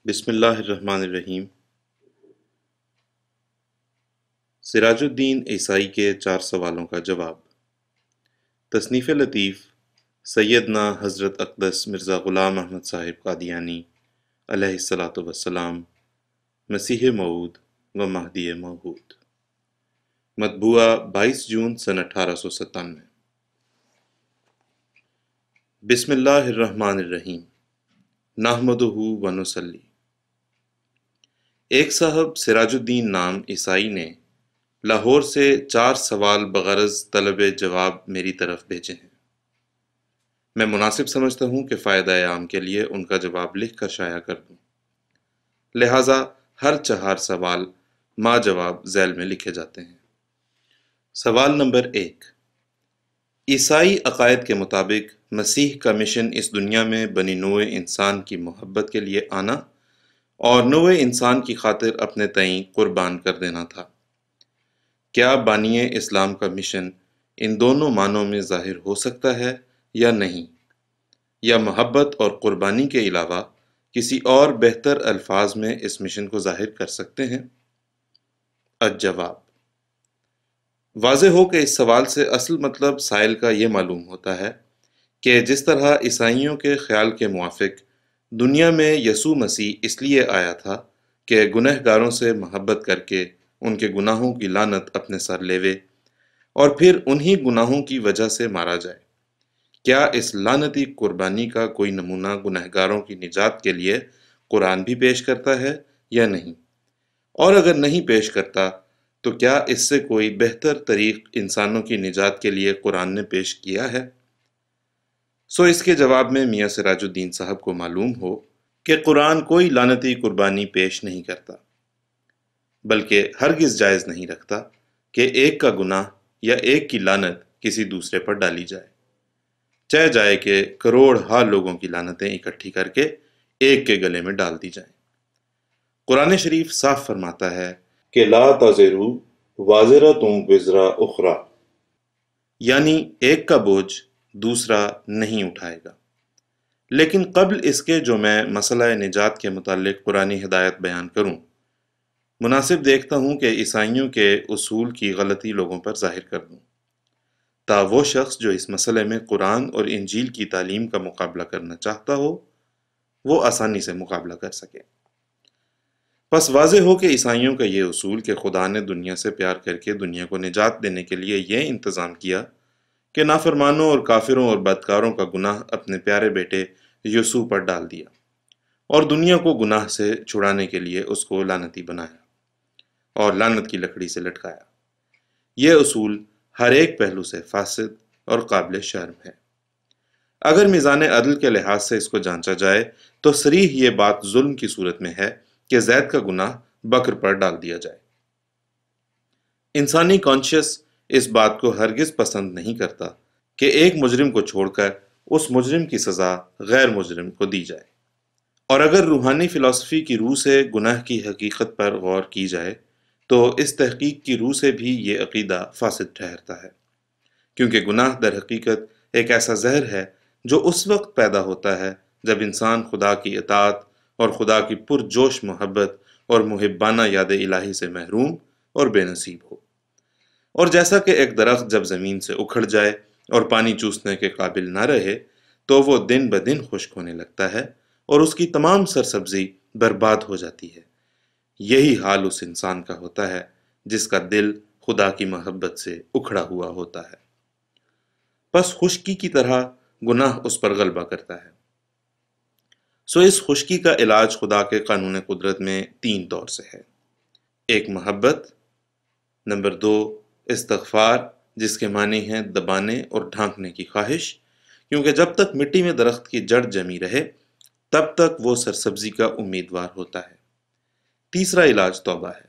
بسم اللہ الرحمن الرحیم۔ سراج الدین عیسائی کے 4 سوالوں کا جواب۔ تصنیف لطیف سیدنا حضرت اقدس مرزا غلام احمد صاحب قادیانی علیہ الصلاۃ والسلام، مسیح موعود و مہدی موعود۔ مطبوعہ 22 جون سن 1897۔ بسم اللہ الرحمن الرحیم۔ نحمدہ و نصلی۔ ایک صاحب سراج الدین نام عیسائی نے لاہور سے 4 سوال بغرض طلب جواب میری طرف بھیجے ہیں۔ میں مناسب سمجھتا ہوں کہ فائدہ عام کے لیے ان کا جواب لکھ کر شائع کر دوں، لہٰذا ہر 4 سوال ما جواب ذیل میں لکھے جاتے ہیں۔ سوال نمبر 1۔ عیسائی عقائد کے مطابق مسیح کا مشن اس دنیا میں بنی نوع انسان کی محبت کے لیے آنا اور نوع انسان کی خاطر اپنے تئیں قربان کر دینا تھا۔ کیا بانی اسلام کا مشن ان دونوں معنوں میں ظاہر ہو سکتا ہے یا نہیں، یا محبت اور قربانی کے علاوہ کسی اور بہتر الفاظ میں اس مشن کو ظاہر کر سکتے ہیں؟ الجواب۔ واضح ہو کہ اس سوال سے اصل مطلب سائل کا یہ معلوم ہوتا ہے کہ جس طرح عیسائیوں کے خیال کے موافق دنیا میں یسوع مسیح اس لیے آیا تھا کہ گنہگاروں سے محبت کر کے ان کے گناہوں کی لعنت اپنے سر لیوے اور پھر انہی گناہوں کی وجہ سے مارا جائے، کیا اس لعنتی قربانی کا کوئی نمونہ گنہگاروں کی نجات کے لیے قرآن بھی پیش کرتا ہے یا نہیں؟ اور اگر نہیں پیش کرتا تو کیا اس سے کوئی بہتر طریق انسانوں کی نجات کے لیے قرآن نے پیش کیا ہے؟ سو اس کے جواب میں میاں سراج الدین صاحب کو معلوم ہو کہ قرآن کوئی لعنتی قربانی پیش نہیں کرتا، بلکہ ہرگز جائز نہیں رکھتا کہ ایک کا گناہ یا ایک کی لعنت کسی دوسرے پر ڈالی جائے، چاہے جائے کہ کروڑ ہا لوگوں کی لعنتیں اکٹھی کر کے ایک کے گلے میں ڈال دی جائیں۔ قرآن شریف صاف فرماتا ہے کہ لا تزروا وازرۃ وزر اخری، یعنی ایک کا بوجھ دوسرا نہیں اٹھائے گا۔ لیکن قبل اس کے جو میں مسئلہ نجات کے متعلق قرآنی ہدایت بیان کروں، مناسب دیکھتا ہوں کہ عیسائیوں کے اصول کی غلطی لوگوں پر ظاہر کر دوں، تا وہ شخص جو اس مسئلے میں قرآن اور انجیل کی تعلیم کا مقابلہ کرنا چاہتا ہو وہ آسانی سے مقابلہ کر سکے۔ پس واضح ہو کہ عیسائیوں کا یہ اصول کہ خدا نے دنیا سے پیار کر کے دنیا کو نجات دینے کے لیے یہ انتظام کیا کہ نافرمانوں اور کافروں اور بدکاروں کا گناہ اپنے پیارے بیٹے یسوع پر ڈال دیا اور دنیا کو گناہ سے چھڑانے کے لیے اس کو لعنتی بنایا اور لعنت کی لکڑی سے لٹکایا، یہ اصول ہر ایک پہلو سے فاسد اور قابل شرم ہے۔ اگر میزان عدل کے لحاظ سے اس کو جانچا جائے تو صریح یہ بات ظلم کی صورت میں ہے کہ زید کا گناہ بکر پر ڈال دیا جائے۔ انسانی کانشیس اس بات کو ہرگز پسند نہیں کرتا کہ ایک مجرم کو چھوڑ کر اس مجرم کی سزا غیر مجرم کو دی جائے، اور اگر روحانی فلسفی کی روح سے گناہ کی حقیقت پر غور کی جائے تو اس تحقیق کی روح سے بھی یہ عقیدہ فاسد ٹھہرتا ہے، کیونکہ گناہ در حقیقت ایک ایسا زہر ہے جو اس وقت پیدا ہوتا ہے جب انسان خدا کی اطاعت اور خدا کی پرجوش محبت اور محبانہ یاد الہی سے محروم اور بے نصیب ہو، اور جیسا کہ ایک درخت جب زمین سے اکھڑ جائے اور پانی چوسنے کے قابل نہ رہے تو وہ دن بدن خشک ہونے لگتا ہے اور اس کی تمام سرسبزی برباد ہو جاتی ہے، یہی حال اس انسان کا ہوتا ہے جس کا دل خدا کی محبت سے اکھڑا ہوا ہوتا ہے۔ پس خشکی کی طرح گناہ اس پر غلبہ کرتا ہے۔ سو اس خشکی کا علاج خدا کے قانون قدرت میں 3 طور سے ہے۔ 1 محبت، نمبر 2 استغفار جس کے معنی ہیں دبانے اور ڈھانکنے کی خواہش، کیونکہ جب تک مٹی میں درخت کی جڑ جمی رہے تب تک وہ سرسبزی کا امیدوار ہوتا ہے۔ تیسرا علاج توبہ ہے،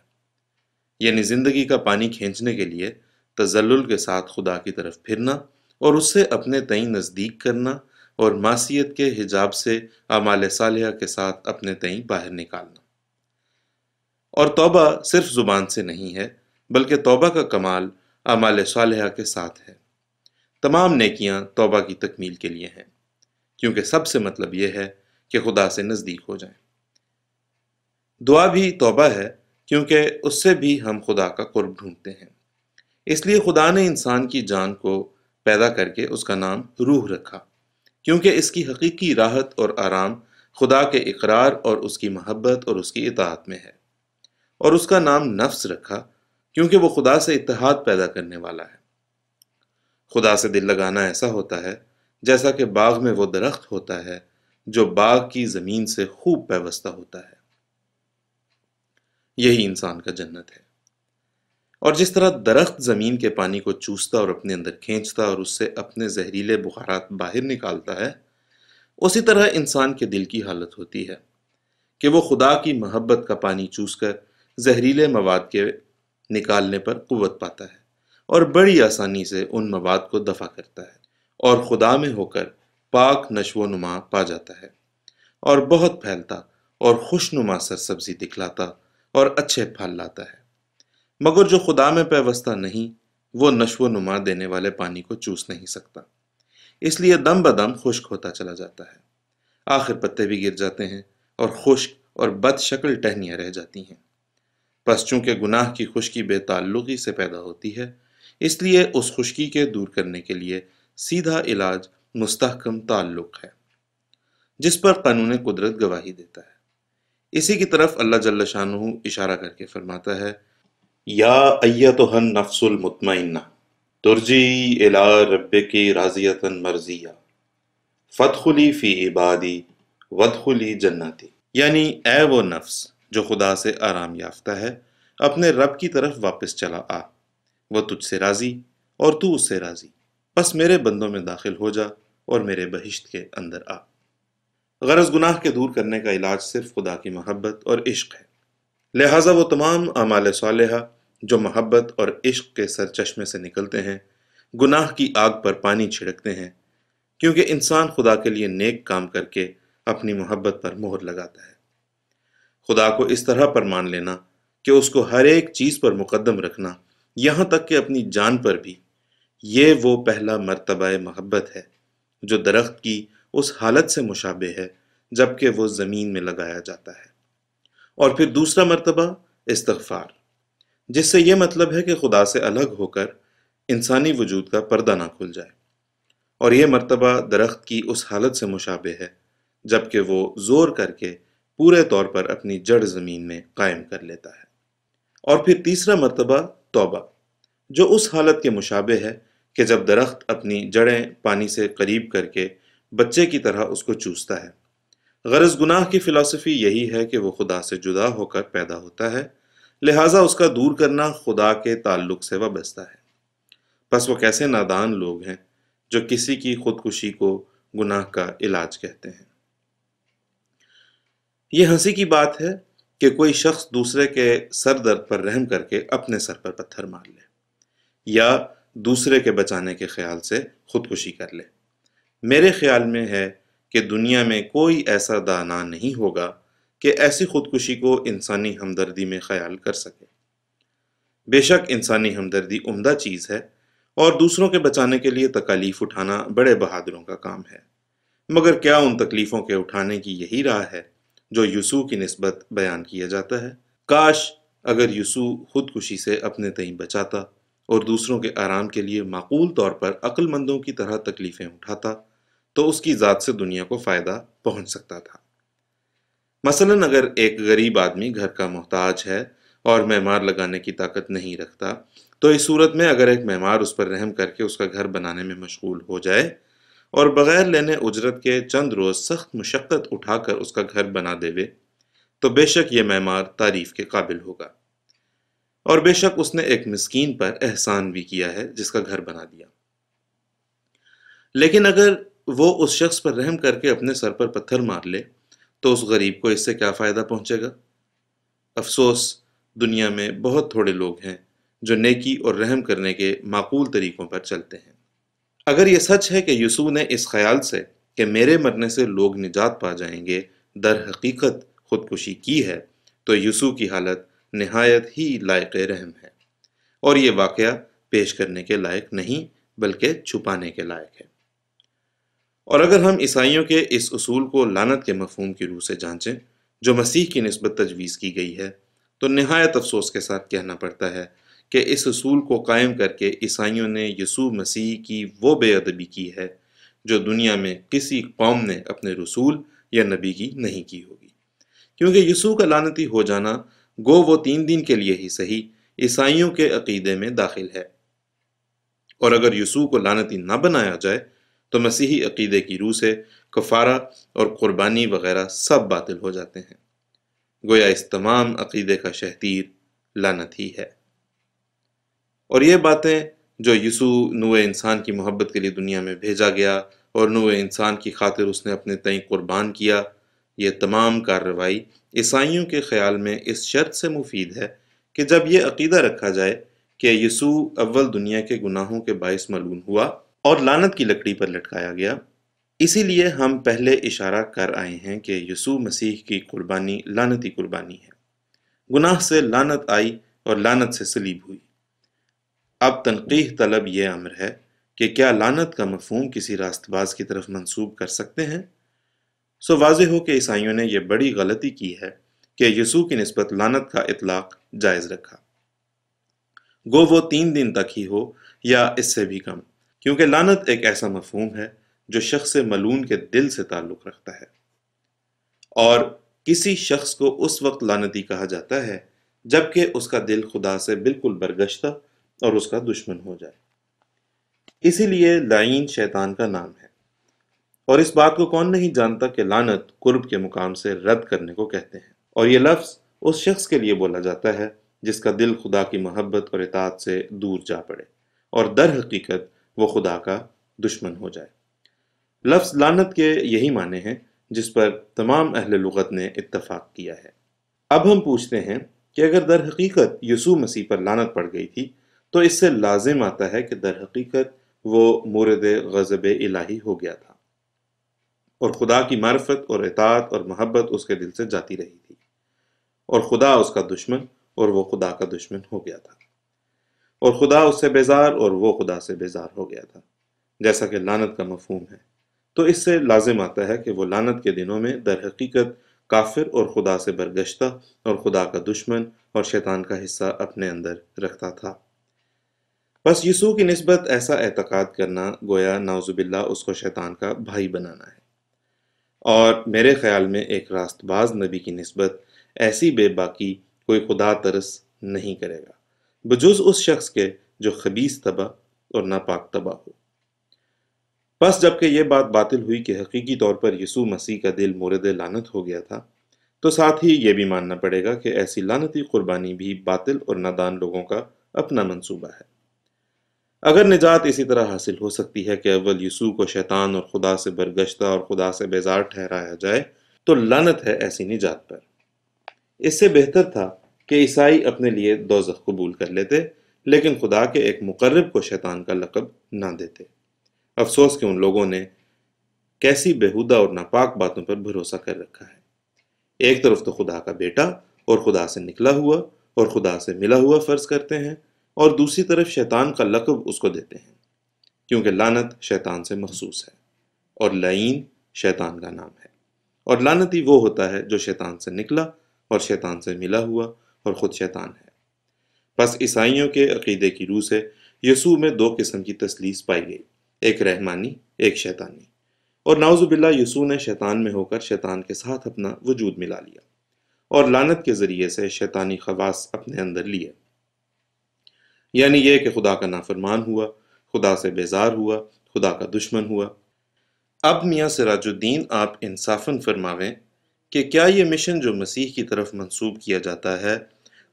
یعنی زندگی کا پانی کھینچنے کے لیے تذلل کے ساتھ خدا کی طرف پھرنا اور اس سے اپنے تئیں نزدیک کرنا اور معصیت کے حجاب سے اعمال صالحہ کے ساتھ اپنے تئیں باہر نکالنا۔ اور توبہ صرف زبان سے نہیں ہے بلکہ توبہ کا کمال اعمال صالحہ کے ساتھ ہے۔ تمام نیکیاں توبہ کی تکمیل کے لیے ہیں، کیونکہ سب سے مطلب یہ ہے کہ خدا سے نزدیک ہو جائیں۔ دعا بھی توبہ ہے، کیونکہ اس سے بھی ہم خدا کا قرب ڈھونڈتے ہیں۔ اس لیے خدا نے انسان کی جان کو پیدا کر کے اس کا نام روح رکھا، کیونکہ اس کی حقیقی راحت اور آرام خدا کے اقرار اور اس کی محبت اور اس کی اطاعت میں ہے۔ اور اس کا نام نفس رکھا، کیونکہ وہ خدا سے اتحاد پیدا کرنے والا ہے۔ خدا سے دل لگانا ایسا ہوتا ہے جیسا کہ باغ میں وہ درخت ہوتا ہے جو باغ کی زمین سے خوب پیوستہ ہوتا ہے۔ یہی انسان کا جنت ہے۔ اور جس طرح درخت زمین کے پانی کو چوستا اور اپنے اندر کھینچتا اور اس سے اپنے زہریلے بخارات باہر نکالتا ہے، اسی طرح انسان کے دل کی حالت ہوتی ہے کہ وہ خدا کی محبت کا پانی چوس کر زہریلے مواد کے نکالنے پر قوت پاتا ہے اور بڑی آسانی سے ان مواد کو دفع کرتا ہے اور خدا میں ہو کر پاک نشو و نما پا جاتا ہے اور بہت پھیلتا اور خوشنما سرسبزی دکھلاتا اور اچھے پھل لاتا ہے۔ مگر جو خدا میں پیوستہ نہیں، وہ نشو و نما دینے والے پانی کو چوس نہیں سکتا، اس لیے دم بدم خشک ہوتا چلا جاتا ہے۔ آخر پتے بھی گر جاتے ہیں اور خشک اور بد شکل ٹہنیاں رہ جاتی ہیں۔ پس چونکہ گناہ کی خشکی بے تعلقی سے پیدا ہوتی ہے، اس لیے اس خشکی کے دور کرنے کے لیے سیدھا علاج مستحکم تعلق ہے، جس پر قانون قدرت گواہی دیتا ہے۔ اسی کی طرف اللہ جل شانہ اشارہ کر کے فرماتا ہے، یا ایتھا النفس المطمئنہ ترجعی الی ربک راضیۃ مرضیہ فادخلی فی عبادی وادخلی جنتی، یعنی اے وہ نفس جو خدا سے آرام یافتہ ہے، اپنے رب کی طرف واپس چلا آ، وہ تجھ سے راضی اور تو اس سے راضی، بس میرے بندوں میں داخل ہو جا اور میرے بہشت کے اندر آ۔ غرض گناہ کے دور کرنے کا علاج صرف خدا کی محبت اور عشق ہے، لہٰذا وہ تمام اعمال صالحہ جو محبت اور عشق کے سرچشمے سے نکلتے ہیں، گناہ کی آگ پر پانی چھڑکتے ہیں، کیونکہ انسان خدا کے لیے نیک کام کر کے اپنی محبت پر مہر لگاتا ہے۔ خدا کو اس طرح پر مان لینا کہ اس کو ہر ایک چیز پر مقدم رکھنا، یہاں تک کہ اپنی جان پر بھی، یہ وہ پہلا مرتبہ محبت ہے جو درخت کی اس حالت سے مشابہ ہے جبکہ وہ زمین میں لگایا جاتا ہے۔ اور پھر دوسرا مرتبہ استغفار، جس سے یہ مطلب ہے کہ خدا سے الگ ہو کر انسانی وجود کا پردہ نہ کھل جائے، اور یہ مرتبہ درخت کی اس حالت سے مشابہ ہے جبکہ وہ زور کر کے پورے طور پر اپنی جڑ زمین میں قائم کر لیتا ہے۔ اور پھر تیسرا مرتبہ توبہ، جو اس حالت کے مشابہ ہے کہ جب درخت اپنی جڑیں پانی سے قریب کر کے بچے کی طرح اس کو چوستا ہے۔ غرض گناہ کی فلسفی یہی ہے کہ وہ خدا سے جدا ہو کر پیدا ہوتا ہے، لہٰذا اس کا دور کرنا خدا کے تعلق سے وابستہ ہے۔ پس وہ کیسے نادان لوگ ہیں جو کسی کی خودکشی کو گناہ کا علاج کہتے ہیں۔ یہ ہنسی کی بات ہے کہ کوئی شخص دوسرے کے سر درد پر رحم کر کے اپنے سر پر پتھر مار لے، یا دوسرے کے بچانے کے خیال سے خودکشی کر لے۔ میرے خیال میں ہے کہ دنیا میں کوئی ایسا دانا نہیں ہوگا کہ ایسی خودکشی کو انسانی ہمدردی میں خیال کر سکے۔ بے شک انسانی ہمدردی عمدہ چیز ہے اور دوسروں کے بچانے کے لیے تکالیف اٹھانا بڑے بہادروں کا کام ہے، مگر کیا ان تکلیفوں کے اٹھانے کی یہی راہ ہے جو یسوع کی نسبت بیان کیا جاتا ہے؟ کاش اگر یسوع خودکشی سے اپنے تئیں بچاتا اور دوسروں کے آرام کے لیے معقول طور پر عقل مندوں کی طرح تکلیفیں اٹھاتا تو اس کی ذات سے دنیا کو فائدہ پہنچ سکتا تھا۔ مثلاً اگر ایک غریب آدمی گھر کا محتاج ہے اور معمار لگانے کی طاقت نہیں رکھتا، تو اس صورت میں اگر ایک معمار اس پر رحم کر کے اس کا گھر بنانے میں مشغول ہو جائے اور بغیر لینے اجرت کے چند روز سخت مشقت اٹھا کر اس کا گھر بنا دے، تو بے شک یہ معمار تعریف کے قابل ہوگا، اور بے شک اس نے ایک مسکین پر احسان بھی کیا ہے جس کا گھر بنا دیا۔ لیکن اگر وہ اس شخص پر رحم کر کے اپنے سر پر پتھر مار لے تو اس غریب کو اس سے کیا فائدہ پہنچے گا؟ افسوس، دنیا میں بہت تھوڑے لوگ ہیں جو نیکی اور رحم کرنے کے معقول طریقوں پر چلتے ہیں۔ اگر یہ سچ ہے کہ یسوع نے اس خیال سے کہ میرے مرنے سے لوگ نجات پا جائیں گے در حقیقت خودکشی کی ہے، تو یسوع کی حالت نہایت ہی لائق رحم ہے، اور یہ واقعہ پیش کرنے کے لائق نہیں بلکہ چھپانے کے لائق ہے۔ اور اگر ہم عیسائیوں کے اس اصول کو لعنت کے مفہوم کی روح سے جانچیں جو مسیح کی نسبت تجویز کی گئی ہے، تو نہایت افسوس کے ساتھ کہنا پڑتا ہے کہ اس اصول کو قائم کر کے عیسائیوں نے یسوع مسیح کی وہ بے ادبی کی ہے جو دنیا میں کسی قوم نے اپنے رسول یا نبی کی نہیں کی ہوگی، کیونکہ یسوع کا لعنتی ہو جانا گو وہ 3 دن کے لیے ہی صحیح عیسائیوں کے عقیدے میں داخل ہے، اور اگر یسوع کو لعنتی نہ بنایا جائے تو مسیحی عقیدے کی روح سے کفارہ اور قربانی وغیرہ سب باطل ہو جاتے ہیں، گویا اس تمام عقیدے کا شہتیر لعنت ہی ہے۔ اور یہ باتیں جو یسوع نوع انسان کی محبت کے لیے دنیا میں بھیجا گیا اور نوع انسان کی خاطر اس نے اپنے تئیں قربان کیا، یہ تمام کارروائی عیسائیوں کے خیال میں اس شرط سے مفید ہے کہ جب یہ عقیدہ رکھا جائے کہ یسوع اول دنیا کے گناہوں کے باعث ملعون ہوا اور لعنت کی لکڑی پر لٹکایا گیا، اسی لیے ہم پہلے اشارہ کر آئے ہیں کہ یسوع مسیح کی قربانی لعنتی قربانی ہے۔ گناہ سے لعنت آئی اور لعنت سے صلیب ہوئی۔ اب تنقیح طلب یہ امر ہے کہ کیا لعنت کا مفہوم کسی راست باز کی طرف منسوب کر سکتے ہیں؟ سو واضح ہو کہ عیسائیوں نے یہ بڑی غلطی کی ہے کہ یسوع کی نسبت لعنت کا اطلاق جائز رکھا، گو وہ 3 دن تک ہی ہو یا اس سے بھی کم، کیونکہ لعنت ایک ایسا مفہوم ہے جو شخص ملعون کے دل سے تعلق رکھتا ہے، اور کسی شخص کو اس وقت لعنتی کہا جاتا ہے جبکہ اس کا دل خدا سے بالکل برگشتہ اور اس کا دشمن ہو جائے۔ اسی لیے لعین شیطان کا نام ہے، اور اس بات کو کون نہیں جانتا کہ لعنت قرب کے مقام سے رد کرنے کو کہتے ہیں، اور یہ لفظ اس شخص کے لیے بولا جاتا ہے جس کا دل خدا کی محبت اور اطاعت سے دور جا پڑے اور در حقیقت وہ خدا کا دشمن ہو جائے۔ لفظ لعنت کے یہی معنی ہیں جس پر تمام اہل لغت نے اتفاق کیا ہے۔ اب ہم پوچھتے ہیں کہ اگر در حقیقت یسوع مسیح پر لعنت پڑ گئی تھی تو اس سے لازم آتا ہے کہ در حقیقت وہ مورد غضب الہی ہو گیا تھا، اور خدا کی معرفت اور اطاعت اور محبت اس کے دل سے جاتی رہی تھی، اور خدا اس کا دشمن اور وہ خدا کا دشمن ہو گیا تھا، اور خدا اس سے بیزار اور وہ خدا سے بیزار ہو گیا تھا، جیسا کہ لعنت کا مفہوم ہے۔ تو اس سے لازم آتا ہے کہ وہ لعنت کے دنوں میں در حقیقت کافر اور خدا سے برگشتہ اور خدا کا دشمن اور شیطان کا حصہ اپنے اندر رکھتا تھا۔ بس یسوع کی نسبت ایسا اعتقاد کرنا گویا نعوذ باللہ اس کو شیطان کا بھائی بنانا ہے، اور میرے خیال میں ایک راست باز نبی کی نسبت ایسی بے باکی کوئی خدا ترس نہیں کرے گا بجز اس شخص کے جو خبیث طبع اور ناپاک طبع ہو۔ بس جبکہ یہ بات باطل ہوئی کہ حقیقی طور پر یسوع مسیح کا دل مورد لعنت ہو گیا تھا، تو ساتھ ہی یہ بھی ماننا پڑے گا کہ ایسی لعنتی قربانی بھی باطل اور نادان لوگوں کا اپنا منصوبہ ہے۔ اگر نجات اسی طرح حاصل ہو سکتی ہے کہ اول یسوع کو شیطان اور خدا سے برگشتہ اور خدا سے بیزار ٹھہرایا جائے، تو لعنت ہے ایسی نجات پر۔ اس سے بہتر تھا کہ عیسائی اپنے لیے دوزخ قبول کر لیتے، لیکن خدا کے ایک مقرب کو شیطان کا لقب نہ دیتے۔ افسوس کہ ان لوگوں نے کیسی بےہودہ اور ناپاک باتوں پر بھروسہ کر رکھا ہے۔ ایک طرف تو خدا کا بیٹا اور خدا سے نکلا ہوا اور خدا سے ملا ہوا فرض کرتے ہیں، اور دوسری طرف شیطان کا لقب اس کو دیتے ہیں، کیونکہ لعنت شیطان سے مخصوص ہے، اور لعین شیطان کا نام ہے، اور لعنتی وہ ہوتا ہے جو شیطان سے نکلا اور شیطان سے ملا ہوا اور خود شیطان ہے۔ پس عیسائیوں کے عقیدے کی روح سے یسوع میں 2 قسم کی تثلیث پائی گئی، ایک رحمانی ایک شیطانی، اور نعوذ باللہ یسوع نے شیطان میں ہو کر شیطان کے ساتھ اپنا وجود ملا لیا اور لعنت کے ذریعے سے شیطانی خواص اپنے اندر لیے، یعنی یہ کہ خدا کا نافرمان ہوا، خدا سے بیزار ہوا، خدا کا دشمن ہوا۔ اب میاں سراج الدین آپ انصافاً فرماویں کہ کیا یہ مشن جو مسیح کی طرف منسوب کیا جاتا ہے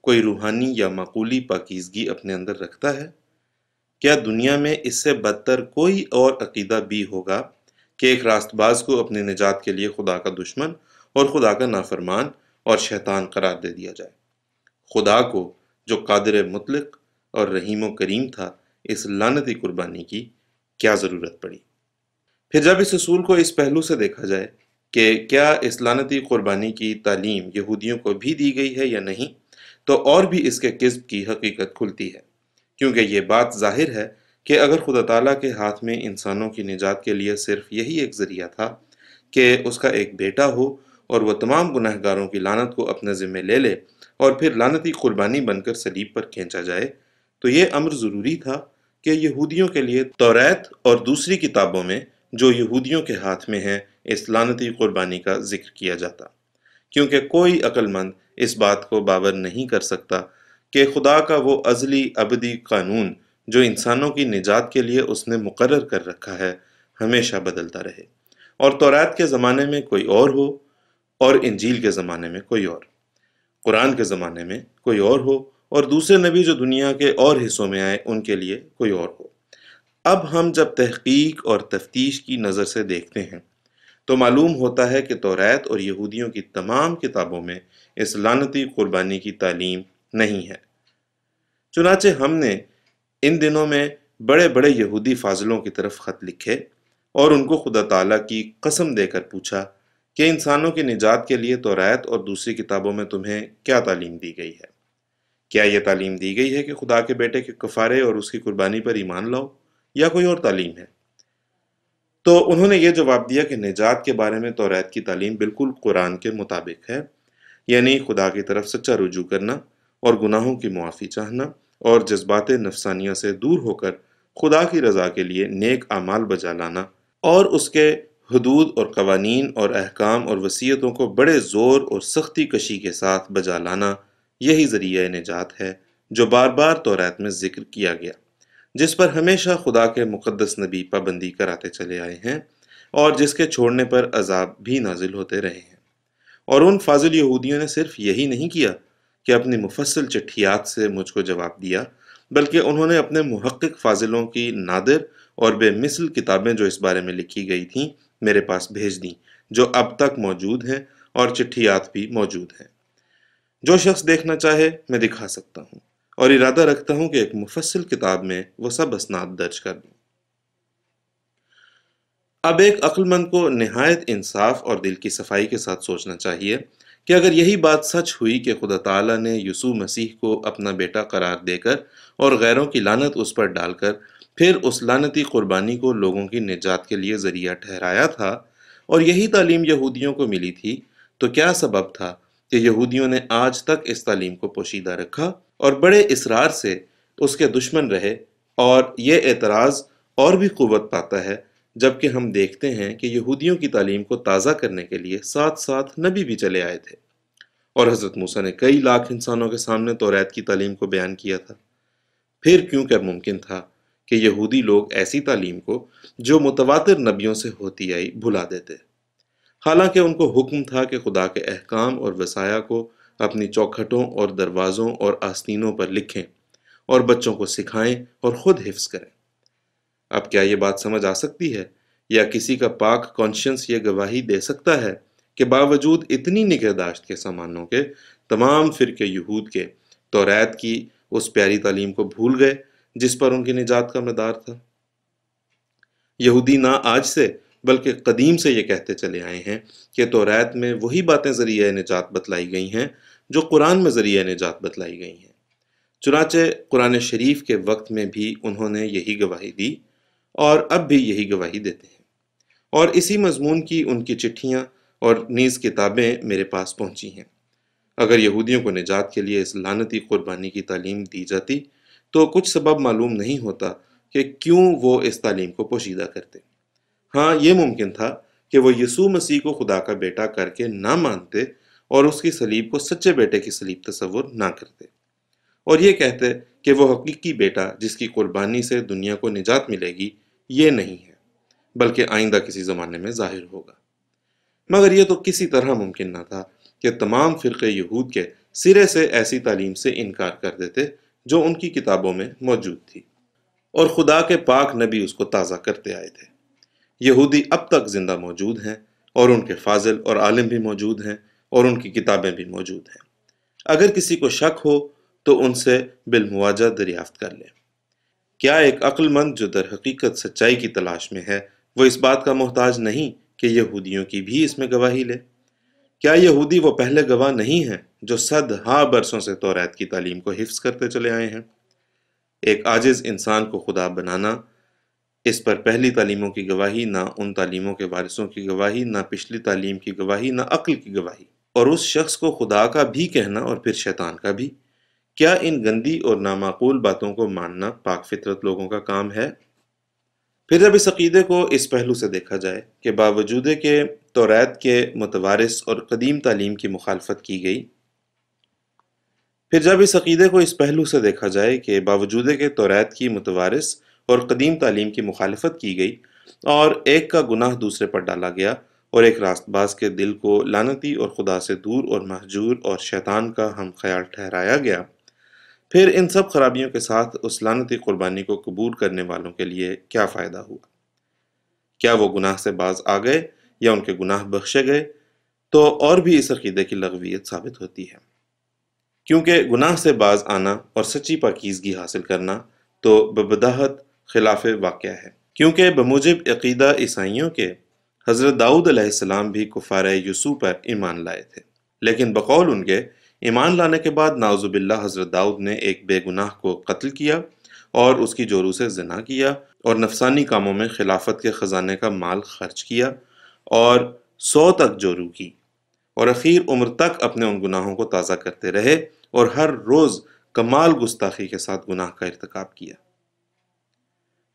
کوئی روحانی یا معقولی پاکیزگی اپنے اندر رکھتا ہے؟ کیا دنیا میں اس سے بدتر کوئی اور عقیدہ بھی ہوگا کہ ایک راست باز کو اپنے نجات کے لیے خدا کا دشمن اور خدا کا نافرمان اور شیطان قرار دے دیا جائے؟ خدا کو جو قادر مطلق اور رحیم و کریم تھا، اس لعنتی قربانی کی کیا ضرورت پڑی؟ پھر جب اس اصول کو اس پہلو سے دیکھا جائے کہ کیا اس لعنتی قربانی کی تعلیم یہودیوں کو بھی دی گئی ہے یا نہیں، تو اور بھی اس کے کذب کی حقیقت کھلتی ہے، کیونکہ یہ بات ظاہر ہے کہ اگر خدا تعالیٰ کے ہاتھ میں انسانوں کی نجات کے لیے صرف یہی ایک ذریعہ تھا کہ اس کا ایک بیٹا ہو اور وہ تمام گناہگاروں کی لعنت کو اپنے ذمہ لے لے اور پھر لعنتی قربانی بن کر صلیب پر کھینچا جائے، تو یہ امر ضروری تھا کہ یہودیوں کے لیے توریت اور دوسری کتابوں میں جو یہودیوں کے ہاتھ میں ہیں اس لعنتی قربانی کا ذکر کیا جاتا، کیونکہ کوئی عقل مند اس بات کو باور نہیں کر سکتا کہ خدا کا وہ ازلی ابدی قانون جو انسانوں کی نجات کے لیے اس نے مقرر کر رکھا ہے ہمیشہ بدلتا رہے، اور توریت کے زمانے میں کوئی اور ہو اور انجیل کے زمانے میں کوئی اور، قرآن کے زمانے میں کوئی اور ہو اور دوسرے نبی جو دنیا کے اور حصوں میں آئے ان کے لیے کوئی اور ہو۔ اب ہم جب تحقیق اور تفتیش کی نظر سے دیکھتے ہیں تو معلوم ہوتا ہے کہ توریت اور یہودیوں کی تمام کتابوں میں اس لعنتی قربانی کی تعلیم نہیں ہے۔ چنانچہ ہم نے ان دنوں میں بڑے بڑے یہودی فاضلوں کی طرف خط لکھے اور ان کو خدا تعالیٰ کی قسم دے کر پوچھا کہ انسانوں کی نجات کے لیے توریت اور دوسری کتابوں میں تمہیں کیا تعلیم دی گئی ہے؟ کیا یہ تعلیم دی گئی ہے کہ خدا کے بیٹے کے کفارے اور اس کی قربانی پر ایمان لاؤ، یا کوئی اور تعلیم ہے؟ تو انہوں نے یہ جواب دیا کہ نجات کے بارے میں توریت کی تعلیم بالکل قرآن کے مطابق ہے، یعنی خدا کی طرف سچا رجوع کرنا اور گناہوں کی معافی چاہنا اور جذبات نفسانیہ سے دور ہو کر خدا کی رضا کے لیے نیک اعمال بجا لانا اور اس کے حدود اور قوانین اور احکام اور وصیتوں کو بڑے زور اور سختی کشی کے ساتھ بجا لانا، یہی ذریعہ نجات ہے جو بار بار توریت میں ذکر کیا گیا، جس پر ہمیشہ خدا کے مقدس نبی پابندی کراتے چلے آئے ہیں اور جس کے چھوڑنے پر عذاب بھی نازل ہوتے رہے ہیں۔ اور ان فاضل یہودیوں نے صرف یہی نہیں کیا کہ اپنی مفصل چٹھیات سے مجھ کو جواب دیا، بلکہ انہوں نے اپنے محقق فاضلوں کی نادر اور بے مثل کتابیں جو اس بارے میں لکھی گئی تھیں میرے پاس بھیج دیں، جو اب تک موجود ہیں اور چٹھیات بھی موجود ہیں۔ جو شخص دیکھنا چاہے میں دکھا سکتا ہوں، اور ارادہ رکھتا ہوں کہ ایک مفصل کتاب میں وہ سب اسناد درج کر دوں۔ اب ایک عقل مند کو نہایت انصاف اور دل کی صفائی کے ساتھ سوچنا چاہیے کہ اگر یہی بات سچ ہوئی کہ خدا تعالیٰ نے یسوع مسیح کو اپنا بیٹا قرار دے کر اور غیروں کی لعنت اس پر ڈال کر پھر اس لعنتی قربانی کو لوگوں کی نجات کے لیے ذریعہ ٹھہرایا تھا، اور یہی تعلیم یہودیوں کو ملی تھی، تو کیا سبب تھا کہ یہودیوں نے آج تک اس تعلیم کو پوشیدہ رکھا اور بڑے اصرار سے اس کے دشمن رہے؟ اور یہ اعتراض اور بھی قوت پاتا ہے جبکہ ہم دیکھتے ہیں کہ یہودیوں کی تعلیم کو تازہ کرنے کے لیے ساتھ ساتھ نبی بھی چلے آئے تھے، اور حضرت موسیٰ نے کئی لاکھ انسانوں کے سامنے توریت کی تعلیم کو بیان کیا تھا۔ پھر کیوں کر ممکن تھا کہ یہودی لوگ ایسی تعلیم کو جو متواتر نبیوں سے ہوتی آئی بھلا دیتے، حالانکہ ان کو حکم تھا کہ خدا کے احکام اور وصایا کو اپنی چوکھٹوں اور دروازوں اور آستینوں پر لکھیں اور بچوں کو سکھائیں اور خود حفظ کریں۔ اب کیا یہ بات سمجھ آ سکتی ہے، یا کسی کا پاک کانشنس یہ گواہی دے سکتا ہے کہ باوجود اتنی نگہداشت کے سامانوں کے تمام فرقے یہود کے توریت کی اس پیاری تعلیم کو بھول گئے جس پر ان کی نجات کا مدار تھا؟ یہودی نہ آج سے بلکہ قدیم سے یہ کہتے چلے آئے ہیں کہ توریت میں وہی باتیں ذریعہ نجات بتلائی گئی ہیں جو قرآن میں ذریعہ نجات بتلائی گئی ہیں۔ چنانچہ قرآن شریف کے وقت میں بھی انہوں نے یہی گواہی دی اور اب بھی یہی گواہی دیتے ہیں، اور اسی مضمون کی ان کی چٹھیاں اور نیز کتابیں میرے پاس پہنچی ہیں۔ اگر یہودیوں کو نجات کے لیے اس لعنتی قربانی کی تعلیم دی جاتی تو کچھ سبب معلوم نہیں ہوتا کہ کیوں وہ اس تعلیم کو پوشیدہ کرتے۔ ہاں، یہ ممکن تھا کہ وہ یسوع مسیح کو خدا کا بیٹا کر کے نہ مانتے اور اس کی صلیب کو سچے بیٹے کی صلیب تصور نہ کرتے، اور یہ کہتے کہ وہ حقیقی بیٹا جس کی قربانی سے دنیا کو نجات ملے گی یہ نہیں ہے، بلکہ آئندہ کسی زمانے میں ظاہر ہوگا۔ مگر یہ تو کسی طرح ممکن نہ تھا کہ تمام فرقے یہود کے سرے سے ایسی تعلیم سے انکار کر دیتے جو ان کی کتابوں میں موجود تھی، اور خدا کے پاک نبی اس کو تازہ کرتے آئے تھے۔ یہودی اب تک زندہ موجود ہیں، اور ان کے فاضل اور عالم بھی موجود ہیں، اور ان کی کتابیں بھی موجود ہیں۔ اگر کسی کو شک ہو تو ان سے بالمواجہ دریافت کر لے۔ کیا ایک عقل مند جو در حقیقت سچائی کی تلاش میں ہے وہ اس بات کا محتاج نہیں کہ یہودیوں کی بھی اس میں گواہی لے؟ کیا یہودی وہ پہلے گواہ نہیں ہیں جو صدہا برسوں سے توریت کی تعلیم کو حفظ کرتے چلے آئے ہیں؟ ایک عاجز انسان کو خدا بنانا اس پر پہلی تعلیموں کی گواہی، نہ ان تعلیموں کے وارثوں کی گواہی، نہ پچھلی تعلیم کی گواہی، نہ عقل کی گواہی، اور اس شخص کو خدا کا بھی کہنا اور پھر شیطان کا بھی۔ کیا ان گندی اور نامعقول باتوں کو ماننا پاک فطرت لوگوں کا کام ہے؟ پھر جب اس عقیدے کو اس پہلو سے دیکھا جائے کہ باوجود کہ توریت کے متوارث اور قدیم تعلیم کی مخالفت کی گئی پھر جب اس عقیدے کو اس پہلو سے دیکھا جائے کہ باوجود کہ توریت کی متوارث اور قدیم تعلیم کی مخالفت کی گئی اور ایک کا گناہ دوسرے پر ڈالا گیا اور ایک راست باز کے دل کو لعنتی اور خدا سے دور اور مہجور اور شیطان کا ہم خیال ٹھہرایا گیا، پھر ان سب خرابیوں کے ساتھ اس لعنتی قربانی کو قبول کرنے والوں کے لیے کیا فائدہ ہوا؟ کیا وہ گناہ سے باز آ گئے یا ان کے گناہ بخشے گئے؟ تو اور بھی اس عقیدے کی لغویت ثابت ہوتی ہے، کیونکہ گناہ سے باز آنا اور سچی پاکیزگی حاصل کرنا تو ببداہت خلاف واقعہ ہے، کیونکہ بموجب عقیدہ عیسائیوں کے حضرت داؤد علیہ السلام بھی کفار یسوع پر ایمان لائے تھے، لیکن بقول ان کے ایمان لانے کے بعد نعوذ باللہ حضرت داؤد نے ایک بے گناہ کو قتل کیا اور اس کی جورو سے زنا کیا اور نفسانی کاموں میں خلافت کے خزانے کا مال خرچ کیا اور 100 تک جورو کی، اور اخیر عمر تک اپنے ان گناہوں کو تازہ کرتے رہے اور ہر روز کمال گستاخی کے ساتھ گناہ کا ارتکاب کیا۔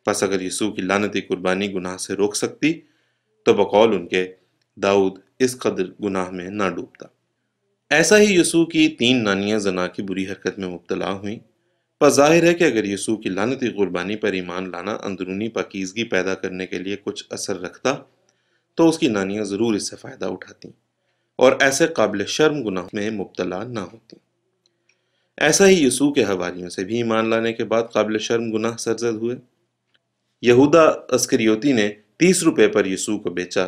پس اگر یسوع کی لعنتی قربانی گناہ سے روک سکتی تو بقول ان کے داؤد اس قدر گناہ میں نہ ڈوبتا۔ ایسا ہی یسوع کی 3 نانیاں زنا کی بری حرکت میں مبتلا ہوئیں، پس ظاہر ہے کہ اگر یسوع کی لعنتی قربانی پر ایمان لانا اندرونی پاکیزگی پیدا کرنے کے لیے کچھ اثر رکھتا تو اس کی نانیاں ضرور اس سے فائدہ اٹھاتی اور ایسے قابل شرم گناہ میں مبتلا نہ ہوتی۔ ایسا ہی یسوع کے حواریوں سے بھی ایمان لانے کے بعد قابل شرم گناہ سرزد ہوئے۔ یہودا اسکریوتی نے 30 روپے پر یسوع کو بیچا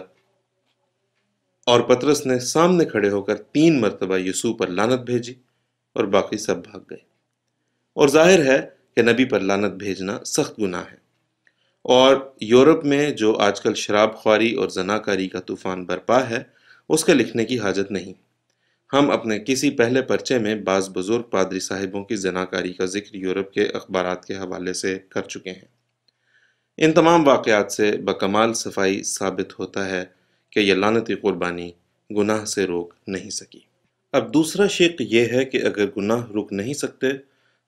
اور پطرس نے سامنے کھڑے ہو کر 3 مرتبہ یسوع پر لعنت بھیجی اور باقی سب بھاگ گئے، اور ظاہر ہے کہ نبی پر لعنت بھیجنا سخت گناہ ہے، اور یورپ میں جو آج کل شراب خواری اور زناکاری کا طوفان برپا ہے اس کے لکھنے کی حاجت نہیں۔ ہم اپنے کسی پہلے پرچے میں بعض بزرگ پادری صاحبوں کی زناکاری کا ذکر یورپ کے اخبارات کے حوالے سے کر چکے ہیں۔ ان تمام واقعات سے بکمال صفائی ثابت ہوتا ہے کہ یہ لعنتی قربانی گناہ سے روک نہیں سکی۔ اب دوسرا شق یہ ہے کہ اگر گناہ رک نہیں سکتے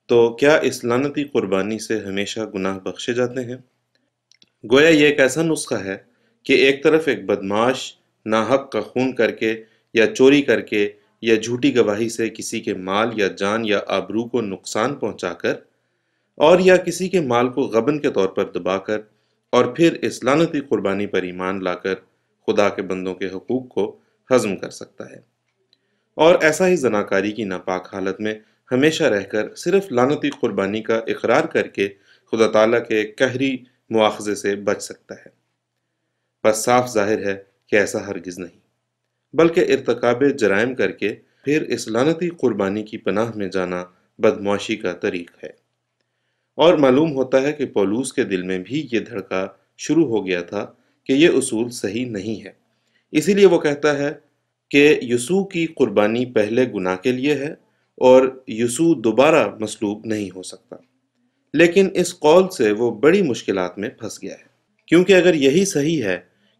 تو کیا اس لعنتی قربانی سے ہمیشہ گناہ بخشے جاتے ہیں؟ گویا یہ ایک ایسا نسخہ ہے کہ ایک طرف ایک بدمعاش ناحق کا خون کر کے یا چوری کر کے یا جھوٹی گواہی سے کسی کے مال یا جان یا آبرو کو نقصان پہنچا کر اور یا کسی کے مال کو غبن کے طور پر دبا کر اور پھر اس لعنتی قربانی پر ایمان لا کر خدا کے بندوں کے حقوق کو ہضم کر سکتا ہے، اور ایسا ہی زناکاری کی ناپاک حالت میں ہمیشہ رہ کر صرف لعنتی قربانی کا اقرار کر کے خدا تعالیٰ کے قہری مواخذے سے بچ سکتا ہے۔ بس صاف ظاہر ہے کہ ایسا ہرگز نہیں، بلکہ ارتکاب جرائم کر کے پھر اس لعنتی قربانی کی پناہ میں جانا بدمعاشی کا طریق ہے، اور معلوم ہوتا ہے کہ پولوس کے دل میں بھی یہ دھڑکا شروع ہو گیا تھا کہ یہ اصول صحیح نہیں ہے، اسی لیے وہ کہتا ہے کہ یسوع کی قربانی پہلے گناہ کے لیے ہے اور یسوع دوبارہ مصلوب نہیں ہو سکتا، لیکن اس قول سے وہ بڑی مشکلات میں پھنس گیا ہے، کیونکہ اگر یہی صحیح ہے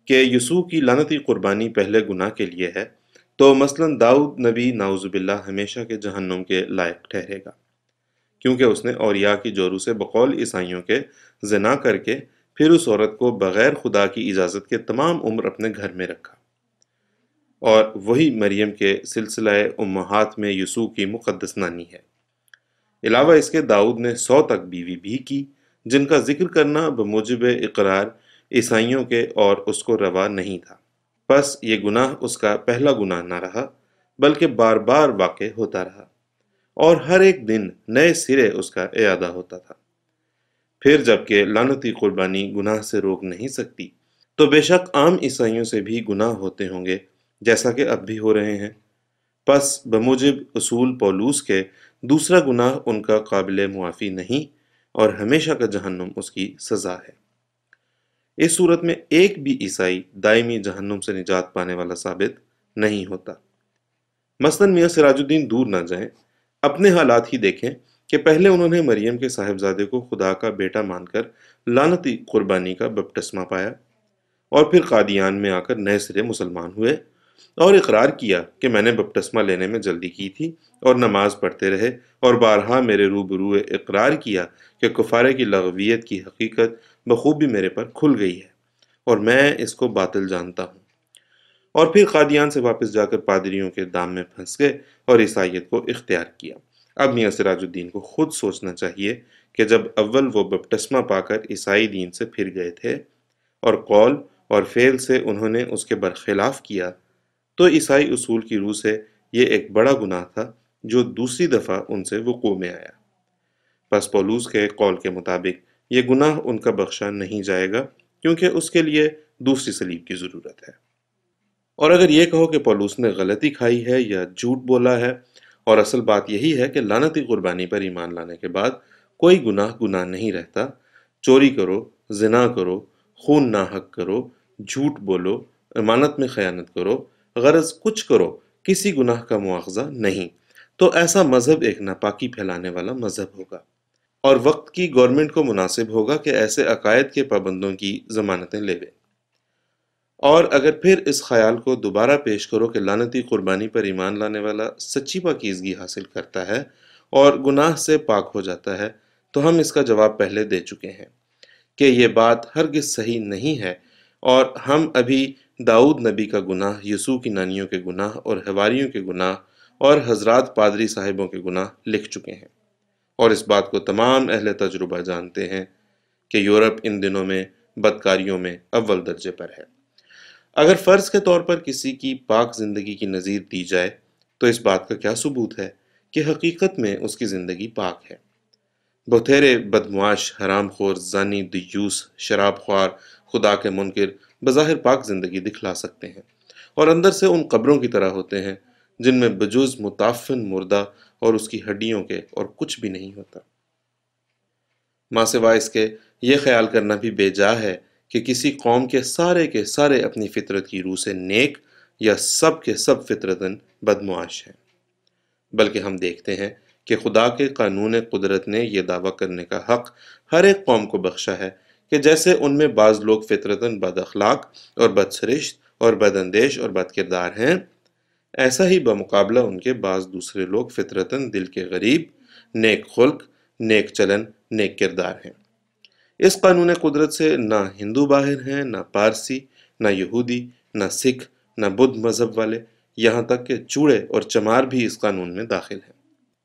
کہ یسوع کی لعنتی قربانی پہلے گناہ کے لیے ہے تو مثلاً داؤد نبی نعوذ باللہ ہمیشہ کے جہنم کے لائق ٹھہرے گا، کیونکہ اس نے اوریا کی جورو سے بقول عیسائیوں کے زنا کر کے پھر اس عورت کو بغیر خدا کی اجازت کے تمام عمر اپنے گھر میں رکھا، اور وہی مریم کے سلسلہ امہات میں یسوع کی مقدس نانی ہے۔ علاوہ اس کے داؤد نے 100 تک بیوی بھی کی، جن کا ذکر کرنا بموجب اقرار عیسائیوں کے اور اس کو روا نہیں تھا، پس یہ گناہ اس کا پہلا گناہ نہ رہا بلکہ بار بار واقع ہوتا رہا، اور ہر ایک دن نئے سرے اس کا اعادہ ہوتا تھا۔ پھر جبکہ لعنتی قربانی گناہ سے روک نہیں سکتی تو بے شک عام عیسائیوں سے بھی گناہ ہوتے ہوں گے جیسا کہ اب بھی ہو رہے ہیں، پس بموجب اصول پولوس کے دوسرا گناہ ان کا قابل معافی نہیں اور ہمیشہ کا جہنم اس کی سزا ہے۔ اس صورت میں ایک بھی عیسائی دائمی جہنم سے نجات پانے والا ثابت نہیں ہوتا۔ مثلاً میاں سراج الدین دور نہ جائیں، اپنے حالات ہی دیکھیں کہ پہلے انہوں نے مریم کے صاحبزادے کو خدا کا بیٹا مان کر لعنتی قربانی کا بپتسمہ پایا، اور پھر قادیان میں آ کر نئے سرے مسلمان ہوئے اور اقرار کیا کہ میں نے بپتسمہ لینے میں جلدی کی تھی، اور نماز پڑھتے رہے اور بارہا میرے روبرو اقرار کیا کہ کفارے کی لغویت کی حقیقت بخوبی میرے پر کھل گئی ہے اور میں اس کو باطل جانتا ہوں۔ اور پھر قادیان سے واپس جا کر پادریوں کے دام میں پھنس گئے اور عیسائیت کو اختیار کیا۔ اب میاں سراج الدین کو خود سوچنا چاہیے کہ جب اول وہ بپتسمہ پا کر عیسائی دین سے پھر گئے تھے اور قول اور فعل سے انہوں نے اس کے برخلاف کیا، تو عیسائی اصول کی روح سے یہ ایک بڑا گناہ تھا جو دوسری دفعہ ان سے وقوع میں آیا۔ پس پولوس کے قول کے مطابق یہ گناہ ان کا بخشا نہیں جائے گا، کیونکہ اس کے لیے دوسری صلیب کی ضرورت ہے۔ اور اگر یہ کہو کہ پولوس نے غلطی کھائی ہے یا جھوٹ بولا ہے، اور اصل بات یہی ہے کہ لعنتی قربانی پر ایمان لانے کے بعد کوئی گناہ نہیں رہتا، چوری کرو، زنا کرو، خون ناحق کرو، جھوٹ بولو، امانت میں خیانت کرو، غرض کچھ کرو، کسی گناہ کا مواخذہ نہیں، تو ایسا مذہب ایک ناپاکی پھیلانے والا مذہب ہوگا، اور وقت کی گورنمنٹ کو مناسب ہوگا کہ ایسے عقائد کے پابندوں کی ضمانتیں لے لے۔ اور اگر پھر اس خیال کو دوبارہ پیش کرو کہ لعنتی قربانی پر ایمان لانے والا سچی پاکیزگی حاصل کرتا ہے اور گناہ سے پاک ہو جاتا ہے، تو ہم اس کا جواب پہلے دے چکے ہیں کہ یہ بات ہرگز صحیح نہیں ہے، اور ہم ابھی داؤد نبی کا گناہ، یسوع کی نانیوں کے گناہ اور حواریوں کے گناہ اور حضرات پادری صاحبوں کے گناہ لکھ چکے ہیں، اور اس بات کو تمام اہل تجربہ جانتے ہیں کہ یورپ ان دنوں میں بدکاریوں میں اول درجے پر ہے۔ اگر فرض کے طور پر کسی کی پاک زندگی کی نظیر دی جائے تو اس بات کا کیا ثبوت ہے کہ حقیقت میں اس کی زندگی پاک ہے؟ بہتھیرے بدمعاش، حرام خور، زانی، دیوس، شراب خوار، خدا کے منکر بظاہر پاک زندگی دکھلا سکتے ہیں، اور اندر سے ان قبروں کی طرح ہوتے ہیں جن میں بجز متعفن مردہ اور اس کی ہڈیوں کے اور کچھ بھی نہیں ہوتا۔ ماں سوائے اس کے یہ خیال کرنا بھی بے جا ہے کہ کسی قوم کے سارے اپنی فطرت کی روح سے نیک یا سب کے سب فطرتاً بدمعاش ہیں، بلکہ ہم دیکھتے ہیں کہ خدا کے قانون قدرت نے یہ دعویٰ کرنے کا حق ہر ایک قوم کو بخشا ہے کہ جیسے ان میں بعض لوگ فطرتاً بد اخلاق اور بد سرشت اور بد اندیش اور بد کردار ہیں، ایسا ہی بمقابلہ ان کے بعض دوسرے لوگ فطرتاً دل کے غریب، نیک خلق، نیک چلن، نیک کردار ہیں۔ اس قانون قدرت سے نہ ہندو باہر ہیں، نہ پارسی، نہ یہودی، نہ سکھ، نہ بدھ مذہب والے، یہاں تک کہ چوڑے اور چمار بھی اس قانون میں داخل ہیں۔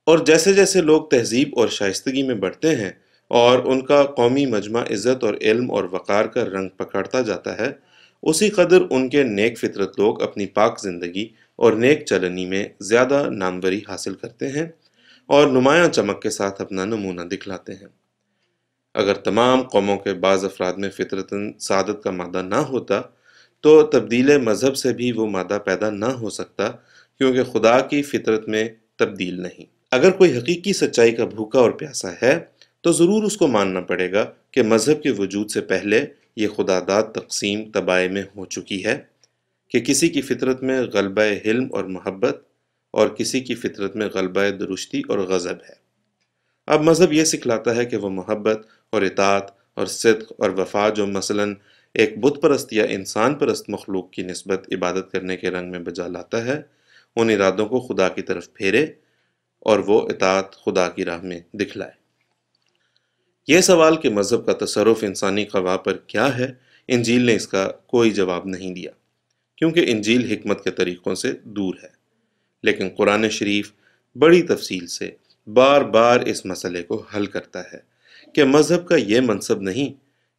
اور جیسے جیسے لوگ تہذیب اور شائستگی میں بڑھتے ہیں اور ان کا قومی مجمع عزت اور علم اور وقار کا رنگ پکڑتا جاتا ہے، اسی قدر ان کے نیک فطرت لوگ اپنی پاک زندگی اور نیک چلنی میں زیادہ ناموری حاصل کرتے ہیں اور نمایاں چمک کے ساتھ اپنا نمونہ دکھلاتے ہیں۔ اگر تمام قوموں کے بعض افراد میں فطرتاً سعادت کا مادہ نہ ہوتا تو تبدیل مذہب سے بھی وہ مادہ پیدا نہ ہو سکتا، کیونکہ خدا کی فطرت میں تبدیل نہیں۔ اگر کوئی حقیقی سچائی کا بھوکا اور پیاسا ہے تو ضرور اس کو ماننا پڑے گا کہ مذہب کے وجود سے پہلے یہ خدا داد تقسیم طبائع میں ہو چکی ہے کہ کسی کی فطرت میں غلبہ حلم اور محبت اور کسی کی فطرت میں غلبہ درشتی اور غضب ہے۔ اب مذہب یہ سکھلاتا ہے کہ وہ محبت اور اطاعت اور صدق اور وفا جو مثلاً ایک بت پرست یا انسان پرست مخلوق کی نسبت عبادت کرنے کے رنگ میں بجا لاتا ہے، ان ارادوں کو خدا کی طرف پھیرے اور وہ اطاعت خدا کی راہ میں دکھلائے۔ یہ سوال کہ مذہب کا تصرف انسانی قوا پر کیا ہے، انجیل نے اس کا کوئی جواب نہیں دیا، کیونکہ انجیل حکمت کے طریقوں سے دور ہے، لیکن قرآن شریف بڑی تفصیل سے بار بار اس مسئلے کو حل کرتا ہے کہ مذہب کا یہ منصب نہیں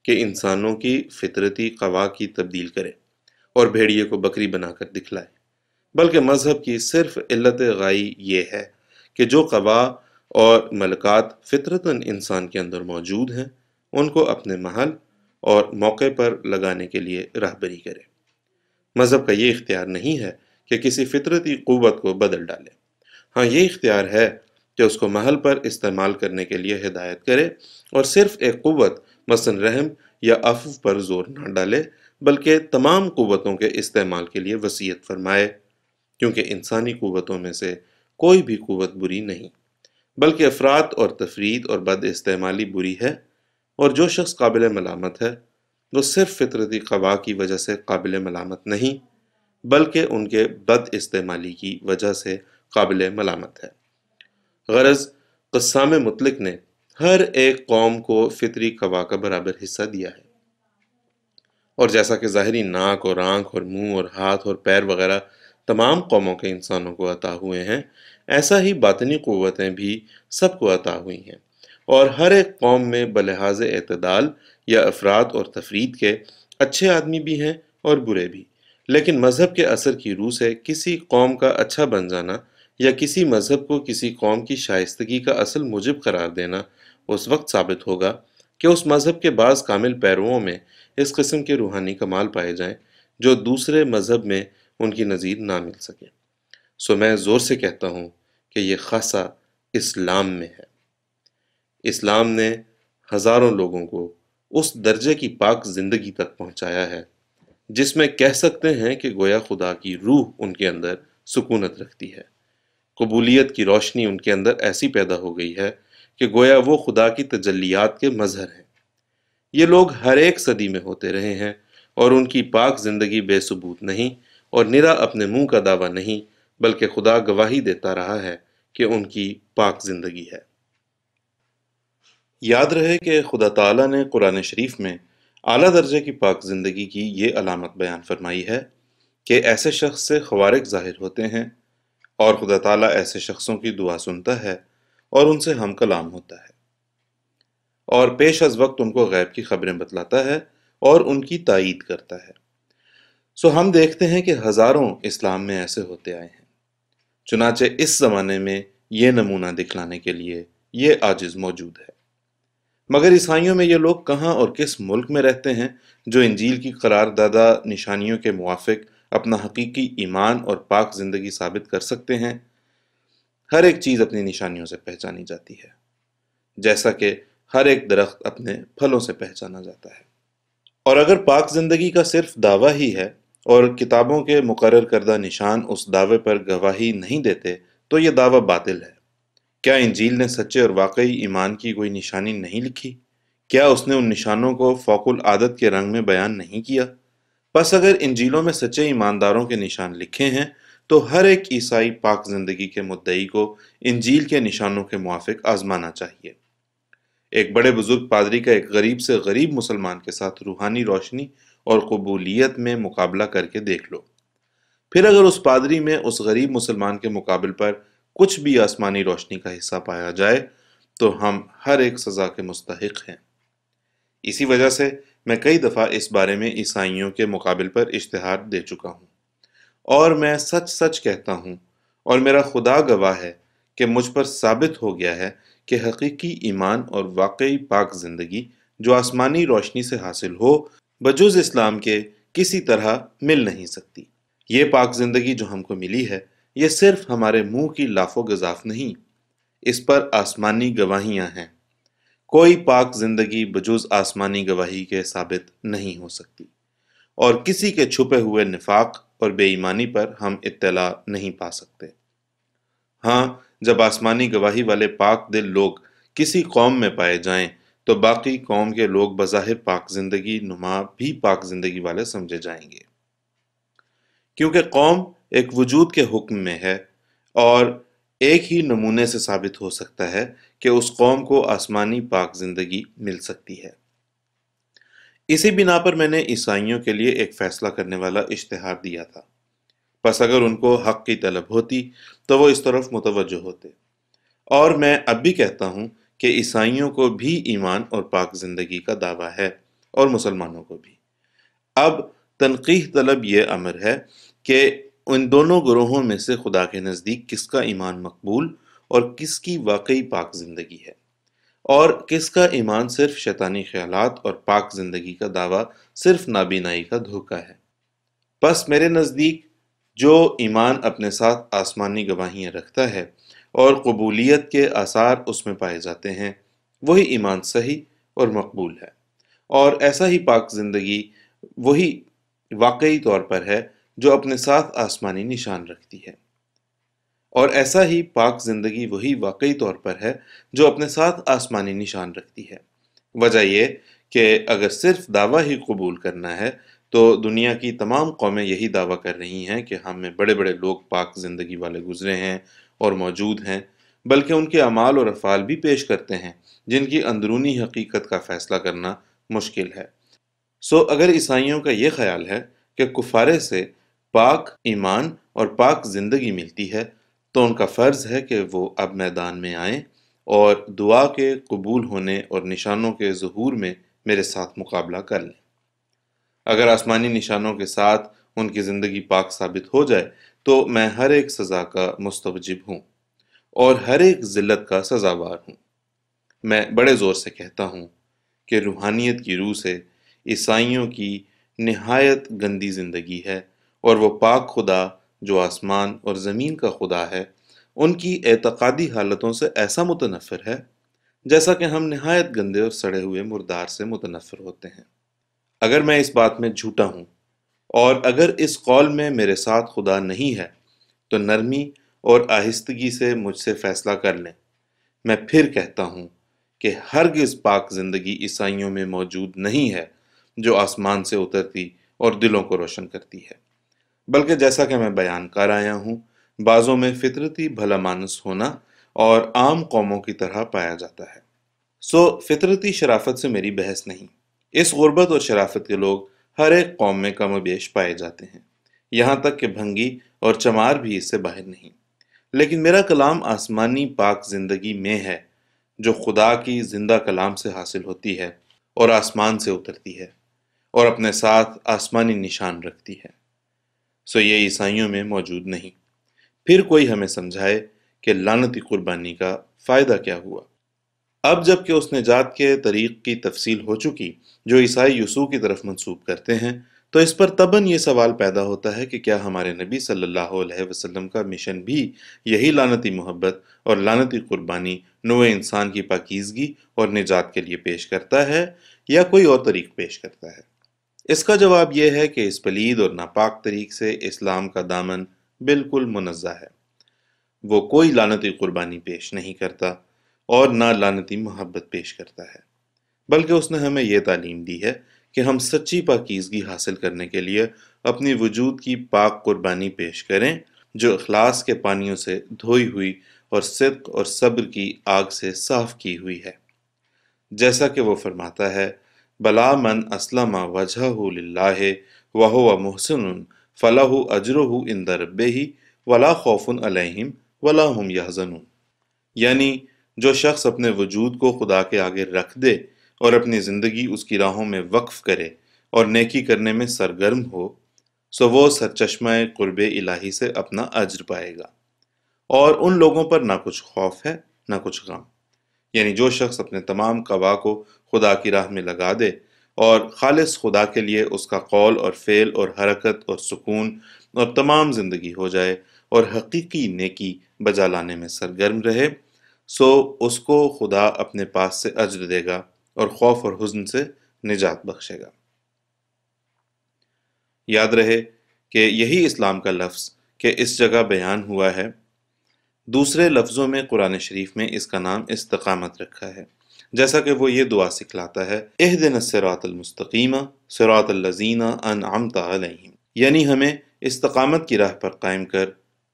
کہ انسانوں کی فطرتی قوا کی تبدیل کرے اور بھیڑیے کو بکری بنا کر دکھلائے، بلکہ مذہب کی صرف علت غائی یہ ہے کہ جو قوا اور ملکات فطرتاً انسان کے اندر موجود ہیں ان کو اپنے محل اور موقع پر لگانے کے لیے راہبری کرے۔ مذہب کا یہ اختیار نہیں ہے کہ کسی فطرتی قوت کو بدل ڈالے، ہاں یہ اختیار ہے کہ اس کو محل پر استعمال کرنے کے لیے ہدایت کرے، اور صرف ایک قوت مثلا رحم یا عفو پر زور نہ ڈالے، بلکہ تمام قوتوں کے استعمال کے لیے وصیت فرمائے، کیونکہ انسانی قوتوں میں سے کوئی بھی قوت بری نہیں، بلکہ افراط اور تفرید اور بد استعمالی بری ہے، اور جو شخص قابل ملامت ہے وہ صرف فطرتی قوا کی وجہ سے قابل ملامت نہیں، بلکہ ان کے بد استعمالی کی وجہ سے قابل ملامت ہے۔ غرض قسام مطلق نے ہر ایک قوم کو فطری قوا کا برابر حصہ دیا ہے، اور جیسا کہ ظاہری ناک اور آنکھ اور منہ اور ہاتھ اور پیر وغیرہ تمام قوموں کے انسانوں کو عطا ہوئے ہیں، ایسا ہی باطنی قوتیں بھی سب کو عطا ہوئی ہیں، اور ہر ایک قوم میں بلحاظ اعتدال یا افراط اور تفرید کے اچھے آدمی بھی ہیں اور برے بھی، لیکن مذہب کے اثر کی روح سے کسی قوم کا اچھا بن جانا یا کسی مذہب کو کسی قوم کی شائستگی کا اصل موجب قرار دینا اس وقت ثابت ہوگا کہ اس مذہب کے بعض کامل پیرووں میں اس قسم کے روحانی کمال پائے جائیں جو دوسرے مذہب میں ان کی نظیر نہ مل سکے۔ سو میں زور سے کہتا ہوں کہ یہ خاصہ اسلام میں ہے۔ اسلام نے ہزاروں لوگوں کو اس درجے کی پاک زندگی تک پہنچایا ہے جس میں کہہ سکتے ہیں کہ گویا خدا کی روح ان کے اندر سکونت رکھتی ہے۔ قبولیت کی روشنی ان کے اندر ایسی پیدا ہو گئی ہے کہ گویا وہ خدا کی تجلیات کے مظہر ہیں۔ یہ لوگ ہر ایک صدی میں ہوتے رہے ہیں، اور ان کی پاک زندگی بے ثبوت نہیں اور نرا اپنے منہ کا دعویٰ نہیں، بلکہ خدا گواہی دیتا رہا ہے کہ ان کی پاک زندگی ہے۔ یاد رہے کہ خدا تعالیٰ نے قرآن شریف میں اعلیٰ درجے کی پاک زندگی کی یہ علامت بیان فرمائی ہے کہ ایسے شخص سے خوارق ظاہر ہوتے ہیں، اور خدا تعالیٰ ایسے شخصوں کی دعا سنتا ہے اور ان سے ہم کلام ہوتا ہے، اور پیش از وقت ان کو غیب کی خبریں بتلاتا ہے اور ان کی تائید کرتا ہے۔ سو ہم دیکھتے ہیں کہ ہزاروں اسلام میں ایسے ہوتے آئے ہیں، چنانچہ اس زمانے میں یہ نمونہ دکھلانے کے لیے یہ عاجز موجود ہے۔ مگر عیسائیوں میں یہ لوگ کہاں اور کس ملک میں رہتے ہیں جو انجیل کی قرار دادہ نشانیوں کے موافق اپنا حقیقی ایمان اور پاک زندگی ثابت کر سکتے ہیں؟ ہر ایک چیز اپنی نشانیوں سے پہچانی جاتی ہے، جیسا کہ ہر ایک درخت اپنے پھلوں سے پہچانا جاتا ہے۔ اور اگر پاک زندگی کا صرف دعویٰ ہی ہے اور کتابوں کے مقرر کردہ نشان اس دعوے پر گواہی نہیں دیتے تو یہ دعویٰ باطل ہے۔ کیا انجیل نے سچے اور واقعی ایمان کی کوئی نشانی نہیں لکھی؟ کیا اس نے ان نشانوں کو فوق العادت کے رنگ میں بیان نہیں کیا؟ پس اگر انجیلوں میں سچے ایمانداروں کے نشان لکھے ہیں تو ہر ایک عیسائی پاک زندگی کے مدعی کو انجیل کے نشانوں کے موافق آزمانا چاہیے۔ ایک بڑے بزرگ پادری کا ایک غریب سے غریب مسلمان کے ساتھ روحانی روشنی اور قبولیت میں مقابلہ کر کے دیکھ لو، پھر اگر اس پادری میں اس غریب مسلمان کے مقابل پر کچھ بھی آسمانی روشنی کا حصہ پایا جائے تو ہم ہر ایک سزا کے مستحق ہیں۔ اسی وجہ سے میں کئی دفعہ اس بارے میں عیسائیوں کے مقابل پر اشتہار دے چکا ہوں، اور میں سچ سچ کہتا ہوں، اور میرا خدا گواہ ہے کہ مجھ پر ثابت ہو گیا ہے کہ حقیقی ایمان اور واقعی پاک زندگی جو آسمانی روشنی سے حاصل ہو بجز اسلام کے کسی طرح مل نہیں سکتی۔ یہ پاک زندگی جو ہم کو ملی ہے یہ صرف ہمارے منہ کی لاف و گزاف نہیں، اس پر آسمانی گواہیاں ہیں۔ کوئی پاک زندگی بجز آسمانی گواہی کے ثابت نہیں ہو سکتی، اور کسی کے چھپے ہوئے نفاق اور بے ایمانی پر ہم اطلاع نہیں پا سکتے۔ ہاں، جب آسمانی گواہی والے پاک دل لوگ کسی قوم میں پائے جائیں تو باقی قوم کے لوگ بظاہر پاک زندگی نما بھی پاک زندگی والے سمجھے جائیں گے، کیونکہ قوم ایک وجود کے حکم میں ہے، اور ایک ہی نمونے سے ثابت ہو سکتا ہے کہ اس قوم کو آسمانی پاک زندگی مل سکتی ہے۔ اسی بنا پر میں نے عیسائیوں کے لیے ایک فیصلہ کرنے والا اشتہار دیا تھا، پس اگر ان کو حق کی طلب ہوتی تو وہ اس طرف متوجہ ہوتے، اور میں اب بھی کہتا ہوں کہ عیسائیوں کو بھی ایمان اور پاک زندگی کا دعویٰ ہے، اور مسلمانوں کو بھی۔ اب تنقیح طلب یہ امر ہے کہ ان دونوں گروہوں میں سے خدا کے نزدیک کس کا ایمان مقبول اور کس کی واقعی پاک زندگی ہے، اور کس کا ایمان صرف شیطانی خیالات اور پاک زندگی کا دعویٰ صرف نابینائی کا دھوکہ ہے۔ پس میرے نزدیک جو ایمان اپنے ساتھ آسمانی گواہیاں رکھتا ہے اور قبولیت کے آثار اس میں پائے جاتے ہیں، وہی ایمان صحیح اور مقبول ہے، اور ایسا ہی پاک زندگی وہی واقعی طور پر ہے جو اپنے ساتھ آسمانی نشان رکھتی ہے۔ اور ایسا ہی پاک زندگی وہی واقعی طور پر ہے جو اپنے ساتھ آسمانی نشان رکھتی ہے۔ وجہ یہ کہ اگر صرف دعویٰ ہی قبول کرنا ہے تو دنیا کی تمام قومیں یہی دعویٰ کر رہی ہیں کہ ہم میں بڑے بڑے لوگ پاک زندگی والے گزرے ہیں اور موجود ہیں، بلکہ ان کے اعمال اور افعال بھی پیش کرتے ہیں جن کی اندرونی حقیقت کا فیصلہ کرنا مشکل ہے۔ اگر عیسائیوں کا یہ خیال ہے کہ کفارے سے پاک ایمان اور پاک زندگی ملتی ہے، تو ان کا فرض ہے کہ وہ اب میدان میں آئیں اور دعا کے قبول ہونے اور نشانوں کے ظہور میں میرے ساتھ مقابلہ کر لیں۔ اگر آسمانی نشانوں کے ساتھ ان کی زندگی پاک ثابت ہو جائے تو میں ہر ایک سزا کا مستوجب ہوں اور ہر ایک ذلت کا سزاوار ہوں۔ میں بڑے زور سے کہتا ہوں کہ روحانیت کی روح سے عیسائیوں کی نہایت گندی زندگی ہے، اور وہ پاک خدا جو آسمان اور زمین کا خدا ہے ان کی اعتقادی حالتوں سے ایسا متنفر ہے جیسا کہ ہم نہایت گندے اور سڑے ہوئے مردار سے متنفر ہوتے ہیں۔ اگر میں اس بات میں جھوٹا ہوں اور اگر اس قول میں میرے ساتھ خدا نہیں ہے تو نرمی اور آہستگی سے مجھ سے فیصلہ کر لیں۔ میں پھر کہتا ہوں کہ ہرگز پاک زندگی عیسائیوں میں موجود نہیں ہے جو آسمان سے اترتی اور دلوں کو روشن کرتی ہے، بلکہ جیسا کہ میں بیان کر آیا ہوں، بعضوں میں فطرتی بھلا مانس ہونا اور عام قوموں کی طرح پایا جاتا ہے۔ فطرتی شرافت سے میری بحث نہیں۔ اس غربت اور شرافت کے لوگ ہر ایک قوم میں کم و بیش پائے جاتے ہیں، یہاں تک کہ بھنگی اور چمار بھی اس سے باہر نہیں۔ لیکن میرا کلام آسمانی پاک زندگی میں ہے جو خدا کی زندہ کلام سے حاصل ہوتی ہے اور آسمان سے اترتی ہے اور اپنے ساتھ آسمانی نشان رکھتی ہے۔ یہ عیسائیوں میں موجود نہیں۔ پھر کوئی ہمیں سمجھائے کہ لعنتی قربانی کا فائدہ کیا ہوا۔ اب جب کہ اس نجات کے طریق کی تفصیل ہو چکی جو عیسائی یسوع کی طرف منسوب کرتے ہیں، تو اس پر طبعاً یہ سوال پیدا ہوتا ہے کہ کیا ہمارے نبی صلی اللہ علیہ وسلم کا مشن بھی یہی لعنتی محبت اور لعنتی قربانی نوع انسان کی پاکیزگی اور نجات کے لیے پیش کرتا ہے یا کوئی اور طریق پیش کرتا ہے؟ اس کا جواب یہ ہے کہ اس پلید اور ناپاک طریق سے اسلام کا دامن بالکل منزہ ہے۔ وہ کوئی لعنتی قربانی پیش نہیں کرتا اور نہ لعنتی محبت پیش کرتا ہے، بلکہ اس نے ہمیں یہ تعلیم دی ہے کہ ہم سچی پاکیزگی حاصل کرنے کے لیے اپنی وجود کی پاک قربانی پیش کریں جو اخلاص کے پانیوں سے دھوئی ہوئی اور صدق اور صبر کی آگ سے صاف کی ہوئی ہے۔ جیسا کہ وہ فرماتا ہے، بلا من اسلم وجہہ للہ وہو محسن فلہ اجرہ عند ربہ ولا خوف علیہم ولا ہم یحزنون، یعنی جو شخص اپنے وجود کو خدا کے آگے رکھ دے اور اپنی زندگی اس کی راہوں میں وقف کرے اور نیکی کرنے میں سرگرم ہو، وہ سرچشمہ قرب الہی سے اپنا اجر پائے گا، اور ان لوگوں پر نہ کچھ خوف ہے نہ کچھ غم۔ یعنی جو شخص اپنے تمام قوا کو خدا کی راہ میں لگا دے اور خالص خدا کے لیے اس کا قول اور فعل اور حرکت اور سکون اور تمام زندگی ہو جائے اور حقیقی نیکی بجا لانے میں سرگرم رہے، اس کو خدا اپنے پاس سے اجر دے گا اور خوف اور حزن سے نجات بخشے گا۔ یاد رہے کہ یہی اسلام کا لفظ کہ اس جگہ بیان ہوا ہے، دوسرے لفظوں میں قرآن شریف میں اس کا نام استقامت رکھا ہے، جیسا کہ وہ یہ دعا سکھلاتا ہے، اہدنا الصراط المستقیم صراط الذین انعمت علیہم، یعنی ہمیں استقامت کی راہ پر قائم کر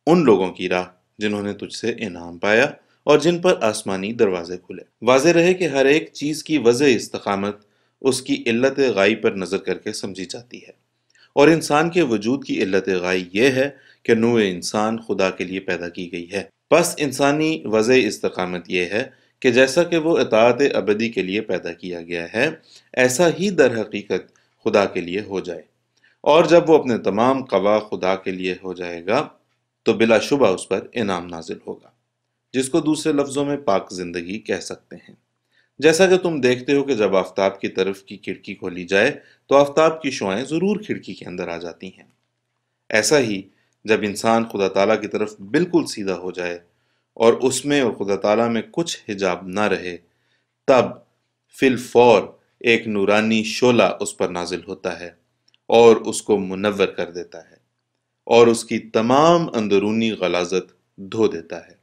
ان لوگوں کی راہ جنہوں نے تجھ سے انعام پایا اور جن پر آسمانی دروازے کھلے۔ واضح رہے کہ ہر ایک چیز کی وجہ استقامت اس کی علت غائی پر نظر کر کے سمجھی جاتی ہے، اور انسان کے وجود کی علت غائی یہ ہے کہ نوع انسان خدا کے لیے پیدا کی گئی ہے۔ پس انسانی وضع استقامت یہ ہے کہ جیسا کہ وہ اطاعت ابدی کے لیے پیدا کیا گیا ہے، ایسا ہی در حقیقت خدا کے لیے ہو جائے، اور جب وہ اپنے تمام قوا خدا کے لیے ہو جائے گا تو بلا شبہ اس پر انعام نازل ہوگا، جس کو دوسرے لفظوں میں پاک زندگی کہہ سکتے ہیں۔ جیسا کہ تم دیکھتے ہو کہ جب آفتاب کی طرف کی کھڑکی کھولی جائے تو آفتاب کی شعائیں ضرور کھڑکی کے اندر آ جاتی ہیں۔ ایسا ہی جب انسان خدا تعالیٰ کی طرف بالکل سیدھا ہو جائے اور اس میں اور خدا تعالیٰ میں کچھ حجاب نہ رہے، تب فی الفور ایک نورانی شعلہ اس پر نازل ہوتا ہے اور اس کو منور کر دیتا ہے، اور اس کی تمام اندرونی غلاظت دھو دیتا ہے۔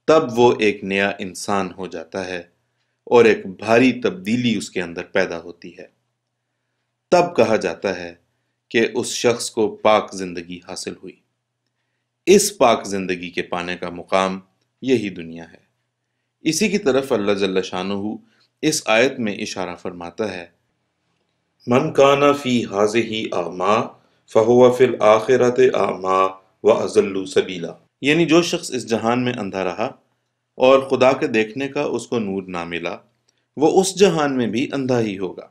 تب وہ ایک نیا انسان ہو جاتا ہے اور ایک بھاری تبدیلی اس کے اندر پیدا ہوتی ہے۔ تب کہا جاتا ہے کہ اس شخص کو پاک زندگی حاصل ہوئی۔ اس پاک زندگی کے پانے کا مقام یہی دنیا ہے۔ اسی کی طرف اللہ جل شانہ اس آیت میں اشارہ فرماتا ہے، من کان فی ہذہ اعمی فہو فی الآخرۃ اعمی واضل سبیلا، یعنی جو شخص اس جہان میں اندھا رہا اور خدا کے دیکھنے کا اس کو نور نہ ملا، وہ اس جہان میں بھی اندھا ہی ہوگا۔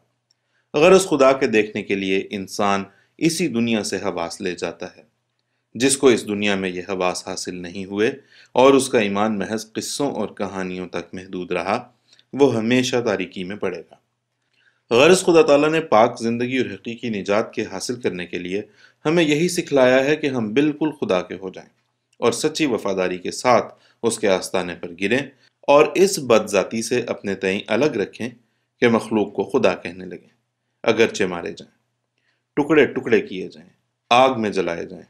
غرض خدا کے دیکھنے کے لیے انسان اسی دنیا سے حواس لے جاتا ہے۔ جس کو اس دنیا میں یہ حواس حاصل نہیں ہوئے اور اس کا ایمان محض قصوں اور کہانیوں تک محدود رہا، وہ ہمیشہ تاریکی میں پڑے گا۔ غرض خدا تعالیٰ نے پاک زندگی اور حقیقی نجات کے حاصل کرنے کے لیے ہمیں یہی سکھلایا ہے کہ ہم بالکل خدا کے ہو جائیں اور سچی وفاداری کے ساتھ اس کے آستانے پر گریں اور اس بد ذاتی سے اپنے تئیں الگ رکھیں کہ مخلوق کو خدا کہنے لگیں، اگرچہ مارے جائیں، ٹکڑے ٹکڑے کیے جائیں، آگ میں جلائے جائیں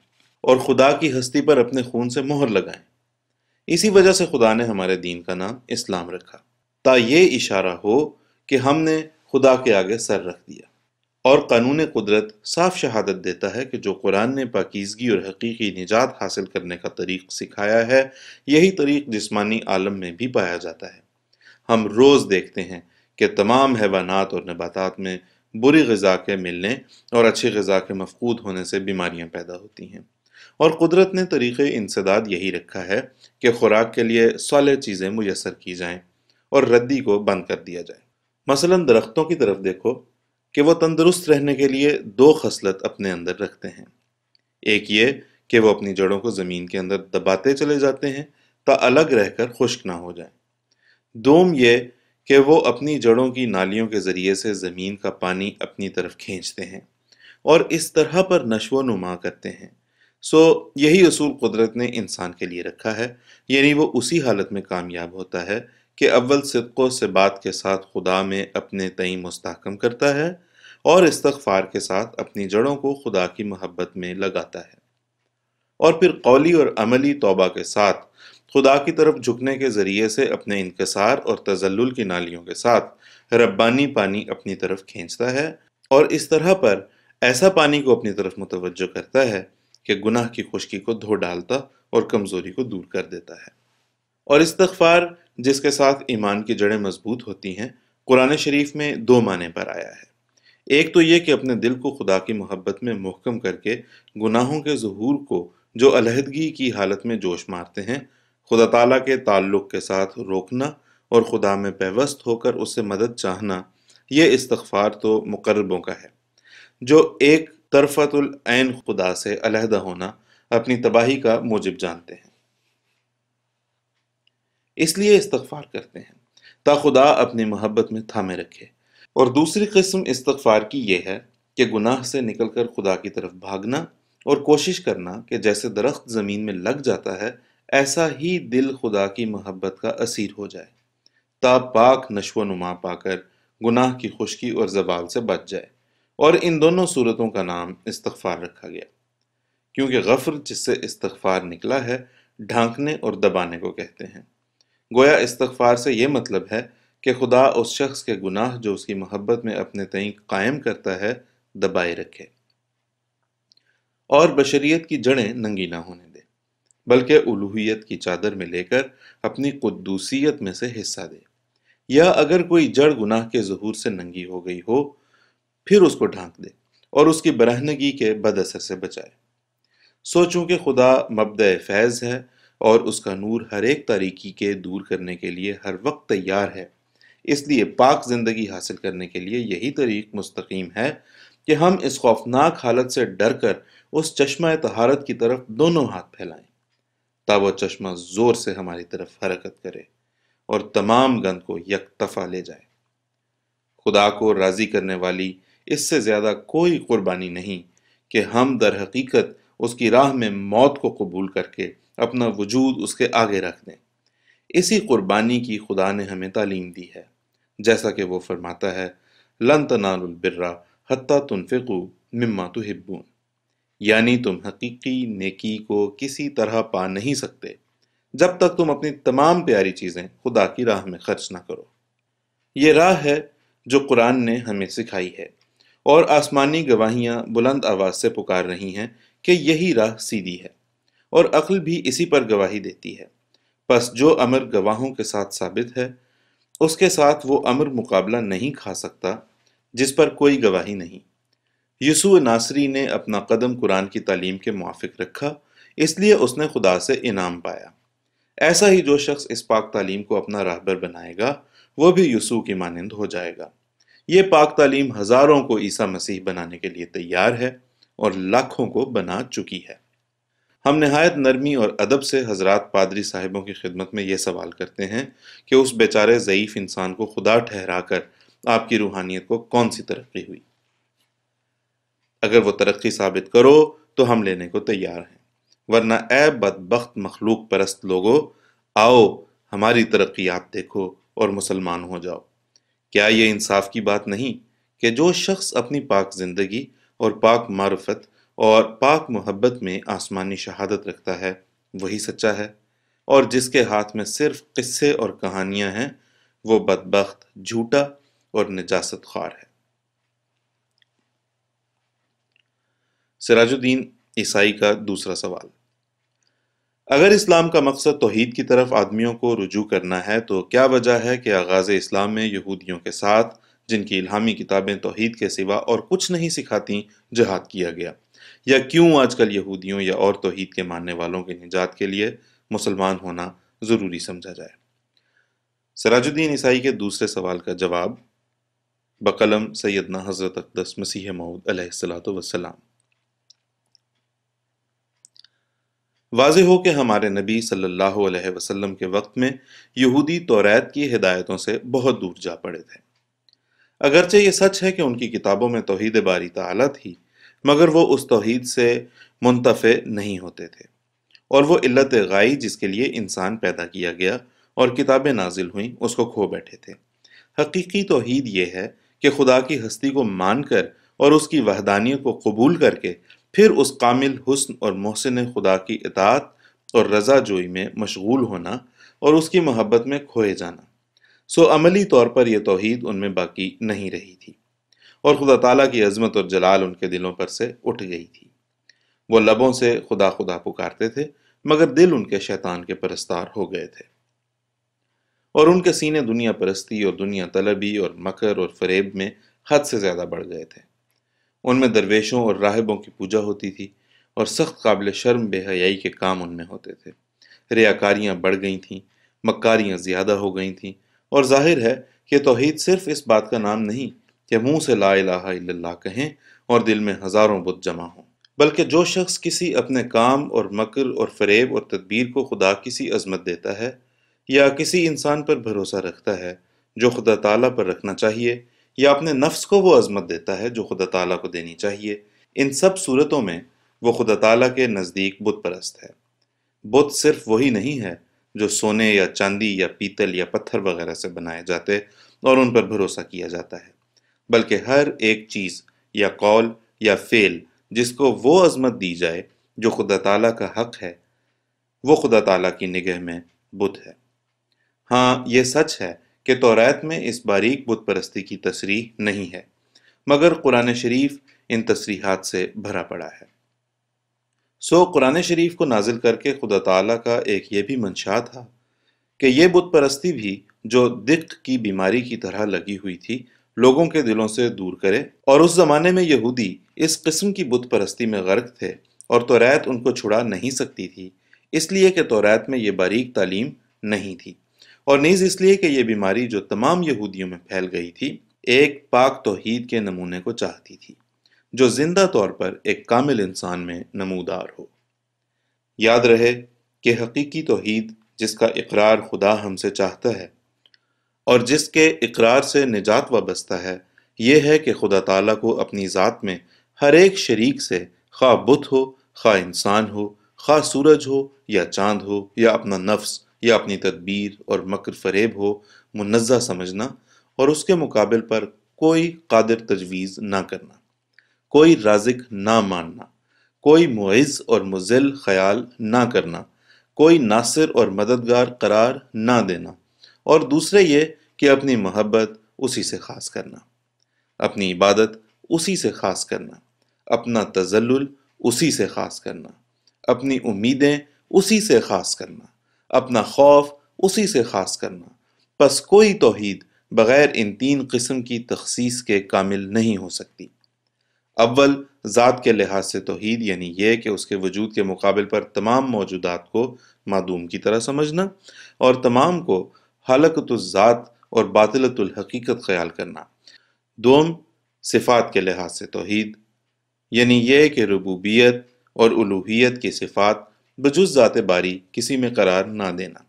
اور خدا کی ہستی پر اپنے خون سے مہر لگائیں۔ اسی وجہ سے خدا نے ہمارے دین کا نام اسلام رکھا، تا یہ اشارہ ہو کہ ہم نے خدا کے آگے سر رکھ دیا۔ اور قانون قدرت صاف شہادت دیتا ہے کہ جو قرآن نے پاکیزگی اور حقیقی نجات حاصل کرنے کا طریق سکھایا ہے، یہی طریق جسمانی عالم میں بھی پایا جاتا ہے۔ ہم روز دیکھتے ہیں کہ تمام حیوانات اور نباتات میں بری غذا کے ملنے اور اچھی غذا کے مفقود ہونے سے بیماریاں پیدا ہوتی ہیں، اور قدرت نے طریقِ انسداد یہی رکھا ہے کہ خوراک کے لیے صالح چیزیں میسر کی جائیں اور ردی کو بند کر دیا جائے۔ مثلا درختوں کی طرف دیکھو کہ وہ تندرست رہنے کے لیے دو خصلت اپنے اندر رکھتے ہیں۔ ایک یہ کہ وہ اپنی جڑوں کو زمین کے اندر دباتے چلے جاتے ہیں تا الگ رہ کر خشک نہ ہو جائیں۔ دوم یہ کہ وہ اپنی جڑوں کی نالیوں کے ذریعے سے زمین کا پانی اپنی طرف کھینچتے ہیں اور اس طرح پر نشو و نما کرتے ہیں۔ یہی اصول قدرت نے انسان کے لیے رکھا ہے، یعنی وہ اسی حالت میں کامیاب ہوتا ہے کہ اول صدق و ثبات کے ساتھ خدا میں اپنے تئیں مستحکم کرتا ہے اور استغفار کے ساتھ اپنی جڑوں کو خدا کی محبت میں لگاتا ہے، اور پھر قولی اور عملی توبہ کے ساتھ خدا کی طرف جھکنے کے ذریعے سے اپنے انکسار اور تذلل کی نالیوں کے ساتھ ربانی پانی اپنی طرف کھینچتا ہے، اور اس طرح پر ایسا پانی کو اپنی طرف متوجہ کرتا ہے کہ گناہ کی خشکی کو دھو ڈالتا اور کمزوری کو دور کر دیتا ہے۔ اور استغفار جس کے ساتھ ایمان کی جڑیں مضبوط ہوتی ہیں، قرآن شریف میں دو معنی پر آیا ہے۔ ایک تو یہ کہ اپنے دل کو خدا کی محبت میں محکم کر کے گناہوں کے ظہور کو جو علیحدگی کی حالت میں جوش مارتے ہیں، خدا تعالیٰ کے تعلق کے ساتھ روکنا اور خدا میں پیوست ہو کر اس سے مدد چاہنا، یہ استغفار تو مقربوں کا ہے، جو ایک طرفت العین خدا سے علیحدہ ہونا اپنی تباہی کا موجب جانتے ہیں، اس لیے استغفار کرتے ہیں تا خدا اپنی محبت میں تھامے رکھے۔ اور دوسری قسم استغفار کی یہ ہے کہ گناہ سے نکل کر خدا کی طرف بھاگنا اور کوشش کرنا کہ جیسے درخت زمین میں لگ جاتا ہے، ایسا ہی دل خدا کی محبت کا اسیر ہو جائے تا پاک نشو و نما پا کر گناہ کی خشکی اور زوال سے بچ جائے۔ اور ان دونوں صورتوں کا نام استغفار رکھا گیا، کیونکہ غفر جس سے استغفار نکلا ہے، ڈھانکنے اور دبانے کو کہتے ہیں۔ گویا استغفار سے یہ مطلب ہے کہ خدا اس شخص کے گناہ جو اس کی محبت میں اپنے تئیں قائم کرتا ہے دبائے رکھے، اور بشریت کی جڑیں ننگی نہ ہونے دے، بلکہ الوہیت کی چادر میں لے کر اپنی قدوسیت میں سے حصہ دے، یا اگر کوئی جڑ گناہ کے ظہور سے ننگی ہو گئی ہو پھر اس کو ڈھانک دے اور اس کی برہنگی کے بد اثر سے بچائے۔ چونکہ خدا مبدأ فیض ہے اور اس کا نور ہر ایک تاریکی کے دور کرنے کے لیے ہر وقت تیار ہے، اس لیے پاک زندگی حاصل کرنے کے لیے یہی طریق مستقیم ہے کہ ہم اس خوفناک حالت سے ڈر کر اس چشمہ طہارت کی طرف دونوں ہاتھ پھیلائیں تا وہ چشمہ زور سے ہماری طرف حرکت کرے اور تمام گند کو یک طرفہ لے جائے۔ خدا کو راضی کرنے والی اس سے زیادہ کوئی قربانی نہیں کہ ہم در حقیقت اس کی راہ میں موت کو قبول کر کے اپنا وجود اس کے آگے رکھ دیں۔ اسی قربانی کی خدا نے ہمیں تعلیم دی ہے، جیسا کہ وہ فرماتا ہے، لن تنالوا البر حتی تنفقوا مما تحبون، یعنی تم حقیقی نیکی کو کسی طرح پا نہیں سکتے جب تک تم اپنی تمام پیاری چیزیں خدا کی راہ میں خرچ نہ کرو۔ یہ راہ ہے جو قرآن نے ہمیں سکھائی ہے، اور آسمانی گواہیاں بلند آواز سے پکار رہی ہیں کہ یہی راہ سیدھی ہے، اور عقل بھی اسی پر گواہی دیتی ہے۔ پس جو امر گواہوں کے ساتھ ثابت ہے، اس کے ساتھ وہ امر مقابلہ نہیں کھا سکتا جس پر کوئی گواہی نہیں۔ یسوع ناصری نے اپنا قدم قرآن کی تعلیم کے موافق رکھا، اس لیے اس نے خدا سے انعام پایا۔ ایسا ہی جو شخص اس پاک تعلیم کو اپنا راہبر بنائے گا، وہ بھی یسوع کی مانند ہو جائے گا۔ یہ پاک تعلیم ہزاروں کو عیسیٰ مسیح بنانے کے لیے تیار ہے اور لاکھوں کو بنا چکی ہے۔ ہم نہایت نرمی اور ادب سے حضرات پادری صاحبوں کی خدمت میں یہ سوال کرتے ہیں کہ اس بیچارے ضعیف انسان کو خدا ٹھہرا کر آپ کی روحانیت کو کون سی ترقی ہوئی؟ اگر وہ ترقی ثابت کرو تو ہم لینے کو تیار ہیں، ورنہ اے بدبخت مخلوق پرست لوگو، آؤ ہماری ترقیات دیکھو اور مسلمان ہو جاؤ۔ کیا یہ انصاف کی بات نہیں کہ جو شخص اپنی پاک زندگی اور پاک معرفت اور پاک محبت میں آسمانی شہادت رکھتا ہے وہی سچا ہے، اور جس کے ہاتھ میں صرف قصے اور کہانیاں ہیں وہ بدبخت، جھوٹا اور نجاست خوار ہے۔ سراج الدین عیسائی کا دوسرا سوال: اگر اسلام کا مقصد توحید کی طرف آدمیوں کو رجوع کرنا ہے تو کیا وجہ ہے کہ آغاز اسلام میں یہودیوں کے ساتھ، جن کی الہامی کتابیں توحید کے سوا اور کچھ نہیں سکھاتی، جہاد کیا گیا؟ یا کیوں آج کل یہودیوں یا اور توحید کے ماننے والوں کی نجات کے لیے مسلمان ہونا ضروری سمجھا جائے؟ سراج الدین عیسائی کے دوسرے سوال کا جواب بقلم سیدنا حضرت اقدس مسیح موعود علیہ الصلوۃ والسلام۔ واضح ہو کہ ہمارے نبی صلی اللہ علیہ وسلم کے وقت میں یہودی توریت کی ہدایتوں سے بہت دور جا پڑے تھے۔ اگرچہ یہ سچ ہے کہ ان کی کتابوں میں توحید باری تعالیٰ تھی، مگر وہ اس توحید سے منتفع نہیں ہوتے تھے، اور وہ علت غائی جس کے لیے انسان پیدا کیا گیا اور کتابیں نازل ہوئیں اس کو کھو بیٹھے تھے۔ حقیقی توحید یہ ہے کہ خدا کی ہستی کو مان کر اور اس کی وحدانیت کو قبول کر کے پھر اس کامل حسن اور محسن خدا کی اطاعت اور رضا جوئی میں مشغول ہونا اور اس کی محبت میں کھوئے جانا۔ سو عملی طور پر یہ توحید ان میں باقی نہیں رہی تھی، اور خدا تعالیٰ کی عظمت اور جلال ان کے دلوں پر سے اٹھ گئی تھی۔ وہ لبوں سے خدا خدا پکارتے تھے، مگر دل ان کے شیطان کے پرستار ہو گئے تھے، اور ان کے سینے دنیا پرستی اور دنیا طلبی اور مکر اور فریب میں حد سے زیادہ بڑھ گئے تھے۔ ان میں درویشوں اور راہبوں کی پوجا ہوتی تھی، اور سخت قابل شرم بے حیائی کے کام ان میں ہوتے تھے۔ ریاکاریاں بڑھ گئی تھیں، مکاریاں زیادہ ہو گئی تھیں، اور ظاہر ہے کہ توحید صرف اس بات کا نام نہیں کہ منہ سے لا الہ الا اللہ کہیں اور دل میں ہزاروں بت جمع ہوں، بلکہ جو شخص کسی اپنے کام اور مکر اور فریب اور تدبیر کو خدا کسی عظمت دیتا ہے، یا کسی انسان پر بھروسہ رکھتا ہے جو خدا تعالیٰ پر رکھنا چاہیے، یا اپنے نفس کو وہ عظمت دیتا ہے جو خدا تعالیٰ کو دینی چاہیے، ان سب صورتوں میں وہ خدا تعالیٰ کے نزدیک بت پرست ہے۔ بت صرف وہی نہیں ہے جو سونے یا چاندی یا پیتل یا پتھر وغیرہ سے بنائے جاتے اور ان پر بھروسہ کیا جاتا ہے، بلکہ ہر ایک چیز یا قول یا فعل جس کو وہ عظمت دی جائے جو خدا تعالیٰ کا حق ہے، وہ خدا تعالیٰ کی نگہ میں بت ہے۔ ہاں، یہ سچ ہے کہ توریت میں اس باریک بت پرستی کی تصریح نہیں ہے، مگر قرآن شریف ان تصریحات سے بھرا پڑا ہے۔ سو قرآن شریف کو نازل کر کے خدا تعالیٰ کا ایک یہ بھی منشا تھا کہ یہ بت پرستی بھی جو دق کی بیماری کی طرح لگی ہوئی تھی، لوگوں کے دلوں سے دور کرے۔ اور اس زمانے میں یہودی اس قسم کی بت پرستی میں غرق تھے، اور توریت ان کو چھڑا نہیں سکتی تھی، اس لیے کہ توریت میں یہ باریک تعلیم نہیں تھی، اور نیز اس لیے کہ یہ بیماری جو تمام یہودیوں میں پھیل گئی تھی ایک پاک توحید کے نمونے کو چاہتی تھی جو زندہ طور پر ایک کامل انسان میں نمودار ہو۔ یاد رہے کہ حقیقی توحید جس کا اقرار خدا ہم سے چاہتا ہے اور جس کے اقرار سے نجات وابستہ ہے، یہ ہے کہ خدا تعالیٰ کو اپنی ذات میں ہر ایک شریک سے، خواہ بت ہو، خواہ انسان ہو، خواہ سورج ہو یا چاند ہو، یا اپنا نفس یا اپنی تدبیر اور مکر فریب ہو، منزہ سمجھنا اور اس کے مقابل پر کوئی قادر تجویز نہ کرنا، کوئی رازق نہ ماننا، کوئی معز اور مذل خیال نہ کرنا، کوئی ناصر اور مددگار قرار نہ دینا، اور دوسرے یہ کہ اپنی محبت اسی سے خاص کرنا، اپنی عبادت اسی سے خاص کرنا، اپنا تذلل اسی سے خاص کرنا، اپنی امیدیں اسی سے خاص کرنا، اپنا خوف اسی سے خاص کرنا۔ پس کوئی توحید بغیر ان تین قسم کی تخصیص کے کامل نہیں ہو سکتی۔ اول، ذات کے لحاظ سے توحید، یعنی یہ کہ اس کے وجود کے مقابل پر تمام موجودات کو معدوم کی طرح سمجھنا اور تمام کو حلقۃ الذات اور باطلۃ الحقیقت خیال کرنا۔ دوم، صفات کے لحاظ سے توحید، یعنی یہ کہ ربوبیت اور الوہیت کی صفات بجز ذات باری کسی میں قرار نہ دینا،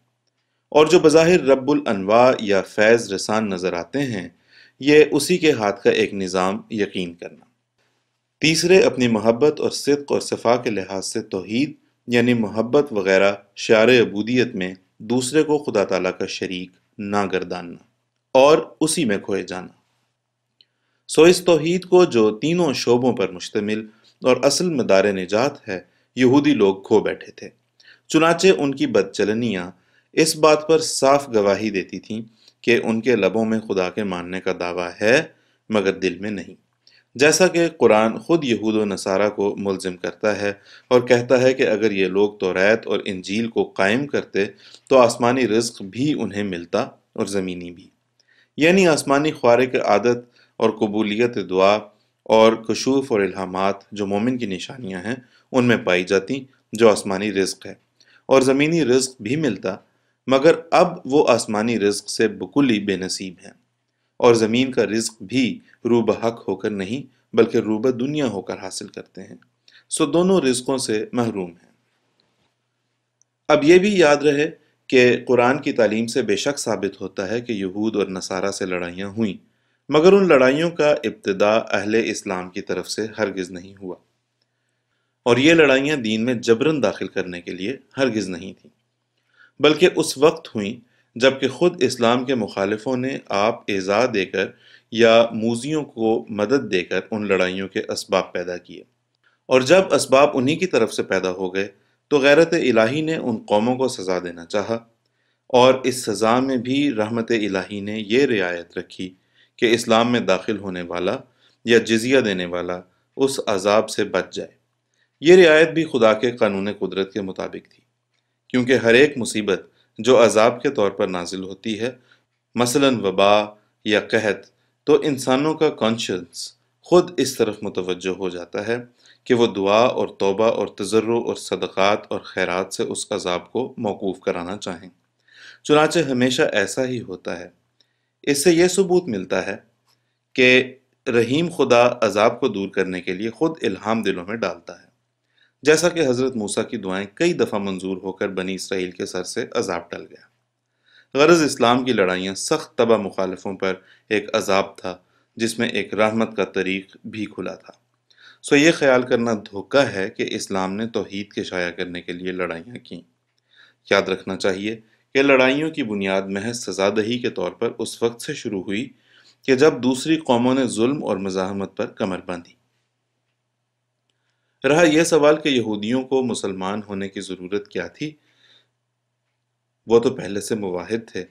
اور جو بظاہر رب الانواع یا فیض رسان نظر آتے ہیں یہ اسی کے ہاتھ کا ایک نظام یقین کرنا۔ تیسرے، اپنی محبت اور صدق اور صفا کے لحاظ سے توحید، یعنی محبت وغیرہ شعار عبودیت میں دوسرے کو خدا تعالیٰ کا شریک نہ گرداننا اور اسی میں کھوئے جانا۔ سو اس توحید کو جو تینوں شعبوں پر مشتمل اور اصل مدار نجات ہے، یہودی لوگ کھو بیٹھے تھے۔ چنانچہ ان کی بدچلنیاں اس بات پر صاف گواہی دیتی تھیں کہ ان کے لبوں میں خدا کے ماننے کا دعویٰ ہے مگر دل میں نہیں، جیسا کہ قرآن خود یہود و نصارہ کو ملزم کرتا ہے اور کہتا ہے کہ اگر یہ لوگ توریت اور انجیل کو قائم کرتے تو آسمانی رزق بھی انہیں ملتا اور زمینی بھی، یعنی آسمانی خوارق عادت اور قبولیت دعا اور کشوف اور الہامات جو مومن کی نشانیاں ہیں ان میں پائی جاتی جو آسمانی رزق ہے، اور زمینی رزق بھی ملتا، مگر اب وہ آسمانی رزق سے بکلی بے نصیب ہیں، اور زمین کا رزق بھی روبہ حق ہو کر نہیں بلکہ روبہ دنیا ہو کر حاصل کرتے ہیں، سو دونوں رزقوں سے محروم ہیں۔ اب یہ بھی یاد رہے کہ قرآن کی تعلیم سے بے شک ثابت ہوتا ہے کہ یہود اور نصارہ سے لڑائیاں ہوئیں، مگر ان لڑائیوں کا ابتدا اہل اسلام کی طرف سے ہرگز نہیں ہوا، اور یہ لڑائیاں دین میں جبراً داخل کرنے کے لیے ہرگز نہیں تھیں، بلکہ اس وقت ہوئیں جبکہ خود اسلام کے مخالفوں نے آپ ایذا دے کر یا موذیوں کو مدد دے کر ان لڑائیوں کے اسباب پیدا کیے، اور جب اسباب انہی کی طرف سے پیدا ہو گئے تو غیرت الہی نے ان قوموں کو سزا دینا چاہا، اور اس سزا میں بھی رحمت الہی نے یہ رعایت رکھی کہ اسلام میں داخل ہونے والا یا جزیہ دینے والا اس عذاب سے بچ جائے۔ یہ رعایت بھی خدا کے قانون قدرت کے مطابق تھی، کیونکہ ہر ایک مصیبت جو عذاب کے طور پر نازل ہوتی ہے، مثلاً وبا یا قحط، تو انسانوں کا کانشنس خود اس طرف متوجہ ہو جاتا ہے کہ وہ دعا اور توبہ اور تضرع اور صدقات اور خیرات سے اس عذاب کو موقوف کرانا چاہیں۔ چنانچہ ہمیشہ ایسا ہی ہوتا ہے۔ اس سے یہ ثبوت ملتا ہے کہ رحیم خدا عذاب کو دور کرنے کے لیے خود الہام دلوں میں ڈالتا ہے، جیسا کہ حضرت موسیٰ کی دعائیں کئی دفعہ منظور ہو کر بنی اسرائیل کے سر سے عذاب ٹل گیا۔ غرض اسلام کی لڑائیاں سخت تباہ مخالفوں پر ایک عذاب تھا جس میں ایک رحمت کا طریق بھی کھلا تھا۔ سو یہ خیال کرنا دھوکہ ہے کہ اسلام نے توحید کے شائع کرنے کے لیے لڑائیاں کیں۔ یاد رکھنا چاہیے کہ لڑائیوں کی بنیاد محض سزا دہی کے طور پر اس وقت سے شروع ہوئی کہ جب دوسری قوموں نے ظلم اور مزاحمت پر کمر باندھی۔ رہا یہ سوال کہ یہودیوں کو مسلمان ہونے کی ضرورت کیا تھی، وہ تو پہلے سے موحد تھے۔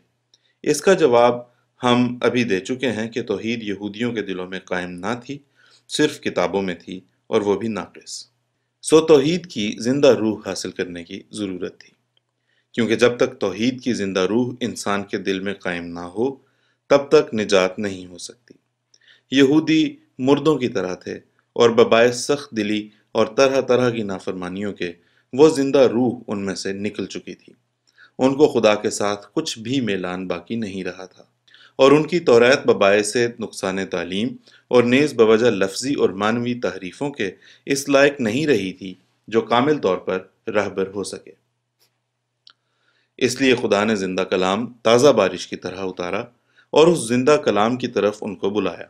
اس کا جواب ہم ابھی دے چکے ہیں کہ توحید یہودیوں کے دلوں میں قائم نہ تھی، صرف کتابوں میں تھی، اور وہ بھی ناقص۔ سو توحید کی زندہ روح حاصل کرنے کی ضرورت تھی، کیونکہ جب تک توحید کی زندہ روح انسان کے دل میں قائم نہ ہو تب تک نجات نہیں ہو سکتی۔ یہودی مردوں کی طرح تھے، اور بباعث سخت دلی اور طرح طرح کی نافرمانیوں کے وہ زندہ روح ان میں سے نکل چکی تھی۔ ان کو خدا کے ساتھ کچھ بھی میلان باقی نہیں رہا تھا، اور ان کی توریت بباعث نقصان تعلیم اور نیز بوجہ لفظی اور معنوی تحریفوں کے اس لائق نہیں رہی تھی جو کامل طور پر رہبر ہو سکے۔ اس لیے خدا نے زندہ کلام تازہ بارش کی طرح اتارا اور اس زندہ کلام کی طرف ان کو بلایا،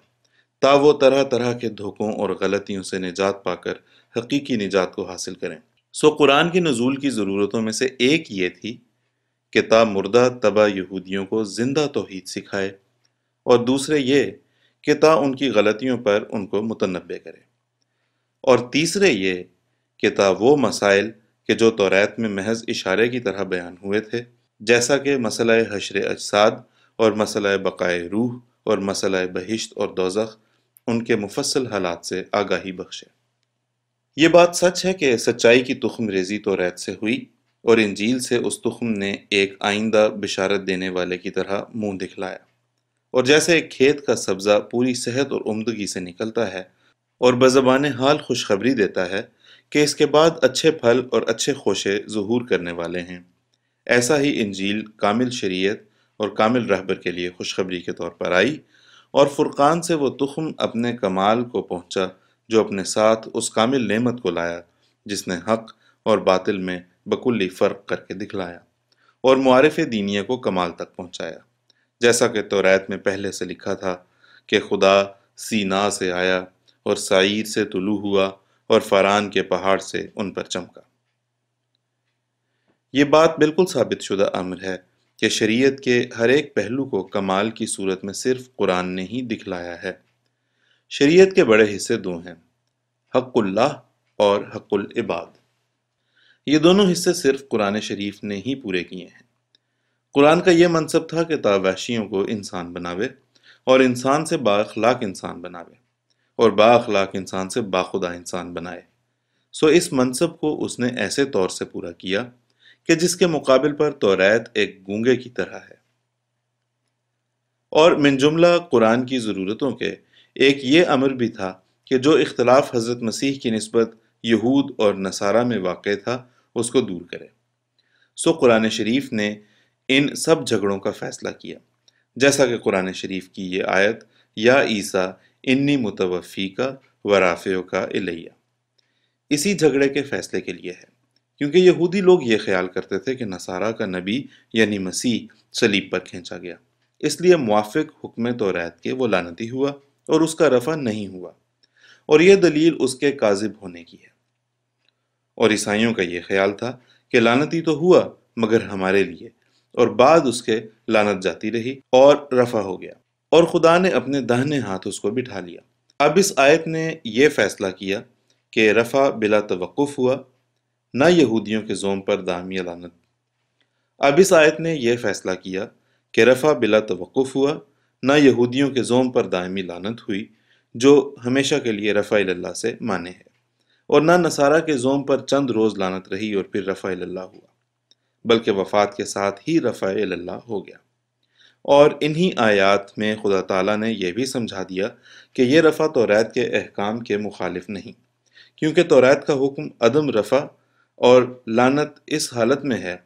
تا وہ طرح طرح کے دھوکوں اور غلطیوں سے نجات پا کر حقیقی نجات کو حاصل کریں۔ سو قرآن کی نزول کی ضرورتوں میں سے ایک یہ تھی کہ تا مردہ تباہ یہودیوں کو زندہ توحید سکھائے، اور دوسرے یہ کہ تا ان کی غلطیوں پر ان کو متنبہ کرے، اور تیسرے یہ کہ تا وہ مسائل کہ جو توریت میں محض اشارے کی طرح بیان ہوئے تھے، جیسا کہ مسئلہ حشر اجساد اور مسئلہ بقائے روح اور مسئلہ بہشت اور دوزخ، ان کے مفصل حالات سے آگاہی بخشے۔ یہ بات سچ ہے کہ سچائی کی تخم ریزی توریت سے ہوئی، اور انجیل سے اس تخم نے ایک آئندہ بشارت دینے والے کی طرح منہ دکھلایا، اور جیسے ایک کھیت کا سبزہ پوری صحت اور عمدگی سے نکلتا ہے اور بزبان حال خوشخبری دیتا ہے کہ اس کے بعد اچھے پھل اور اچھے خوشے ظہور کرنے والے ہیں، ایسا ہی انجیل کامل شریعت اور کامل رہبر کے لیے خوشخبری کے طور پر آئی، اور فرقان سے وہ تخم اپنے کمال کو پہنچا جو اپنے ساتھ اس کامل نعمت کو لایا جس نے حق اور باطل میں بکلی فرق کر کے دکھلایا اور معارف دینیہ کو کمال تک پہنچایا، جیسا کہ توریت میں پہلے سے لکھا تھا کہ خدا سینا سے آیا اور سعیر سے طلوع ہوا اور فاران کے پہاڑ سے ان پر چمکا۔ یہ بات بالکل ثابت شدہ امر ہے کہ شریعت کے ہر ایک پہلو کو کمال کی صورت میں صرف قرآن نے ہی دکھلایا ہے۔ شریعت کے بڑے حصے دو ہیں، حق اللہ اور حق العباد۔ یہ دونوں حصے صرف قرآن شریف نے ہی پورے کیے ہیں۔ قرآن کا یہ منصب تھا کہ تا وحشیوں کو انسان بناوے اور انسان سے با اخلاق انسان بناوے اور با اخلاق انسان سے باخدا انسان بنائے، سو اس منصب کو اس نے ایسے طور سے پورا کیا کہ جس کے مقابل پر توریت ایک گونگے کی طرح ہے۔ اور من جملہ قرآن کی ضرورتوں کے ایک یہ امر بھی تھا کہ جو اختلاف حضرت مسیح کی نسبت یہود اور نصارہ میں واقع تھا اس کو دور کرے، سو قرآن شریف نے ان سب جھگڑوں کا فیصلہ کیا، جیسا کہ قرآن شریف کی یہ آیت یا عیسیٰ انی متوفیکا و رافعوکا الیہ اسی جھگڑے کے فیصلے کے لیے ہے، کیونکہ یہودی لوگ یہ خیال کرتے تھے کہ نصارہ کا نبی یعنی مسیح صلیب پر کھینچا گیا، اس لیے موافق حکم توریت کے وہ لعنتی ہوا اور اس کا رفع نہیں ہوا، اور یہ دلیل اس کے کاذب ہونے کی ہے۔ اور عیسائیوں کا یہ خیال تھا کہ لعنتی تو ہوا مگر ہمارے لیے، اور بعد اس کے لعنت جاتی رہی اور رفع ہو گیا، اور خدا نے اپنے داہنے ہاتھ اس کو بٹھا لیا۔ اب اس آیت نے یہ فیصلہ کیا کہ رفع بلا توقف ہوا، نہ یہودیوں کے زوم پر دائمی لعنت۔ اب اس آیت نے یہ فیصلہ کیا کہ رفع بلا توقف ہوا، نہ یہودیوں کے زوم پر دائمی لعنت ہوئی جو ہمیشہ کے لیے رفع اللہ سے مانے ہے، اور نہ نصارہ کے زوم پر چند روز لعنت رہی اور پھر رفع اللہ ہوا، بلکہ وفات کے ساتھ ہی رفع اللہ ہو گیا۔ اور انہی آیات میں خدا تعالیٰ نے یہ بھی سمجھا دیا کہ یہ رفع توریت کے احکام کے مخالف نہیں، کیونکہ توریت کا حکم عدم رفع اور لعنت اس حالت میں ہے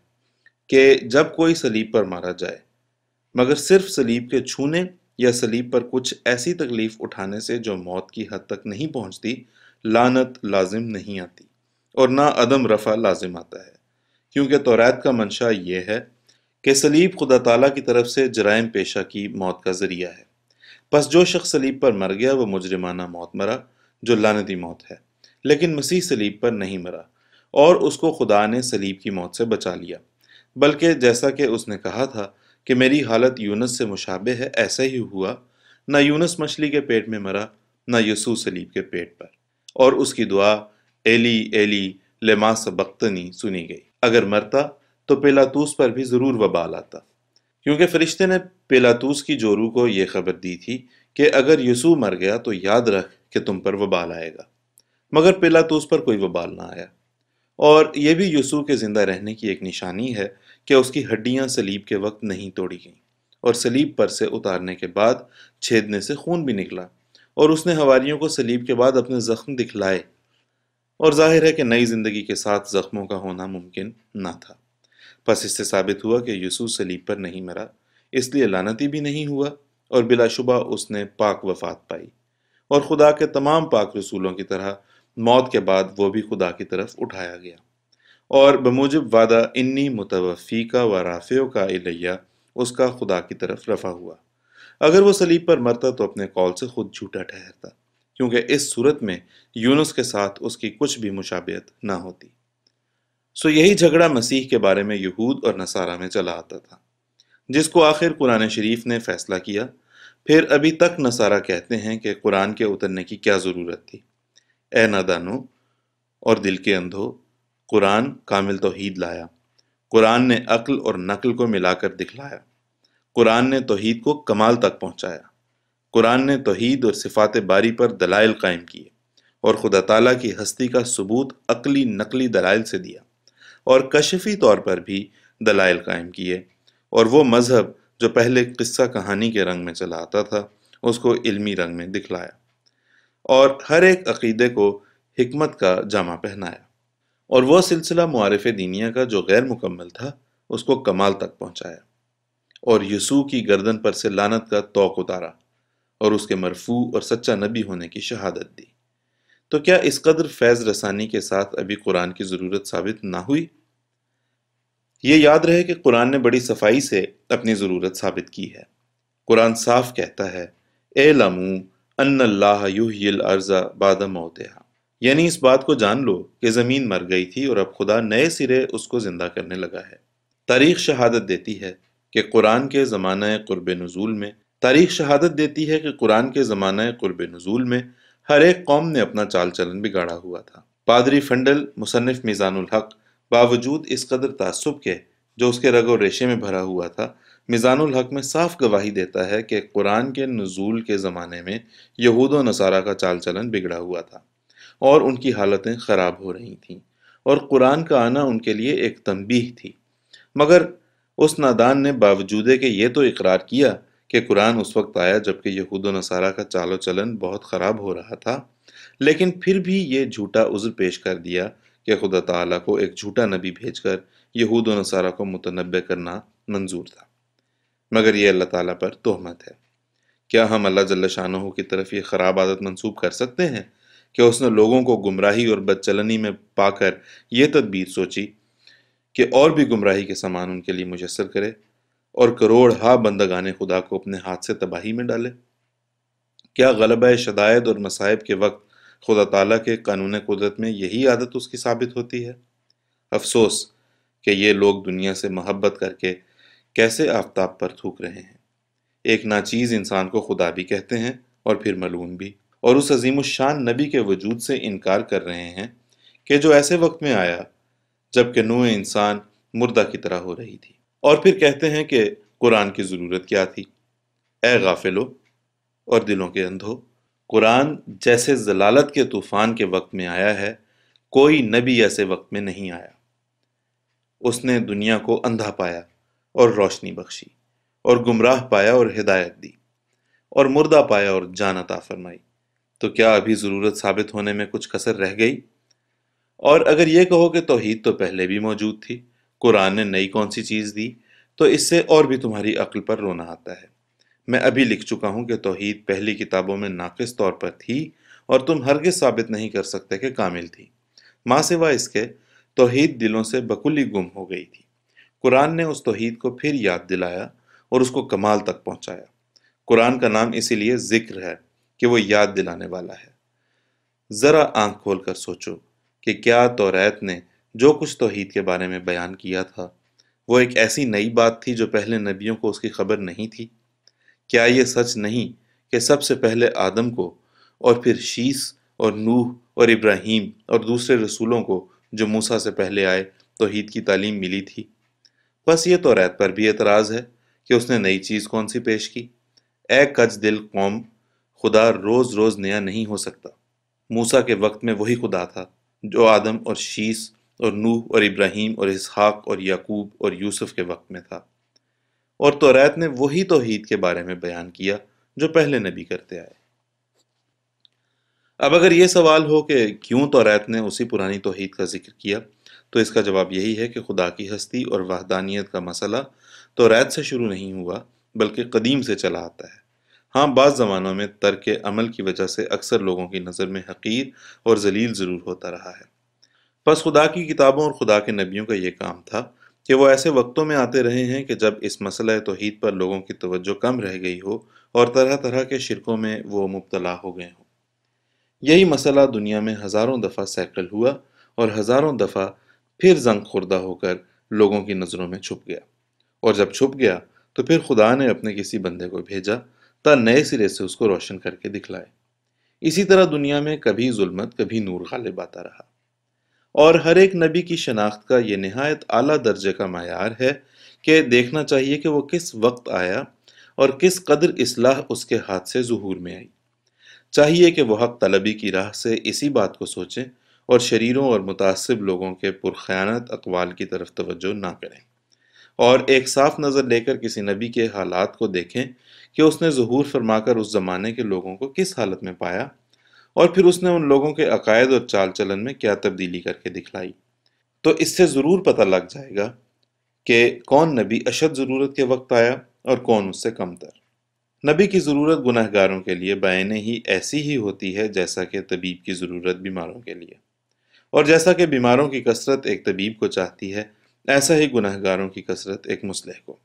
کہ جب کوئی صلیب پر مارا جائے، مگر صرف صلیب کے چھونے یا صلیب پر کچھ ایسی تکلیف اٹھانے سے جو موت کی حد تک نہیں پہنچتی، لعنت لازم نہیں آتی، اور نہ عدم رفع لازم آتا ہے، کیونکہ توریت کا منشا یہ ہے کہ صلیب خدا تعالیٰ کی طرف سے جرائم پیشہ کی موت کا ذریعہ ہے۔ پس جو شخص صلیب پر مر گیا وہ مجرمانہ موت مرا جو لعنتی موت ہے، لیکن مسیح صلیب پر نہیں مرا، اور اس کو خدا نے صلیب کی موت سے بچا لیا، بلکہ جیسا کہ اس نے کہا تھا کہ میری حالت یونس سے مشابہ ہے، ایسا ہی ہوا، نہ یونس مچھلی کے پیٹ میں مرا، نہ یسوع صلیب کے پیٹ پر، اور اس کی دعا ایلی ایلی لما سبقتنی سنی گئی۔ اگر مرتا تو پیلاطوس پر بھی ضرور وبال آتا، کیونکہ فرشتے نے پیلاطوس کی جورو کو یہ خبر دی تھی کہ اگر یسوع مر گیا تو یاد رکھ کہ تم پر وبال آئے گا، مگر پیلاطوس پر کوئی وبال نہ آیا۔ اور یہ بھی یسوع کے زندہ رہنے کی ایک نشانی ہے کہ اس کی ہڈیاں صلیب کے وقت نہیں توڑی گئیں، اور صلیب پر سے اتارنے کے بعد چھیدنے سے خون بھی نکلا، اور اس نے حواریوں کو صلیب کے بعد اپنے زخم دکھلائے، اور ظاہر ہے کہ نئی زندگی کے ساتھ زخموں کا ہونا ممکن نہ تھا۔ پس اس سے ثابت ہوا کہ یسوع صلیب پر نہیں مرا، اس لیے لعنتی بھی نہیں ہوا، اور بلا شبہ اس نے پاک وفات پائی، اور خدا کے تمام پاک رسولوں کی طرح موت کے بعد وہ بھی خدا کی طرف اٹھایا گیا، اور بموجب وعدہ انی متوفیکا و رافعوکا الیہ اس کا خدا کی طرف رفع ہوا۔ اگر وہ صلیب پر مرتا تو اپنے قول سے خود جھوٹا ٹھہرتا، کیونکہ اس صورت میں یونس کے ساتھ اس کی کچھ بھی مشابہت نہ ہوتی۔ سو یہی جھگڑا مسیح کے بارے میں یہود اور نصارہ میں چلا آتا تھا، جس کو آخر قرآن شریف نے فیصلہ کیا۔ پھر ابھی تک نصارہ کہتے ہیں کہ قرآن کے اترنے کی کیا ضرورت تھی۔ اے نادانو، اور دل کے اندھو، قرآن کامل توحید لایا۔ قرآن نے عقل اور نقل کو ملا کر دکھلایا۔ قرآن نے توحید کو کمال تک پہنچایا۔ قرآن نے توحید اور صفات باری پر دلائل قائم کیے اور خدا تعالیٰ کی ہستی کا ثبوت عقلی نقلی دلائل سے دیا، اور کشفی طور پر بھی دلائل قائم کیے، اور وہ مذہب جو پہلے قصہ کہانی کے رنگ میں چلا آتا تھا اس کو علمی رنگ میں دکھلایا، اور ہر ایک عقیدے کو حکمت کا جامہ پہنایا، اور وہ سلسلہ معارف دینیہ کا جو غیر مکمل تھا اس کو کمال تک پہنچایا، اور یسوع کی گردن پر سے لعنت کا طوق اتارا، اور اس کے مرفوع اور سچا نبی ہونے کی شہادت دی۔ تو کیا اس قدر فیض رسانی کے ساتھ ابھی قرآن کی ضرورت ثابت نہ ہوئی؟ یہ یاد رہے کہ قرآن نے بڑی صفائی سے اپنی ضرورت ثابت کی ہے۔ قرآن صاف کہتا ہے، اعلموا ان اللہ یحیی الارض بعد موتہا، یعنی اس بات کو جان لو کہ زمین مر گئی تھی اور اب خدا نئے سرے اس کو زندہ کرنے لگا ہے۔ تاریخ شہادت دیتی ہے کہ قرآن کے زمانہ قرب نزول میں ہر ایک قوم نے اپنا چال چلن بگاڑا ہوا تھا۔ پادری فنڈل مصنف میزان الحق باوجود اس قدر تعصب کے جو اس کے رگ و ریشے میں بھرا ہوا تھا، میزان الحق میں صاف گواہی دیتا ہے کہ قرآن کے نزول کے زمانے میں یہود و نصارہ کا چال چلن بگڑا ہوا تھا اور ان کی حالتیں خراب ہو رہی تھیں، اور قرآن کا آنا ان کے لیے ایک تنبیہ تھی۔ مگر اس نادان نے باوجود کہ یہ تو اقرار کیا کہ قرآن اس وقت آیا جبکہ یہود و نصارہ کا چال و چلن بہت خراب ہو رہا تھا، لیکن پھر بھی یہ جھوٹا عذر پیش کر دیا کہ خدا تعالیٰ کو ایک جھوٹا نبی بھیج کر یہود و نصارہ کو متنبع کرنا منظور تھا۔ مگر یہ اللہ تعالیٰ پر تہمت ہے۔ کیا ہم اللہ جل شانہ کی طرف یہ خراب عادت منسوب کر سکتے ہیں کہ اس نے لوگوں کو گمراہی اور بدچلنی میں پا کر یہ تدبیر سوچی کہ اور بھی گمراہی کے سامان ان کے لیے میسر کرے اور کروڑ ہا بندگان خدا کو اپنے ہاتھ سے تباہی میں ڈالے؟ کیا غلبہ شدائد اور مصائب کے وقت خدا تعالیٰ کے قانون قدرت میں یہی عادت اس کی ثابت ہوتی ہے؟ افسوس کہ یہ لوگ دنیا سے محبت کر کے کیسے آفتاب پر تھوک رہے ہیں۔ ایک ناچیز انسان کو خدا بھی کہتے ہیں اور پھر ملعون بھی، اور اس عظیم الشان نبی کے وجود سے انکار کر رہے ہیں کہ جو ایسے وقت میں آیا جبکہ نوع انسان مردہ کی طرح ہو رہی تھی، اور پھر کہتے ہیں کہ قرآن کی ضرورت کیا تھی۔ اے غافلو اور دلوں کے اندھو، قرآن جیسے ضلالت کے طوفان کے وقت میں آیا ہے، کوئی نبی ایسے وقت میں نہیں آیا۔ اس نے دنیا کو اندھا پایا اور روشنی بخشی، اور گمراہ پایا اور ہدایت دی، اور مردہ پایا اور جان عطا فرمائی۔ تو کیا ابھی ضرورت ثابت ہونے میں کچھ کسر رہ گئی؟ اور اگر یہ کہو کہ توحید تو پہلے بھی موجود تھی، قرآن نے نئی کون سی چیز دی، تو اس سے اور بھی تمہاری عقل پر رونا آتا ہے۔ میں ابھی لکھ چکا ہوں کہ توحید پہلی کتابوں میں ناقص طور پر تھی اور تم ہرگز ثابت نہیں کر سکتے کہ کامل تھی۔ ماں سوا اس کے توحید دلوں سے بکلی گم ہو گئی تھی۔ قرآن نے اس توحید کو پھر یاد دلایا اور اس کو کمال تک پہنچایا۔ قرآن کا نام اسی لیے ذکر ہے کہ وہ یاد دلانے والا ہے۔ ذرا آنکھ کھول کر سوچو کہ کیا توریت نے جو کچھ توحید کے بارے میں بیان کیا تھا وہ ایک ایسی نئی بات تھی جو پہلے نبیوں کو اس کی خبر نہیں تھی؟ کیا یہ سچ نہیں کہ سب سے پہلے آدم کو اور پھر شیس اور نوح اور ابراہیم اور دوسرے رسولوں کو جو موسیٰ سے پہلے آئے توحید کی تعلیم ملی تھی؟ بس یہ توریت پر بھی اعتراض ہے کہ اس نے نئی چیز کون سی پیش کی؟ اے کج دل قوم، خدا روز روز نیا نہیں ہو سکتا۔ موسیٰ کے وقت میں وہی خدا تھا جو آدم اور شیس اور نوح اور ابراہیم اور اسحاق اور یعقوب اور یوسف کے وقت میں تھا، اور توریت نے وہی توحید کے بارے میں بیان کیا جو پہلے نبی کرتے آئے۔ اب اگر یہ سوال ہو کہ کیوں توریت نے اسی پرانی توحید کا ذکر کیا، تو اس کا جواب یہی ہے کہ خدا کی ہستی اور وحدانیت کا مسئلہ توریت سے شروع نہیں ہوا بلکہ قدیم سے چلا آتا ہے۔ ہاں، بعض زمانوں میں ترک عمل کی وجہ سے اکثر لوگوں کی نظر میں حقیر اور ذلیل ضرور ہوتا رہا ہے۔ پس خدا کی کتابوں اور خدا کے نبیوں کا یہ کام تھا کہ وہ ایسے وقتوں میں آتے رہے ہیں کہ جب اس مسئلہ توحید پر لوگوں کی توجہ کم رہ گئی ہو اور طرح طرح کے شرکوں میں وہ مبتلا ہو گئے ہوں۔ یہی مسئلہ دنیا میں ہزاروں دفعہ سیکل ہوا اور ہزاروں دفعہ پھر زنگ خوردہ ہو کر لوگوں کی نظروں میں چھپ گیا، اور جب چھپ گیا تو پھر خدا نے اپنے کسی بندے کو بھیجا تا نئے سرے سے اس کو روشن کر کے دکھلائے۔ اسی طرح دنیا میں کبھی ظلمت کبھی نور غالب آتا رہا۔ اور ہر ایک نبی کی شناخت کا یہ نہایت اعلیٰ درجے کا معیار ہے کہ دیکھنا چاہیے کہ وہ کس وقت آیا اور کس قدر اصلاح اس کے ہاتھ سے ظہور میں آئی۔ چاہیے کہ وہ حق طلبی کی راہ سے اسی بات کو سوچیں اور شریروں اور متعصب لوگوں کے پرخیانت اقوال کی طرف توجہ نہ کریں، اور ایک صاف نظر لے کر کسی نبی کے حالات کو دیکھیں کہ اس نے ظہور فرما کر اس زمانے کے لوگوں کو کس حالت میں پایا، اور پھر اس نے ان لوگوں کے عقائد اور چال چلن میں کیا تبدیلی کر کے دکھلائی۔ تو اس سے ضرور پتہ لگ جائے گا کہ کون نبی اشد ضرورت کے وقت آیا اور کون اس سے کم تر۔ نبی کی ضرورت گناہ گاروں کے لیے بعینہ ہی ایسی ہی ہوتی ہے جیسا کہ طبیب کی ضرورت بیماروں کے لیے، اور جیسا کہ بیماروں کی کثرت ایک طبیب کو چاہتی ہے، ایسا ہی گناہ گاروں کی کثرت ایک مصلح کو۔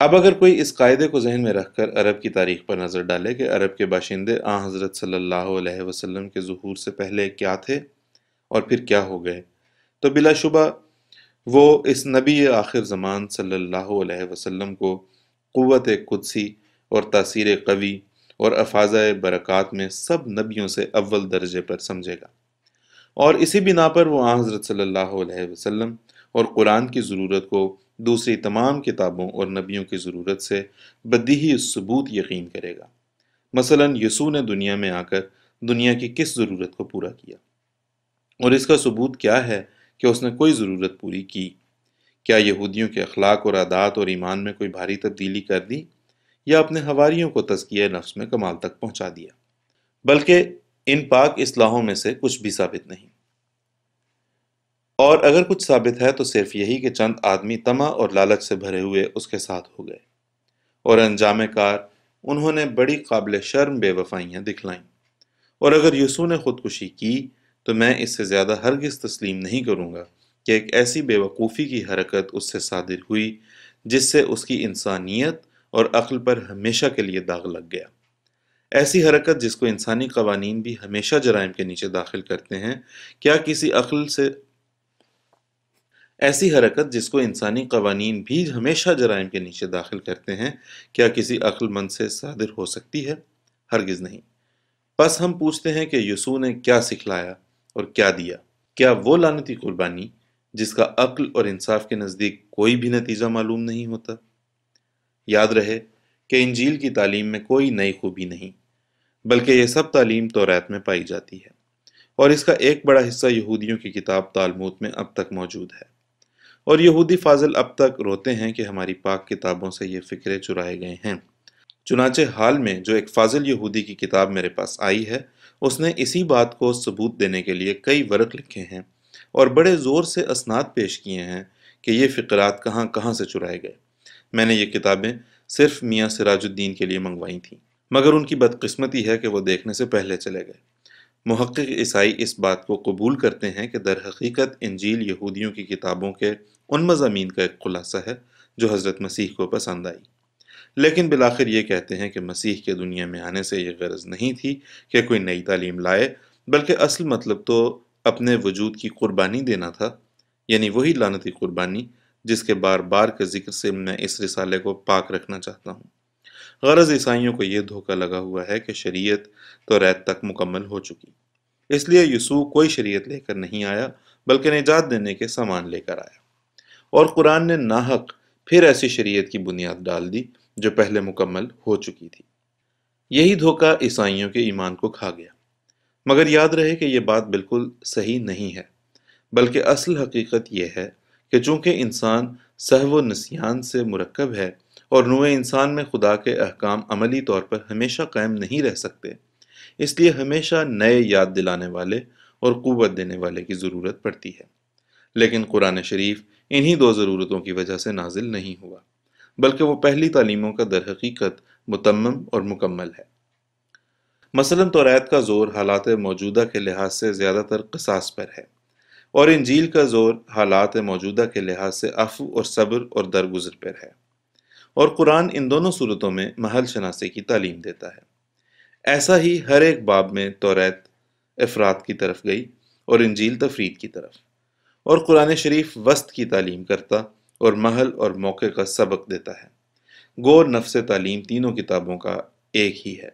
اب اگر کوئی اس قاعدے کو ذہن میں رکھ کر عرب کی تاریخ پر نظر ڈالے کہ عرب کے باشندے حضرت صلی اللہ علیہ وسلم کے ظہور سے پہلے کیا تھے اور پھر کیا ہو گئے، تو بلا شبہ وہ اس نبی آخر زمان صلی اللہ علیہ وسلم کو قوت قدسی اور تاثیر قوی اور افاضہ برکات میں سب نبیوں سے اول درجے پر سمجھے گا، اور اسی بنا پر وہ حضرت صلی اللہ علیہ وسلم اور قرآن کی ضرورت کو دوسری تمام کتابوں اور نبیوں کی ضرورت سے بدیہی ثبوت یقین کرے گا۔ مثلا یسوع نے دنیا میں آ کر دنیا کی کس ضرورت کو پورا کیا، اور اس کا ثبوت کیا ہے کہ اس نے کوئی ضرورت پوری کی؟ کیا یہودیوں کے اخلاق اور عادات اور ایمان میں کوئی بھاری تبدیلی کر دی، یا اپنے حواریوں کو تزکیہ نفس میں کمال تک پہنچا دیا؟ بلکہ ان پاک اصلاحوں میں سے کچھ بھی ثابت نہیں، اور اگر کچھ ثابت ہے تو صرف یہی کہ چند آدمی طمع اور لالچ سے بھرے ہوئے اس کے ساتھ ہو گئے، اور انجام کار انہوں نے بڑی قابل شرم بے وفائیاں دکھلائیں۔ اور اگر یسوع نے خودکشی کی تو میں اس سے زیادہ ہرگز تسلیم نہیں کروں گا کہ ایک ایسی بے وقوفی کی حرکت اس سے صادر ہوئی جس سے اس کی انسانیت اور عقل پر ہمیشہ کے لیے داغ لگ گیا۔ ایسی حرکت جس کو انسانی قوانین بھی ہمیشہ جرائم کے نیچے داخل کرتے ہیں، کیا کسی عقل سے ایسی حرکت جس کو انسانی قوانین بھی ہمیشہ جرائم کے نیچے داخل کرتے ہیں، کیا کسی عقل مند سے صادر ہو سکتی ہے؟ ہرگز نہیں۔ بس ہم پوچھتے ہیں کہ یسوع نے کیا سکھلایا اور کیا دیا؟ کیا وہ لعنتی قربانی جس کا عقل اور انصاف کے نزدیک کوئی بھی نتیجہ معلوم نہیں ہوتا؟ یاد رہے کہ انجیل کی تعلیم میں کوئی نئی خوبی نہیں، بلکہ یہ سب تعلیم توریت میں پائی جاتی ہے، اور اس کا ایک بڑا حصہ یہودیوں کی کتاب تالمود میں اب تک موجود ہے، اور یہودی فاضل اب تک روتے ہیں کہ ہماری پاک کتابوں سے یہ فکرے چرائے گئے ہیں۔ چنانچہ حال میں جو ایک فاضل یہودی کی کتاب میرے پاس آئی ہے، اس نے اسی بات کو ثبوت دینے کے لیے کئی ورق لکھے ہیں اور بڑے زور سے اسناد پیش کیے ہیں کہ یہ فقرات کہاں کہاں سے چرائے گئے۔ میں نے یہ کتابیں صرف میاں سراج الدین کے لیے منگوائی تھیں، مگر ان کی بدقسمتی ہے کہ وہ دیکھنے سے پہلے چلے گئے۔ محقق عیسائی اس بات کو قبول کرتے ہیں کہ در حقیقت انجیل یہودیوں کی کتابوں کے ان مضامین کا ایک خلاصہ ہے جو حضرت مسیح کو پسند آئی، لیکن بالآخر یہ کہتے ہیں کہ مسیح کے دنیا میں آنے سے یہ غرض نہیں تھی کہ کوئی نئی تعلیم لائے، بلکہ اصل مطلب تو اپنے وجود کی قربانی دینا تھا، یعنی وہی لعنتی قربانی جس کے بار بار کے ذکر سے میں اس رسالے کو پاک رکھنا چاہتا ہوں۔ غرض عیسائیوں کو یہ دھوکہ لگا ہوا ہے کہ شریعت توریت تک مکمل ہو چکی، اس لیے یسوع کوئی شریعت لے کر نہیں آیا بلکہ نجات دینے کے سامان لے کر آیا، اور قرآن نے ناحق پھر ایسی شریعت کی بنیاد ڈال دی جو پہلے مکمل ہو چکی تھی۔ یہی دھوکہ عیسائیوں کے ایمان کو کھا گیا، مگر یاد رہے کہ یہ بات بالکل صحیح نہیں ہے، بلکہ اصل حقیقت یہ ہے کہ چونکہ انسان سہو و نسیان سے مرکب ہے اور نوع انسان میں خدا کے احکام عملی طور پر ہمیشہ قائم نہیں رہ سکتے، اس لیے ہمیشہ نئے یاد دلانے والے اور قوت دینے والے کی ضرورت پڑتی ہے۔ لیکن قرآن شریف انہی دو ضرورتوں کی وجہ سے نازل نہیں ہوا، بلکہ وہ پہلی تعلیموں کا در حقیقت متمم اور مکمل ہے۔ مثلا توریت کا زور حالات موجودہ کے لحاظ سے زیادہ تر قصاص پر ہے، اور انجیل کا زور حالات موجودہ کے لحاظ سے عفو اور صبر اور درگزر پر ہے، اور قرآن ان دونوں صورتوں میں محل شناسی کی تعلیم دیتا ہے۔ ایسا ہی ہر ایک باب میں توریت افراد کی طرف گئی اور انجیل تفرید کی طرف، اور قرآن شریف وسط کی تعلیم کرتا اور محل اور موقع کا سبق دیتا ہے۔ گو نفس تعلیم تینوں کتابوں کا ایک ہی ہے،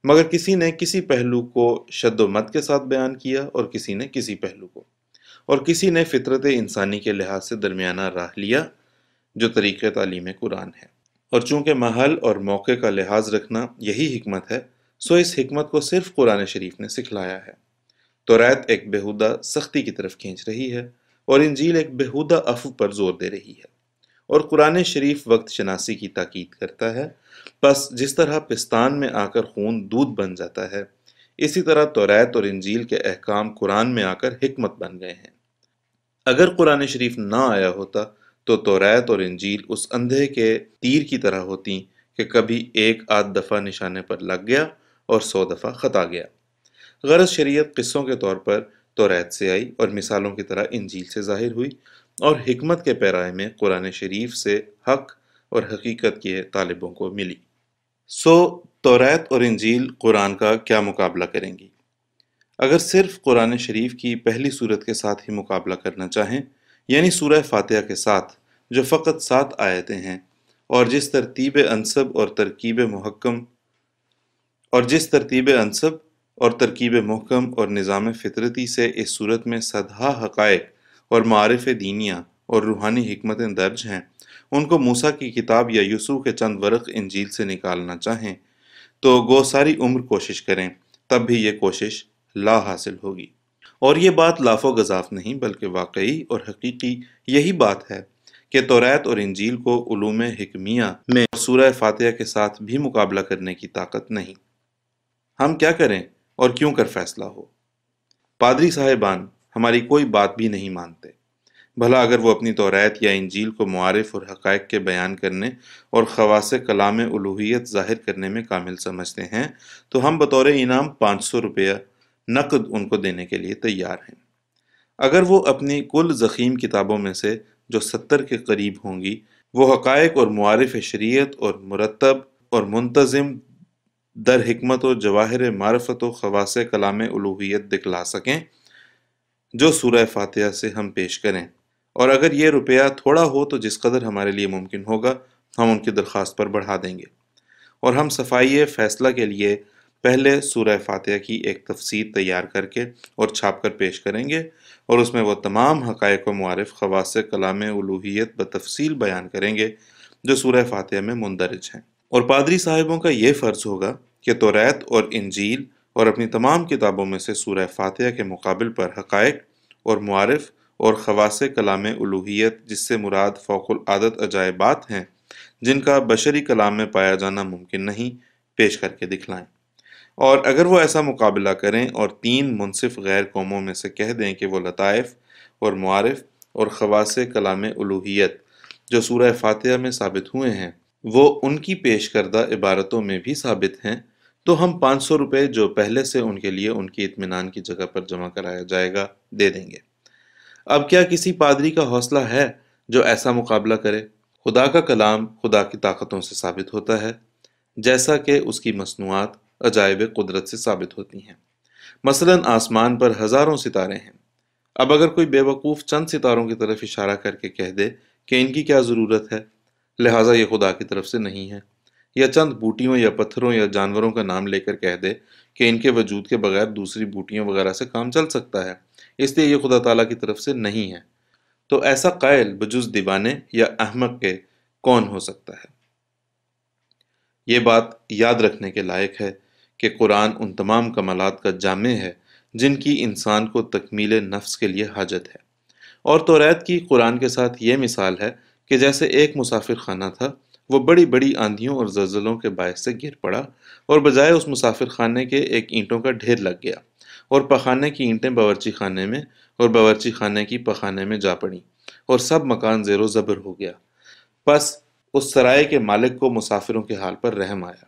مگر کسی نے کسی پہلو کو شد و مد کے ساتھ بیان کیا اور کسی نے کسی پہلو کو، اور کسی نے فطرت انسانی کے لحاظ سے درمیانہ راہ لیا جو طریقہ تعلیم قرآن ہے۔ اور چونکہ محل اور موقع کا لحاظ رکھنا یہی حکمت ہے، سو اس حکمت کو صرف قرآن شریف نے سکھلایا ہے۔ توریت ایک بیہودہ سختی کی طرف کھینچ رہی ہے اور انجیل ایک بیہودہ عفو پر زور دے رہی ہے، اور قرآن شریف وقت شناسی کی تاکید کرتا ہے۔ پس جس طرح پستان میں آ کر خون دودھ بن جاتا ہے، اسی طرح توریت اور انجیل کے احکام قرآن میں آ کر حکمت بن گئے ہیں۔ اگر قرآن شریف نہ آیا ہوتا تو توریت اور انجیل اس اندھے کے تیر کی طرح ہوتی کہ کبھی ایک آدھ دفعہ نشانے پر لگ گیا اور 100 دفعہ خطا گیا۔ غرض شریعت قصوں کے طور پر توریت سے آئی اور مثالوں کی طرح انجیل سے ظاہر ہوئی، اور حکمت کے پیرائے میں قرآن شریف سے حق اور حقیقت کے طالبوں کو ملی۔ سو توریت اور انجیل قرآن کا کیا مقابلہ کریں گی؟ اگر صرف قرآن شریف کی پہلی صورت کے ساتھ ہی مقابلہ کرنا چاہیں، یعنی سورہ فاتحہ کے ساتھ جو فقط 7 آیتیں ہیں، اور جس ترتیب انسب اور ترکیب محکم اور نظام فطرتی سے اس صورت میں صدہا حقائق اور معارف دینیہ اور روحانی حکمتیں درج ہیں، ان کو موسیٰ کی کتاب یا یوسف کے چند ورق انجیل سے نکالنا چاہیں تو گو ساری عمر کوشش کریں، تب بھی یہ کوشش لا حاصل ہوگی۔ اور یہ بات لاف و گزاف نہیں بلکہ واقعی اور حقیقی یہی بات ہے کہ توریت اور انجیل کو علوم حکمیہ میں سورہ فاتحہ کے ساتھ بھی مقابلہ کرنے کی طاقت نہیں۔ ہم کیا کریں اور کیوں کر فیصلہ ہو؟ پادری صاحبان ہماری کوئی بات بھی نہیں مانتے، بھلا اگر وہ اپنی توریت یا انجیل کو معارف اور حقائق کے بیان کرنے اور خواص کلام الوہیت ظاہر کرنے میں کامل سمجھتے ہیں تو ہم بطور انعام 500 روپیہ نقد ان کو دینے کے لیے تیار ہیں۔ اگر وہ اپنی کل ضخیم کتابوں میں سے جو 70 کے قریب ہوں گی، وہ حقائق اور معارف شریعت اور مرتب اور منتظم در حکمت و جواہر معرفت و خواص کلام الوہیت دکھلا سکیں جو سورہ فاتحہ سے ہم پیش کریں، اور اگر یہ روپیہ تھوڑا ہو تو جس قدر ہمارے لیے ممکن ہوگا ہم ان کی درخواست پر بڑھا دیں گے، اور ہم صفائی فیصلہ کے لیے پہلے سورہ فاتحہ کی ایک تفسیر تیار کر کے اور چھاپ کر پیش کریں گے، اور اس میں وہ تمام حقائق و معارف خواص کلام الوہیت بتفصیل بیان کریں گے جو سورہ فاتحہ میں مندرج ہیں۔ اور پادری صاحبوں کا یہ فرض ہوگا کہ توریت اور انجیل اور اپنی تمام کتابوں میں سے سورہ فاتحہ کے مقابل پر حقائق اور معارف اور خواص کلام الوہیت، جس سے مراد فوق العادت عجائبات ہیں جن کا بشری کلام میں پایا جانا ممکن نہیں، پیش کر کے دکھلائیں۔ اور اگر وہ ایسا مقابلہ کریں اور 3 منصف غیر قوموں میں سے کہہ دیں کہ وہ لطائف اور معارف اور خواص کلام الوہیت جو سورہ فاتحہ میں ثابت ہوئے ہیں وہ ان کی پیش کردہ عبارتوں میں بھی ثابت ہیں، تو ہم 500 روپے جو پہلے سے ان کے لیے ان کی اطمینان کی جگہ پر جمع کرایا جائے گا دے دیں گے۔ اب کیا کسی پادری کا حوصلہ ہے جو ایسا مقابلہ کرے؟ خدا کا کلام خدا کی طاقتوں سے ثابت ہوتا ہے، جیسا کہ اس کی مصنوعات عجائب قدرت سے ثابت ہوتی ہیں۔ مثلاً آسمان پر ہزاروں ستارے ہیں۔ اب اگر کوئی بے وقوف چند ستاروں کی طرف اشارہ کر کے کہہ دے کہ ان کی کیا ضرورت ہے، لہٰذا یہ خدا کی طرف سے نہیں ہے، یا چند بوٹیوں یا پتھروں یا جانوروں کا نام لے کر کہہ دے کہ ان کے وجود کے بغیر دوسری بوٹیوں وغیرہ سے کام چل سکتا ہے، اس لیے یہ خدا تعالیٰ کی طرف سے نہیں ہے، تو ایسا قائل بجز دیوانے یا احمق کے کون ہو سکتا ہے؟ یہ بات یاد رکھنے کے لائق ہے کہ قرآن ان تمام کمالات کا جامع ہے جن کی انسان کو تکمیل نفس کے لیے حاجت ہے، اور توریت کی قرآن کے ساتھ یہ مثال ہے کہ جیسے ایک مسافر خانہ تھا، وہ بڑی بڑی آندھیوں اور زلزلوں کے باعث سے گر پڑا اور بجائے اس مسافر خانے کے ایک اینٹوں کا ڈھیر لگ گیا، اور پخانے کی اینٹیں باورچی خانے میں اور باورچی خانے کی پخانے میں جا پڑیں، اور سب مکان زیر و زبر ہو گیا۔ پس اس سرائے کے مالک کو مسافروں کے حال پر رحم آیا،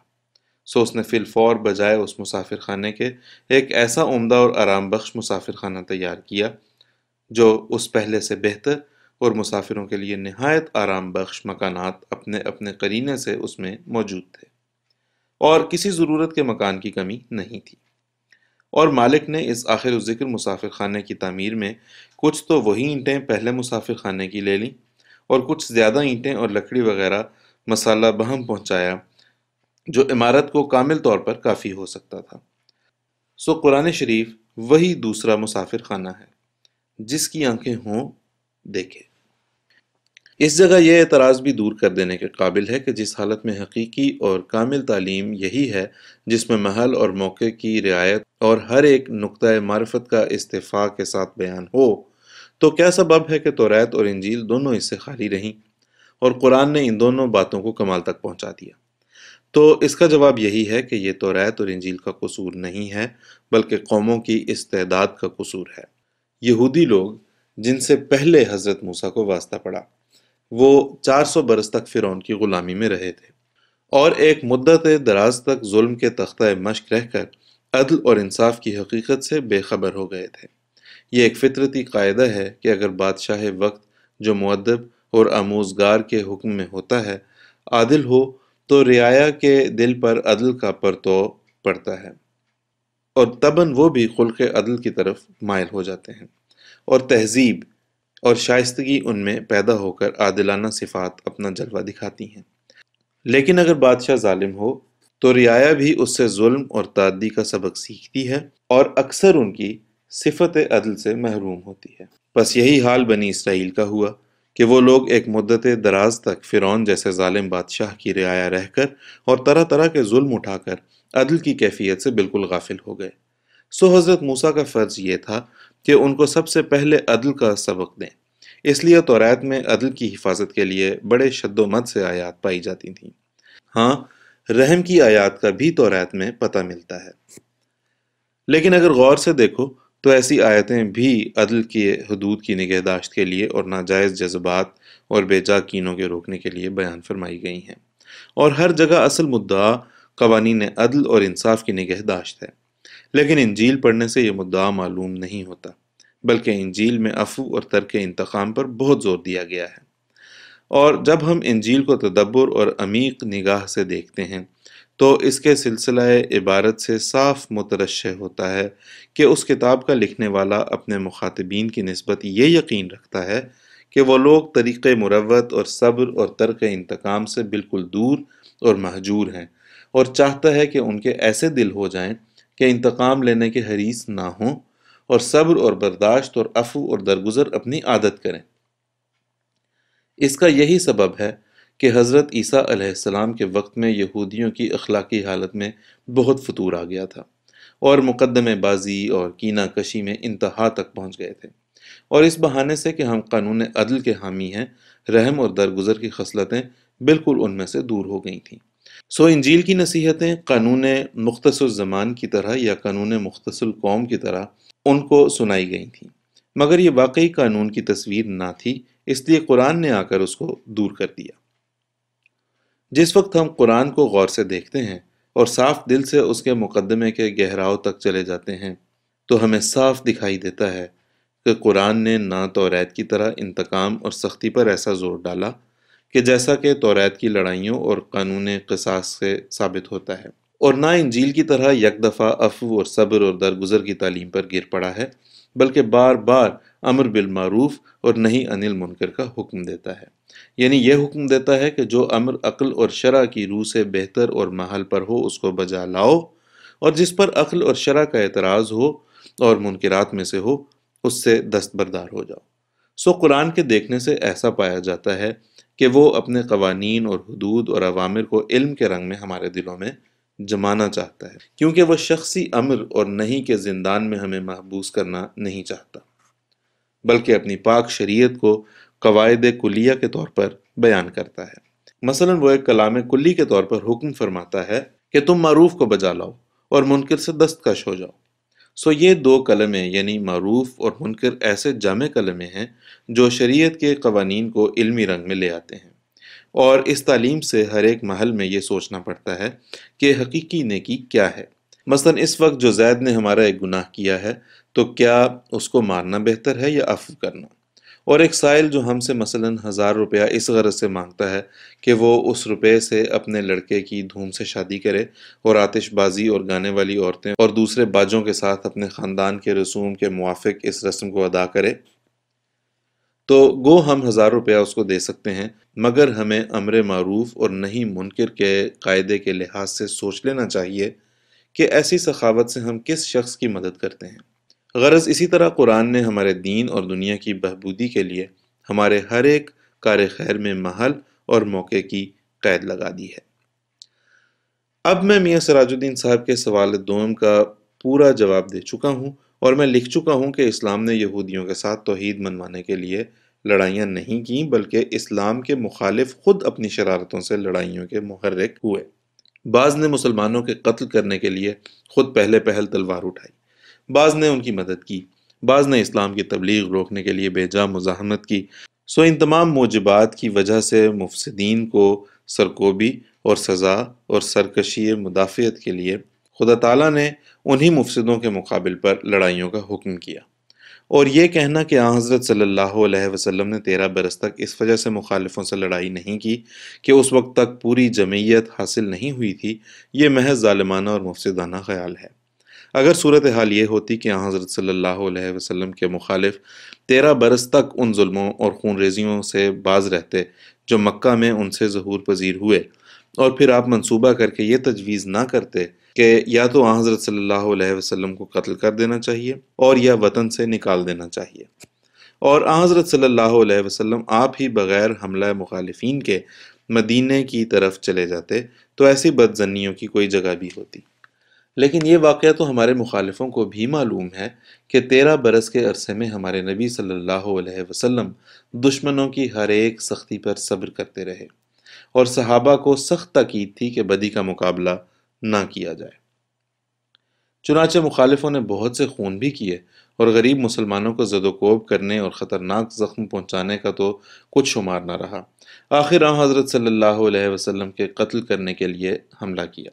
سو اس نے فی الفور بجائے اس مسافر خانے کے ایک ایسا عمدہ اور آرام بخش مسافر خانہ تیار کیا جو اس پہلے سے بہتر اور مسافروں کے لیے نہایت آرام بخش مکانات اپنے اپنے قرینے سے اس میں موجود تھے، اور کسی ضرورت کے مکان کی کمی نہیں تھی۔ اور مالک نے اس آخر الذکر مسافر خانے کی تعمیر میں کچھ تو وہی اینٹیں پہلے مسافر خانے کی لے لیں، اور کچھ زیادہ اینٹیں اور لکڑی وغیرہ مسالہ بہم پہنچایا جو عمارت کو کامل طور پر کافی ہو سکتا تھا۔ سو قرآن شریف وہی دوسرا مسافر خانہ ہے جس کی آنکھیں ہوں دیکھے۔ اس جگہ یہ اعتراض بھی دور کر دینے کے قابل ہے کہ جس حالت میں حقیقی اور کامل تعلیم یہی ہے جس میں محل اور موقع کی رعایت اور ہر ایک نقطۂ معرفت کا استفاق کے ساتھ بیان ہو، تو کیا سبب ہے کہ توریت اور انجیل دونوں اس سے خالی رہیں اور قرآن نے ان دونوں باتوں کو کمال تک پہنچا دیا؟ تو اس کا جواب یہی ہے کہ یہ توریت اور انجیل کا قصور نہیں ہے، بلکہ قوموں کی استعداد کا قصور ہے۔ یہودی لوگ جن سے پہلے حضرت موسیٰ کو واسطہ پڑا، وہ 400 برس تک فرعون کی غلامی میں رہے تھے اور ایک مدت دراز تک ظلم کے تختہ مشق رہ کر عدل اور انصاف کی حقیقت سے بے خبر ہو گئے تھے۔ یہ ایک فطرتی قاعدہ ہے کہ اگر بادشاہ وقت جو مؤدب اور آموزگار کے حکم میں ہوتا ہے عادل ہو تو رعایا کے دل پر عدل کا پرتو پڑتا ہے، اور طبعاً وہ بھی خلق عدل کی طرف مائل ہو جاتے ہیں، اور تہذیب اور شائستگی ان میں پیدا ہو کر عادلانہ صفات اپنا جلوہ دکھاتی ہیں۔ لیکن اگر بادشاہ ظالم ہو تو رعایا بھی اس سے ظلم اور تعدی کا سبق سیکھتی ہے اور اکثر ان کی صفت عدل سے محروم ہوتی ہے۔ بس یہی حال بنی اسرائیل کا ہوا کہ وہ لوگ ایک مدت دراز تک فرعون جیسے ظالم بادشاہ کی رعایا رہ کر اور طرح طرح کے ظلم اٹھا کر عدل کی کیفیت سے بالکل غافل ہو گئے۔ سو حضرت موسیٰ کا فرض یہ تھا کہ ان کو سب سے پہلے عدل کا سبق دیں۔ اس لیے توریت میں عدل کی حفاظت کے لیے بڑے شد و مد سے آیات پائی جاتی تھیں۔ ہاں، رحم کی آیات کا بھی توریت میں پتہ ملتا ہے، لیکن اگر غور سے دیکھو تو ایسی آیتیں بھی عدل کی حدود کی نگہداشت کے لیے اور ناجائز جذبات اور بے جا کینوں کے روکنے کے لیے بیان فرمائی گئی ہیں، اور ہر جگہ اصل مدعا قوانین عدل اور انصاف کی نگہداشت ہے۔ لیکن انجیل پڑھنے سے یہ مدعا معلوم نہیں ہوتا، بلکہ انجیل میں عفو اور ترک انتقام پر بہت زور دیا گیا ہے۔ اور جب ہم انجیل کو تدبر اور عمیق نگاہ سے دیکھتے ہیں تو اس کے سلسلہ عبارت سے صاف مترشح ہوتا ہے کہ اس کتاب کا لکھنے والا اپنے مخاطبین کی نسبت یہ یقین رکھتا ہے کہ وہ لوگ طریق مروت اور صبر اور ترک انتقام سے بالکل دور اور مہجور ہیں، اور چاہتا ہے کہ ان کے ایسے دل ہو جائیں کہ انتقام لینے کے حریص نہ ہوں اور صبر اور برداشت اور عفو اور درگزر اپنی عادت کریں۔ اس کا یہی سبب ہے کہ حضرت عیسیٰ علیہ السلام کے وقت میں یہودیوں کی اخلاقی حالت میں بہت فتور آ گیا تھا اور مقدمے بازی اور کینہ کشی میں انتہا تک پہنچ گئے تھے، اور اس بہانے سے کہ ہم قانون عدل کے حامی ہیں، رحم اور درگزر کی خصلتیں بالکل ان میں سے دور ہو گئی تھیں۔ سو انجیل کی نصیحتیں قانون مختص الزمان کی طرح یا قانون مختص القوم کی طرح ان کو سنائی گئی تھیں، مگر یہ واقعی قانون کی تصویر نہ تھی، اس لیے قرآن نے آ کر اس کو دور کر دیا۔ جس وقت ہم قرآن کو غور سے دیکھتے ہیں اور صاف دل سے اس کے مقدمے کے گہراؤ تک چلے جاتے ہیں تو ہمیں صاف دکھائی دیتا ہے کہ قرآن نے نہ توریت کی طرح انتقام اور سختی پر ایسا زور ڈالا کہ جیسا کہ توریت کی لڑائیوں اور قانون قصاص سے ثابت ہوتا ہے، اور نہ انجیل کی طرح یک دفعہ عفو اور صبر اور درگزر کی تعلیم پر گر پڑا ہے، بلکہ بار بار امر بالمعروف اور نہی عن المنکر کا حکم دیتا ہے۔ یعنی یہ حکم دیتا ہے کہ جو امر عقل اور شرع کی روح سے بہتر اور محل پر ہو اس کو بجا لاؤ، اور جس پر عقل اور شرع کا اعتراض ہو اور منکرات میں سے ہو اس سے دستبردار ہو جاؤ۔ سو قرآن کے دیکھنے سے ایسا پایا جاتا ہے کہ وہ اپنے قوانین اور حدود اور اوامر کو علم کے رنگ میں ہمارے دلوں میں جمانا چاہتا ہے، کیونکہ وہ شخصی امر اور نہیں کے زندان میں ہمیں محبوس کرنا نہیں چاہتا، بلکہ اپنی پاک شریعت کو قواعد کلیہ کے طور پر بیان کرتا ہے۔ مثلا وہ ایک کلام کلی کے طور پر حکم فرماتا ہے کہ تم معروف کو بجا لاؤ اور منکر سے دستکش ہو جاؤ۔ سو یہ دو کلمے یعنی معروف اور منکر ایسے جامع کلمے ہیں جو شریعت کے قوانین کو علمی رنگ میں لے آتے ہیں، اور اس تعلیم سے ہر ایک محل میں یہ سوچنا پڑتا ہے کہ حقیقی نیکی کیا ہے۔ مثلا اس وقت جو زید نے ہمارا ایک گناہ کیا ہے تو کیا اس کو مارنا بہتر ہے یا عفو کرنا؟ اور ایک سائل جو ہم سے مثلا 1000 روپیہ اس غرض سے مانگتا ہے کہ وہ اس روپے سے اپنے لڑکے کی دھوم سے شادی کرے اور آتش بازی اور گانے والی عورتیں اور دوسرے باجوں کے ساتھ اپنے خاندان کے رسوم کے موافق اس رسم کو ادا کرے، تو گو ہم 1000 روپیہ اس کو دے سکتے ہیں، مگر ہمیں امر معروف اور نہیں منکر کے قاعدے کے لحاظ سے سوچ لینا چاہیے کہ ایسی سخاوت سے ہم کس شخص کی مدد کرتے ہیں۔ غرض اسی طرح قرآن نے ہمارے دین اور دنیا کی بہبودی کے لیے ہمارے ہر ایک کار خیر میں محل اور موقع کی قید لگا دی ہے۔ اب میں میاں سراج الدین صاحب کے سوال دوم کا پورا جواب دے چکا ہوں، اور میں لکھ چکا ہوں کہ اسلام نے یہودیوں کے ساتھ توحید منوانے کے لیے لڑائیاں نہیں کیں، بلکہ اسلام کے مخالف خود اپنی شرارتوں سے لڑائیوں کے محرک ہوئے۔ بعض نے مسلمانوں کے قتل کرنے کے لیے خود پہل تلوار اٹھائی، بعض نے ان کی مدد کی، بعض نے اسلام کی تبلیغ روکنے کے لیے بے جا مزاحمت کی۔ سو ان تمام موجبات کی وجہ سے مفسدین کو سرکوبی اور سزا اور سرکشی مدافعت کے لیے خدا تعالیٰ نے انہی مفسدوں کے مقابل پر لڑائیوں کا حکم کیا۔ اور یہ کہنا کہ آن حضرت صلی اللہ علیہ وسلم نے 13 برس تک اس وجہ سے مخالفوں سے لڑائی نہیں کی کہ اس وقت تک پوری جمعیت حاصل نہیں ہوئی تھی، یہ محض ظالمانہ اور مفسدانہ خیال ہے۔ اگر صورتحال یہ ہوتی کہ آن حضرت صلی اللہ علیہ وسلم کے مخالف 13 برس تک ان ظلموں اور خون ریزیوں سے باز رہتے جو مکہ میں ان سے ظہور پذیر ہوئے، اور پھر آپ منصوبہ کر کے یہ تجویز نہ کرتے کہ یا تو آن حضرت صلی اللہ علیہ وسلم کو قتل کر دینا چاہیے اور یا وطن سے نکال دینا چاہیے، اور آن حضرت صلی اللہ علیہ وسلم آپ ہی بغیر حملہ مخالفین کے مدینے کی طرف چلے جاتے، تو ایسی بدظنیوں کی کوئی جگہ بھی ہوتی۔ لیکن یہ واقعہ تو ہمارے مخالفوں کو بھی معلوم ہے کہ 13 برس کے عرصے میں ہمارے نبی صلی اللہ علیہ وسلم دشمنوں کی ہر ایک سختی پر صبر کرتے رہے، اور صحابہ کو سخت تاکید تھی کہ بدی کا مقابلہ نہ کیا جائے۔ چنانچہ مخالفوں نے بہت سے خون بھی کیے، اور غریب مسلمانوں کو زد و کوب کرنے اور خطرناک زخم پہنچانے کا تو کچھ شمار نہ رہا۔ آخر آن حضرت صلی اللہ علیہ وسلم کے قتل کرنے کے لیے حملہ کیا۔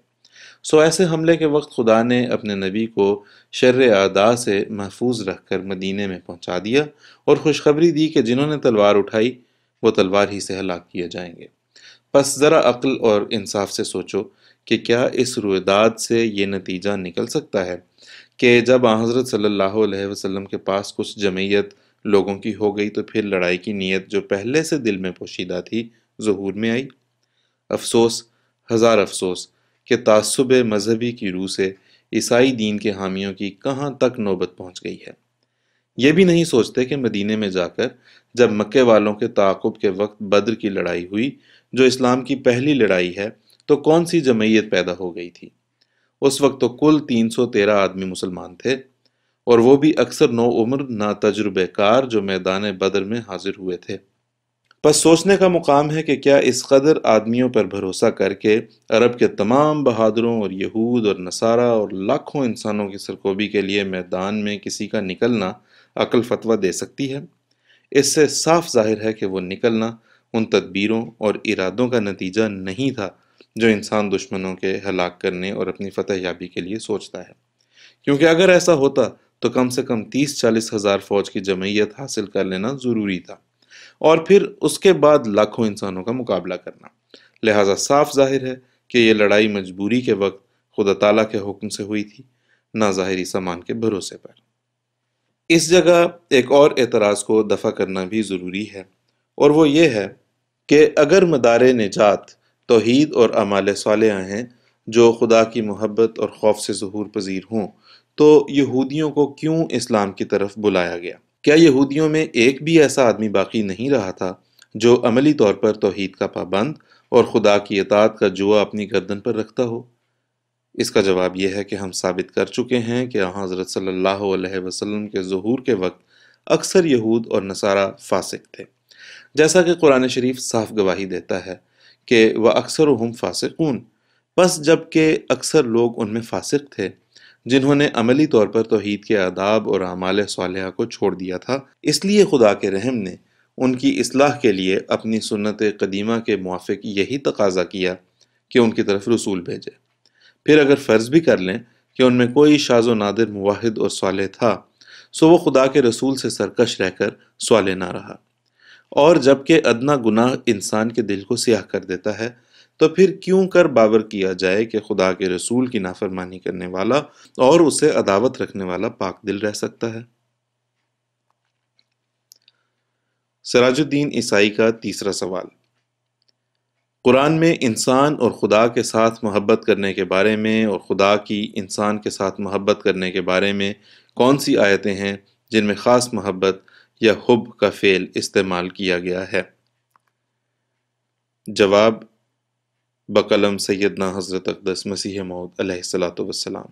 سو ایسے حملے کے وقت خدا نے اپنے نبی کو شر اعداء سے محفوظ رکھ کر مدینے میں پہنچا دیا، اور خوشخبری دی کہ جنہوں نے تلوار اٹھائی وہ تلوار ہی سے ہلاک کیے جائیں گے۔ پس ذرا عقل اور انصاف سے سوچو کہ کیا اس رویداد سے یہ نتیجہ نکل سکتا ہے کہ جب آن حضرت صلی اللہ علیہ وسلم کے پاس کچھ جمعیت لوگوں کی ہو گئی تو پھر لڑائی کی نیت جو پہلے سے دل میں پوشیدہ تھی ظہور میں آئی؟ افسوس، ہزار افسوس کہ تعصب مذہبی کی روح سے عیسائی دین کے حامیوں کی کہاں تک نوبت پہنچ گئی ہے۔ یہ بھی نہیں سوچتے کہ مدینے میں جا کر جب مکے والوں کے تعاقب کے وقت بدر کی لڑائی ہوئی، جو اسلام کی پہلی لڑائی ہے، تو کون سی جمعیت پیدا ہو گئی تھی؟ اس وقت تو کل 313 آدمی مسلمان تھے، اور وہ بھی اکثر نو عمر ناتجربہ کار جو میدان بدر میں حاضر ہوئے تھے۔ پس سوچنے کا مقام ہے کہ کیا اس قدر آدمیوں پر بھروسہ کر کے عرب کے تمام بہادروں اور یہود اور نصارہ اور لاکھوں انسانوں کی سرکوبی کے لیے میدان میں کسی کا نکلنا عقل فتویٰ دے سکتی ہے؟ اس سے صاف ظاہر ہے کہ وہ نکلنا ان تدبیروں اور ارادوں کا نتیجہ نہیں تھا جو انسان دشمنوں کے ہلاک کرنے اور اپنی فتح یابی کے لیے سوچتا ہے، کیونکہ اگر ایسا ہوتا تو کم سے کم 30-40 ہزار فوج کی جمعیت حاصل کر لینا ضروری تھا، اور پھر اس کے بعد لاکھوں انسانوں کا مقابلہ کرنا۔ لہٰذا صاف ظاہر ہے کہ یہ لڑائی مجبوری کے وقت خدا تعالیٰ کے حکم سے ہوئی تھی، نہ ظاہری سامان کے بھروسے پر۔ اس جگہ ایک اور اعتراض کو دفع کرنا بھی ضروری ہے، اور وہ یہ ہے کہ اگر مدار نجات توحید اور اعمال صالحہ ہیں جو خدا کی محبت اور خوف سے ظہور پذیر ہوں، تو یہودیوں کو کیوں اسلام کی طرف بلایا گیا؟ کیا یہودیوں میں ایک بھی ایسا آدمی باقی نہیں رہا تھا جو عملی طور پر توحید کا پابند اور خدا کی اطاعت کا جوا اپنی گردن پر رکھتا ہو؟ اس کا جواب یہ ہے کہ ہم ثابت کر چکے ہیں کہ حضرت صلی اللہ علیہ وسلم کے ظہور کے وقت اکثر یہود اور نصارہ فاسق تھے، جیسا کہ قرآن شریف صاف گواہی دیتا ہے کہ وَأَكْثَرُهُمْ فَاسِقُونَ۔ بس جب کہ اکثر لوگ ان میں فاسق تھے جنہوں نے عملی طور پر توحید کے آداب اور اعمال صالحہ کو چھوڑ دیا تھا، اس لیے خدا کے رحم نے ان کی اصلاح کے لیے اپنی سنت قدیمہ کے موافق یہی تقاضا کیا کہ ان کی طرف رسول بھیجے۔ پھر اگر فرض بھی کر لیں کہ ان میں کوئی شاذ و نادر موحد اور صالح تھا، سو وہ خدا کے رسول سے سرکش رہ کر صالح نہ رہا، اور جب کہ ادنا گناہ انسان کے دل کو سیاہ کر دیتا ہے، تو پھر کیوں کر باور کیا جائے کہ خدا کے رسول کی نافرمانی کرنے والا اور اسے عداوت رکھنے والا پاک دل رہ سکتا ہے؟ سراج الدین عیسائی کا تیسرا سوال: قرآن میں انسان اور خدا کے ساتھ محبت کرنے کے بارے میں اور خدا کی انسان کے ساتھ محبت کرنے کے بارے میں کون سی آیتیں ہیں جن میں خاص محبت یا حب کا فعل استعمال کیا گیا ہے؟ جواب بقلم سیدنا حضرت اقدس مسیح موعود علیہ الصلوۃ والسلام۔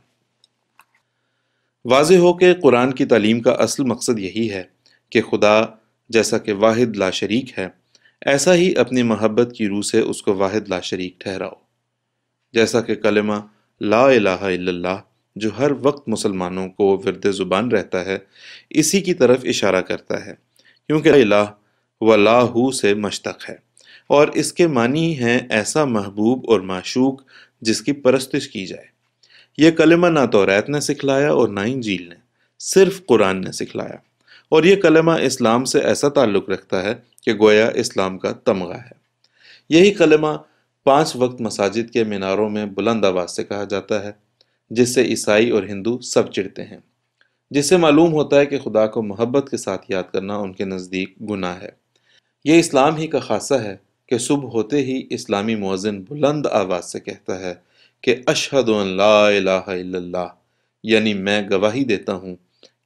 واضح ہو کہ قرآن کی تعلیم کا اصل مقصد یہی ہے کہ خدا جیسا کہ واحد لا شریک ہے، ایسا ہی اپنی محبت کی روح سے اس کو واحد لا شریک ٹھہراؤ۔ جیسا کہ کلمہ لا الہ الا اللہ جو ہر وقت مسلمانوں کو ورد زبان رہتا ہے، اسی کی طرف اشارہ کرتا ہے، کیونکہ الہ و لاہو سے مشتق ہے، اور اس کے معنی ہیں ایسا محبوب اور معشوق جس کی پرستش کی جائے۔ یہ کلمہ نہ توریت نے سکھلایا اور نہ انجیل نے، صرف قرآن نے سکھلایا، اور یہ کلمہ اسلام سے ایسا تعلق رکھتا ہے کہ گویا اسلام کا تمغہ ہے۔ یہی کلمہ 5 وقت مساجد کے میناروں میں بلند آواز سے کہا جاتا ہے، جس سے عیسائی اور ہندو سب چڑھتے ہیں، جس سے معلوم ہوتا ہے کہ خدا کو محبت کے ساتھ یاد کرنا ان کے نزدیک گناہ ہے۔ یہ اسلام ہی کا خاصہ ہے کہ صبح ہوتے ہی اسلامی مؤذن بلند آواز سے کہتا ہے کہ اشہد ان لا الہ الا اللہ، یعنی میں گواہی دیتا ہوں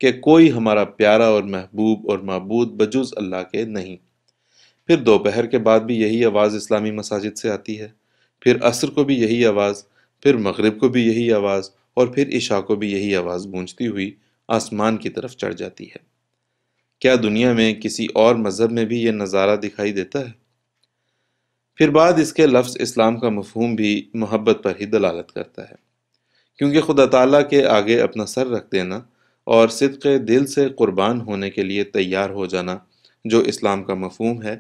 کہ کوئی ہمارا پیارا اور محبوب اور معبود بجز اللہ کے نہیں۔ پھر دوپہر کے بعد بھی یہی آواز اسلامی مساجد سے آتی ہے، پھر عصر کو بھی یہی آواز، پھر مغرب کو بھی یہی آواز، اور پھر عشاء کو بھی یہی آواز گونجتی ہوئی آسمان کی طرف چڑھ جاتی ہے۔ کیا دنیا میں کسی اور مذہب میں بھی یہ نظارہ دکھائی دیتا ہے؟ پھر بعد اس کے لفظ اسلام کا مفہوم بھی محبت پر ہی دلالت کرتا ہے، کیونکہ خدا تعالیٰ کے آگے اپنا سر رکھ دینا اور صدق دل سے قربان ہونے کے لیے تیار ہو جانا جو اسلام کا مفہوم ہے،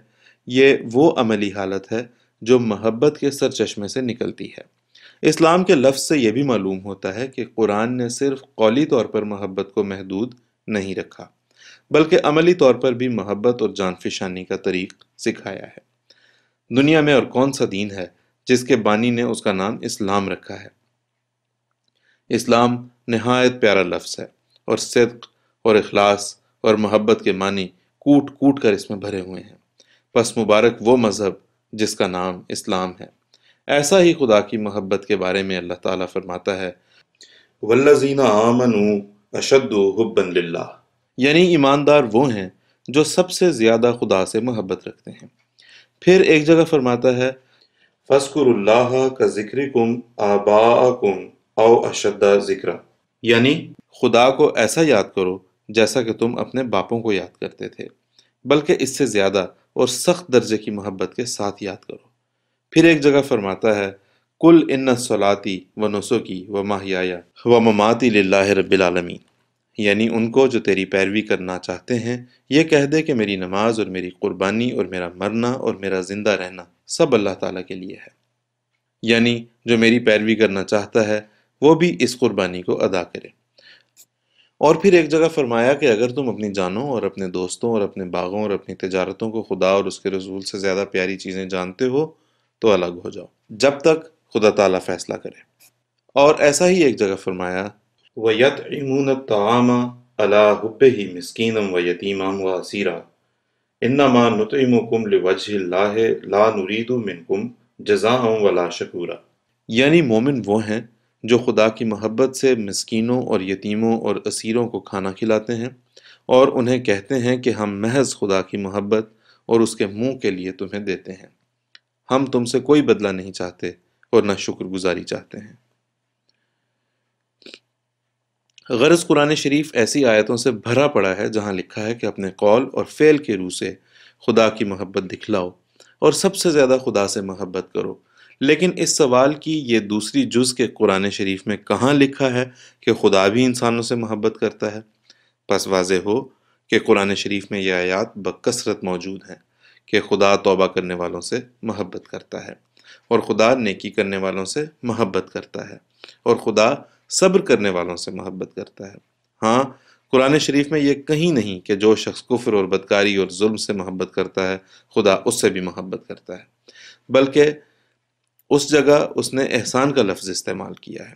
یہ وہ عملی حالت ہے جو محبت کے سرچشمے سے نکلتی ہے۔ اسلام کے لفظ سے یہ بھی معلوم ہوتا ہے کہ قرآن نے صرف قولی طور پر محبت کو محدود نہیں رکھا، بلکہ عملی طور پر بھی محبت اور جان فشانی کا طریق سکھایا ہے۔ دنیا میں اور کون سا دین ہے جس کے بانی نے اس کا نام اسلام رکھا ہے؟ اسلام نہایت پیارا لفظ ہے، اور صدق اور اخلاص اور محبت کے معنی کوٹ کوٹ کر اس میں بھرے ہوئے ہیں۔ پس مبارک وہ مذہب جس کا نام اسلام ہے۔ ایسا ہی خدا کی محبت کے بارے میں اللہ تعالیٰ فرماتا ہے والذین آمنوا اشد حبا للہ، یعنی ایماندار وہ ہیں جو سب سے زیادہ خدا سے محبت رکھتے ہیں۔ پھر ایک جگہ فرماتا ہے فاذکروا اللہ کذکرکم آباءکم او اشد ذکرا، یعنی خدا کو ایسا یاد کرو جیسا کہ تم اپنے باپوں کو یاد کرتے تھے، بلکہ اس سے زیادہ اور سخت درجے کی محبت کے ساتھ یاد کرو۔ پھر ایک جگہ فرماتا ہے کل ان صلاتی و نسکی و محیای و مماتی للہ رب العالمین، یعنی ان کو جو تیری پیروی کرنا چاہتے ہیں یہ کہہ دے کہ میری نماز اور میری قربانی اور میرا مرنا اور میرا زندہ رہنا سب اللہ تعالیٰ کے لیے ہے، یعنی جو میری پیروی کرنا چاہتا ہے وہ بھی اس قربانی کو ادا کرے۔ اور پھر ایک جگہ فرمایا کہ اگر تم اپنی جانوں اور اپنے دوستوں اور اپنے باغوں اور اپنی تجارتوں کو خدا اور اس کے رسول سے زیادہ پیاری چیزیں جانتے ہو تو الگ ہو جاؤ، جب تک خدا تعالیٰ فیصلہ کرے۔ اور ایسا ہی ایک جگہ فرمایا وَيَطْعِمُونَ الطَّعَامَ عَلَىٰ حُبِّهِ مِسْكِينًا وَيَتِيمًا وَأَسِيرًا إِنَّمَا نُطْعِمُكُمْ لِوَجْهِ اللَّهِ لَا نُرِيدُ مِنْكُمْ جَزَاءً وَلَا شَكُورًا، یعنی مومن وہ ہیں جو خدا کی محبت سے مسکینوں اور یتیموں اور اسیروں کو کھانا کھلاتے ہیں، اور انہیں کہتے ہیں کہ ہم محض خدا کی محبت اور اس کے منہ کے لیے تمہیں دیتے ہیں، ہم تم سے کوئی بدلہ نہیں چاہتے اور نہ شکر گزاری چاہتے ہیں۔ غرض قرآن شریف ایسی آیتوں سے بھرا پڑا ہے جہاں لکھا ہے کہ اپنے قول اور فعل کے روح سے خدا کی محبت دکھلاؤ اور سب سے زیادہ خدا سے محبت کرو۔ لیکن اس سوال کی یہ دوسری جز کے قرآن شریف میں کہاں لکھا ہے کہ خدا بھی انسانوں سے محبت کرتا ہے؟ پس واضح ہو کہ قرآن شریف میں یہ آیات بکثرت موجود ہیں کہ خدا توبہ کرنے والوں سے محبت کرتا ہے، اور خدا نیکی کرنے والوں سے محبت کرتا ہے، اور خدا صبر کرنے والوں سے محبت کرتا ہے۔ ہاں، قرآن شریف میں یہ کہیں نہیں کہ جو شخص کفر اور بدکاری اور ظلم سے محبت کرتا ہے خدا اس سے بھی محبت کرتا ہے، بلکہ اس جگہ اس نے احسان کا لفظ استعمال کیا ہے،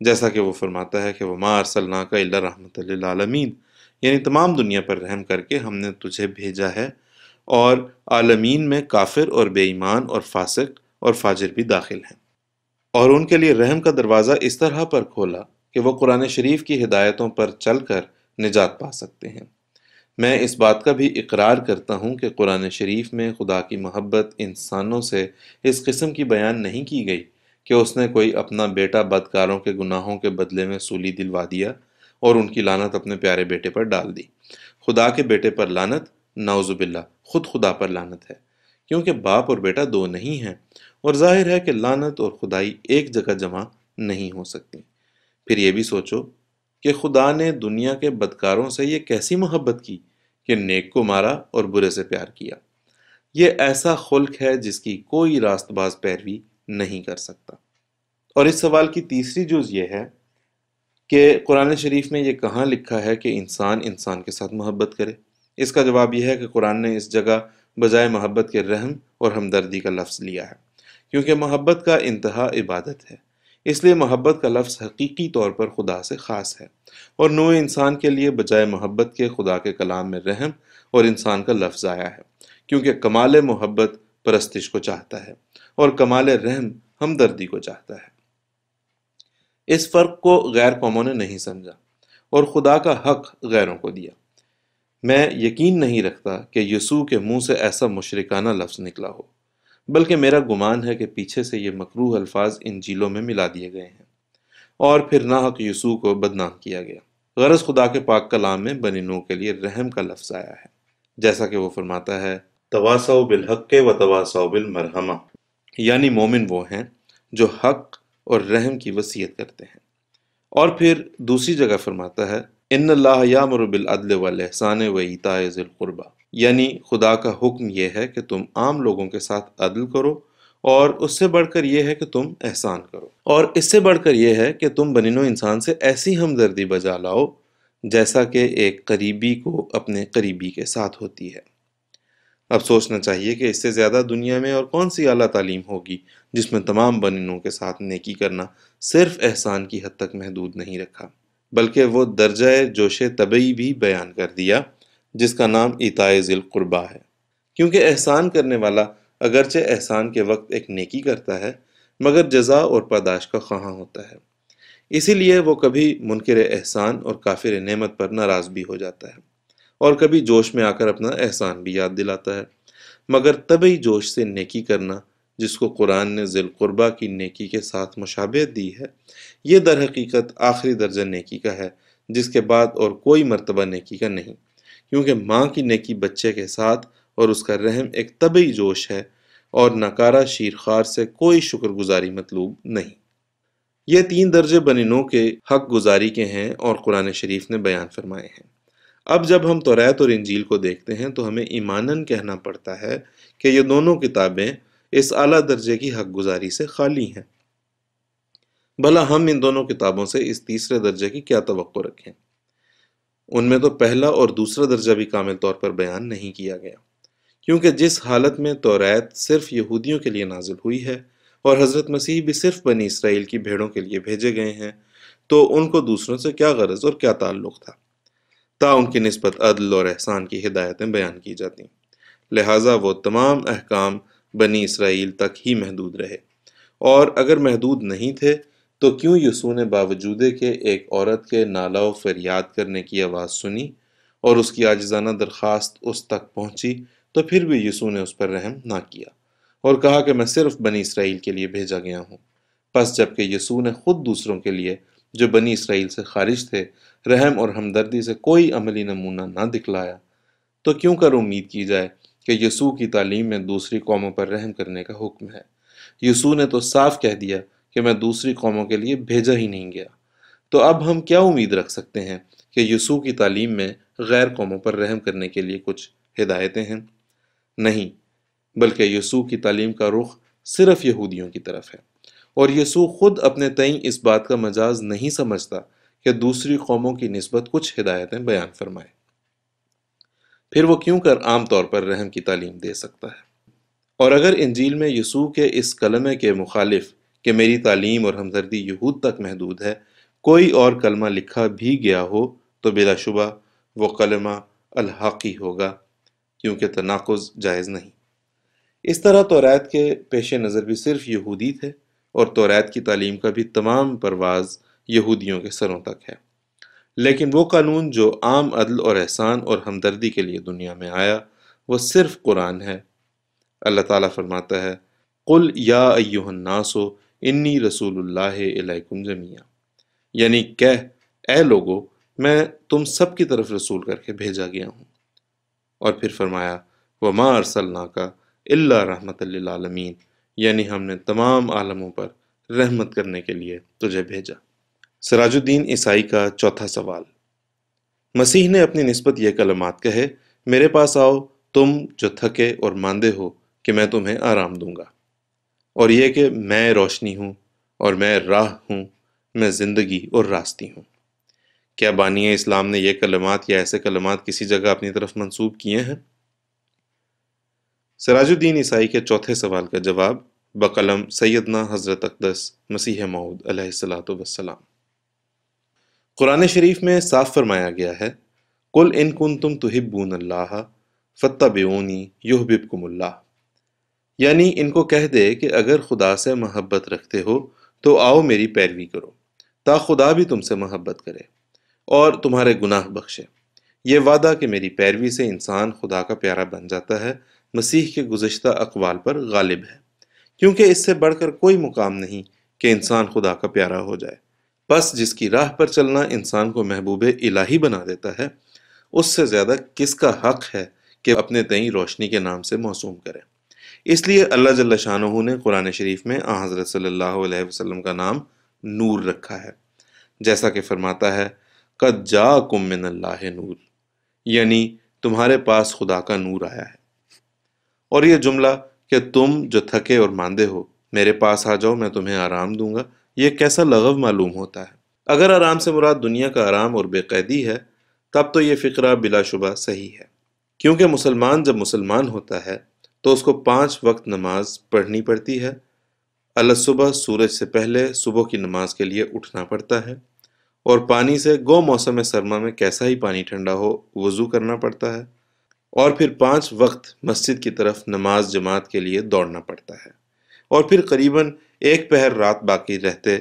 جیسا کہ وہ فرماتا ہے کہ وَمَا أَرْسَلْنَاكَ إِلَّا رَحْمَةً لِلْعَالَمِينَ، یعنی تمام دنیا پر رحم کر کے ہم نے تجھے بھیجا ہے، اور عالمین میں کافر اور بے ایمان اور فاسق اور فاجر بھی داخل ہیں، اور ان کے لیے رحم کا دروازہ اس طرح پر کھولا کہ وہ قرآن شریف کی ہدایتوں پر چل کر نجات پا سکتے ہیں۔ میں اس بات کا بھی اقرار کرتا ہوں کہ قرآن شریف میں خدا کی محبت انسانوں سے اس قسم کی بیان نہیں کی گئی کہ اس نے کوئی اپنا بیٹا بدکاروں کے گناہوں کے بدلے میں سولی دلوا دیا اور ان کی لعنت اپنے پیارے بیٹے پر ڈال دی۔ خدا کے بیٹے پر لعنت، نعوذ باللہ، خود خدا پر لعنت ہے، کیونکہ باپ اور بیٹا دو نہیں ہیں، اور ظاہر ہے کہ لعنت اور خدائی ایک جگہ جمع نہیں ہو سکتی۔ پھر یہ بھی سوچو کہ خدا نے دنیا کے بدکاروں سے یہ کیسی محبت کی کہ نیک کو مارا اور برے سے پیار کیا۔ یہ ایسا خلق ہے جس کی کوئی راست باز پیروی نہیں کر سکتا۔ اور اس سوال کی تیسری جز یہ ہے کہ قرآن شریف میں یہ کہاں لکھا ہے کہ انسان انسان کے ساتھ محبت کرے؟ اس کا جواب یہ ہے کہ قرآن نے اس جگہ بجائے محبت کے رحم اور ہمدردی کا لفظ لیا ہے، کیونکہ محبت کا انتہا عبادت ہے۔ اس لیے محبت کا لفظ حقیقی طور پر خدا سے خاص ہے، اور نوع انسان کے لیے بجائے محبت کے خدا کے کلام میں رحم اور انسان کا لفظ آیا ہے، کیونکہ کمال محبت پرستش کو چاہتا ہے اور کمال رحم ہمدردی کو چاہتا ہے۔ اس فرق کو غیر قوموں نے نہیں سمجھا اور خدا کا حق غیروں کو دیا۔ میں یقین نہیں رکھتا کہ یسوع کے منہ سے ایسا مشرکانہ لفظ نکلا ہو، بلکہ میرا گمان ہے کہ پیچھے سے یہ مکروہ الفاظ انجیلوں میں ملا دیے گئے ہیں اور پھر ناحق یسوع کو بدنام کیا گیا۔ غرض خدا کے پاک کلام میں بنی نوح کے لیے رحم کا لفظ آیا ہے، جیسا کہ وہ فرماتا ہے تواصوا بالحق و تواصوا بالمرحمہ، یعنی مومن وہ ہیں جو حق اور رحم کی وصیت کرتے ہیں۔ اور پھر دوسری جگہ فرماتا ہے ان اللہ یامر بالعدل والاحسان و ایتاء ذی القربی، یعنی خدا کا حکم یہ ہے کہ تم عام لوگوں کے ساتھ عدل کرو، اور اس سے بڑھ کر یہ ہے کہ تم احسان کرو، اور اس سے بڑھ کر یہ ہے کہ تم بنی نوع انسان سے ایسی ہمدردی بجا لاؤ جیسا کہ ایک قریبی کو اپنے قریبی کے ساتھ ہوتی ہے۔ اب سوچنا چاہیے کہ اس سے زیادہ دنیا میں اور کون سی اعلیٰ تعلیم ہوگی جس میں تمام بنی نوع کے ساتھ نیکی کرنا صرف احسان کی حد تک محدود نہیں رکھا، بلکہ وہ درجہ جوش طبعی بھی بیان کر دیا جس کا نام ایتاء ذی القربی ہے، کیونکہ احسان کرنے والا اگرچہ احسان کے وقت ایک نیکی کرتا ہے مگر جزا اور پاداش کا خواہاں ہوتا ہے، اسی لیے وہ کبھی منکر احسان اور کافر نعمت پر ناراض بھی ہو جاتا ہے، اور کبھی جوش میں آ کر اپنا احسان بھی یاد دلاتا ہے۔ مگر طبعی جوش سے نیکی کرنا، جس کو قرآن نے ذی القربیٰ کی نیکی کے ساتھ مشابہت دی ہے، یہ در حقیقت آخری درجہ نیکی کا ہے جس کے بعد اور کوئی مرتبہ نیکی کا نہیں، کیونکہ ماں کی نیکی بچے کے ساتھ اور اس کا رحم ایک طبعی جوش ہے، اور ناکارہ شیرخوار سے کوئی شکر گزاری مطلوب نہیں۔ یہ تین درجے بنی نوح کے حق گزاری کے ہیں اور قرآن شریف نے بیان فرمائے ہیں۔ اب جب ہم توریت اور انجیل کو دیکھتے ہیں تو ہمیں ایماناً کہنا پڑتا ہے کہ یہ دونوں کتابیں اس اعلیٰ درجے کی حق گزاری سے خالی ہیں۔ بھلا ہم ان دونوں کتابوں سے اس تیسرے درجے کی کیا توقع رکھیں؟ ان میں تو پہلا اور دوسرا درجہ بھی کامل طور پر بیان نہیں کیا گیا، کیونکہ جس حالت میں توریت صرف یہودیوں کے لیے نازل ہوئی ہے اور حضرت مسیح بھی صرف بنی اسرائیل کی بھیڑوں کے لیے بھیجے گئے ہیں، تو ان کو دوسروں سے کیا غرض اور کیا تعلق تھا؟ تا ان کی نسبت عدل اور احسان کی ہدایتیں بیان کی جاتی، لہٰذا وہ تمام احکام بنی اسرائیل تک ہی محدود رہے، اور اگر محدود نہیں تھے تو کیوں یسوع نے باوجود کہ ایک عورت کے نالہ و فریاد کرنے کی آواز سنی اور اس کی عاجزانہ درخواست اس تک پہنچی تو پھر بھی یسوع نے اس پر رحم نہ کیا اور کہا کہ میں صرف بنی اسرائیل کے لیے بھیجا گیا ہوں؟ پس جبکہ یسوع نے خود دوسروں کے لیے جو بنی اسرائیل سے خارج تھے رحم اور ہمدردی سے کوئی عملی نمونہ نہ دکھلایا، تو کیوں کر امید کی جائے کہ یسوع کی تعلیم میں دوسری قوموں پر رحم کرنے کا حکم ہے؟ یسوع نے تو صاف کہہ دیا کہ میں دوسری قوموں کے لیے بھیجا ہی نہیں گیا۔ تو اب ہم کیا امید رکھ سکتے ہیں کہ یسوع کی تعلیم میں غیر قوموں پر رحم کرنے کے لیے کچھ ہدایتیں ہیں؟ نہیں، بلکہ یسوع کی تعلیم کا رخ صرف یہودیوں کی طرف ہے، اور یسوع خود اپنے تئیں اس بات کا مجاز نہیں سمجھتا کہ دوسری قوموں کی نسبت کچھ ہدایتیں بیان فرمائے۔ پھر وہ کیوں کر عام طور پر رحم کی تعلیم دے سکتا ہے؟ اور اگر انجیل میں یسوع کے اس کلمے کے مخالف کہ میری تعلیم اور ہمدردی یہود تک محدود ہے کوئی اور کلمہ لکھا بھی گیا ہو تو بلا شبہ وہ کلمہ الحاقی ہوگا، کیونکہ تناقض جائز نہیں۔ اس طرح توریت کے پیش نظر بھی صرف یہودی تھے، اور توریت کی تعلیم کا بھی تمام پرواز یہودیوں کے سروں تک ہے۔ لیکن وہ قانون جو عام عدل اور احسان اور ہمدردی کے لیے دنیا میں آیا، وہ صرف قرآن ہے۔ اللہ تعالیٰ فرماتا ہے، قُلْ یا ایُّہَا النَّاسُ انی رسول اللہ الیکم جمیعا، یعنی کہہ اے لوگو، میں تم سب کی طرف رسول کر کے بھیجا گیا ہوں۔ اور پھر فرمایا، وَمَا أَرْسَلْنَاكَ إِلَّا رَحْمَةً لِّلْعَالَمِينَ، یعنی ہم نے تمام عالموں پر رحمت کرنے کے لیے تجھے بھیجا۔ سراج الدین عیسائی کا چوتھا سوال۔ مسیح نے اپنی نسبت یہ کلمات کہے، میرے پاس آؤ تم جو تھکے اور ماندے ہو کہ میں تمہیں آرام دوں گا، اور یہ کہ میں روشنی ہوں اور میں راہ ہوں، میں زندگی اور راستی ہوں۔ کیا بانی اسلام نے یہ کلمات یا ایسے کلمات کسی جگہ اپنی طرف منسوب کیے ہیں؟ سراج الدین عیسائی کے چوتھے سوال کا جواب بقلم سیدنا حضرت اقدس مسیح موعود علیہ الصلوۃ والسلام۔ قرآن شریف میں صاف فرمایا گیا ہے، قُلْ إِن كُنتُمْ تُحِبُّونَ اللَّهَ فَاتَّبِعُونِي يُحْبِبْكُمُ اللَّهُ، یعنی ان کو کہہ دے کہ اگر خدا سے محبت رکھتے ہو تو آؤ میری پیروی کرو، تا خدا بھی تم سے محبت کرے اور تمہارے گناہ بخشے۔ یہ وعدہ کہ میری پیروی سے انسان خدا کا پیارا بن جاتا ہے، مسیح کے گزشتہ اقوال پر غالب ہے، کیونکہ اس سے بڑھ کر کوئی مقام نہیں کہ انسان خدا کا پیارا ہو جائے۔ پس جس کی راہ پر چلنا انسان کو محبوب الہی بنا دیتا ہے، اس سے زیادہ کس کا حق ہے کہ اپنے تئیں روشنی کے نام سے موسوم کرے۔ اس لیے اللہ جل شانہ نے قرآن شریف میں آن حضرت صلی اللہ علیہ وسلم کا نام نور رکھا ہے، جیسا کہ فرماتا ہے، قد جاءکم من اللہ نور، یعنی تمہارے پاس خدا کا نور آیا ہے۔ اور یہ جملہ کہ تم جو تھکے اور ماندے ہو میرے پاس آ جاؤ میں تمہیں آرام دوں گا، یہ کیسا لغو معلوم ہوتا ہے۔ اگر آرام سے مراد دنیا کا آرام اور بے قیدی ہے، تب تو یہ فقرہ بلا شبہ صحیح ہے، کیونکہ مسلمان جب مسلمان ہوتا ہے تو اس کو 5 وقت نماز پڑھنی پڑتی ہے، الصبح سورج سے پہلے صبح کی نماز کے لیے اٹھنا پڑتا ہے، اور پانی سے گو موسم سرما میں کیسا ہی پانی ٹھنڈا ہو وضو کرنا پڑتا ہے، اور پھر 5 وقت مسجد کی طرف نماز جماعت کے لیے دوڑنا پڑتا ہے، اور پھر قریباً 1 پہر رات باقی رہتے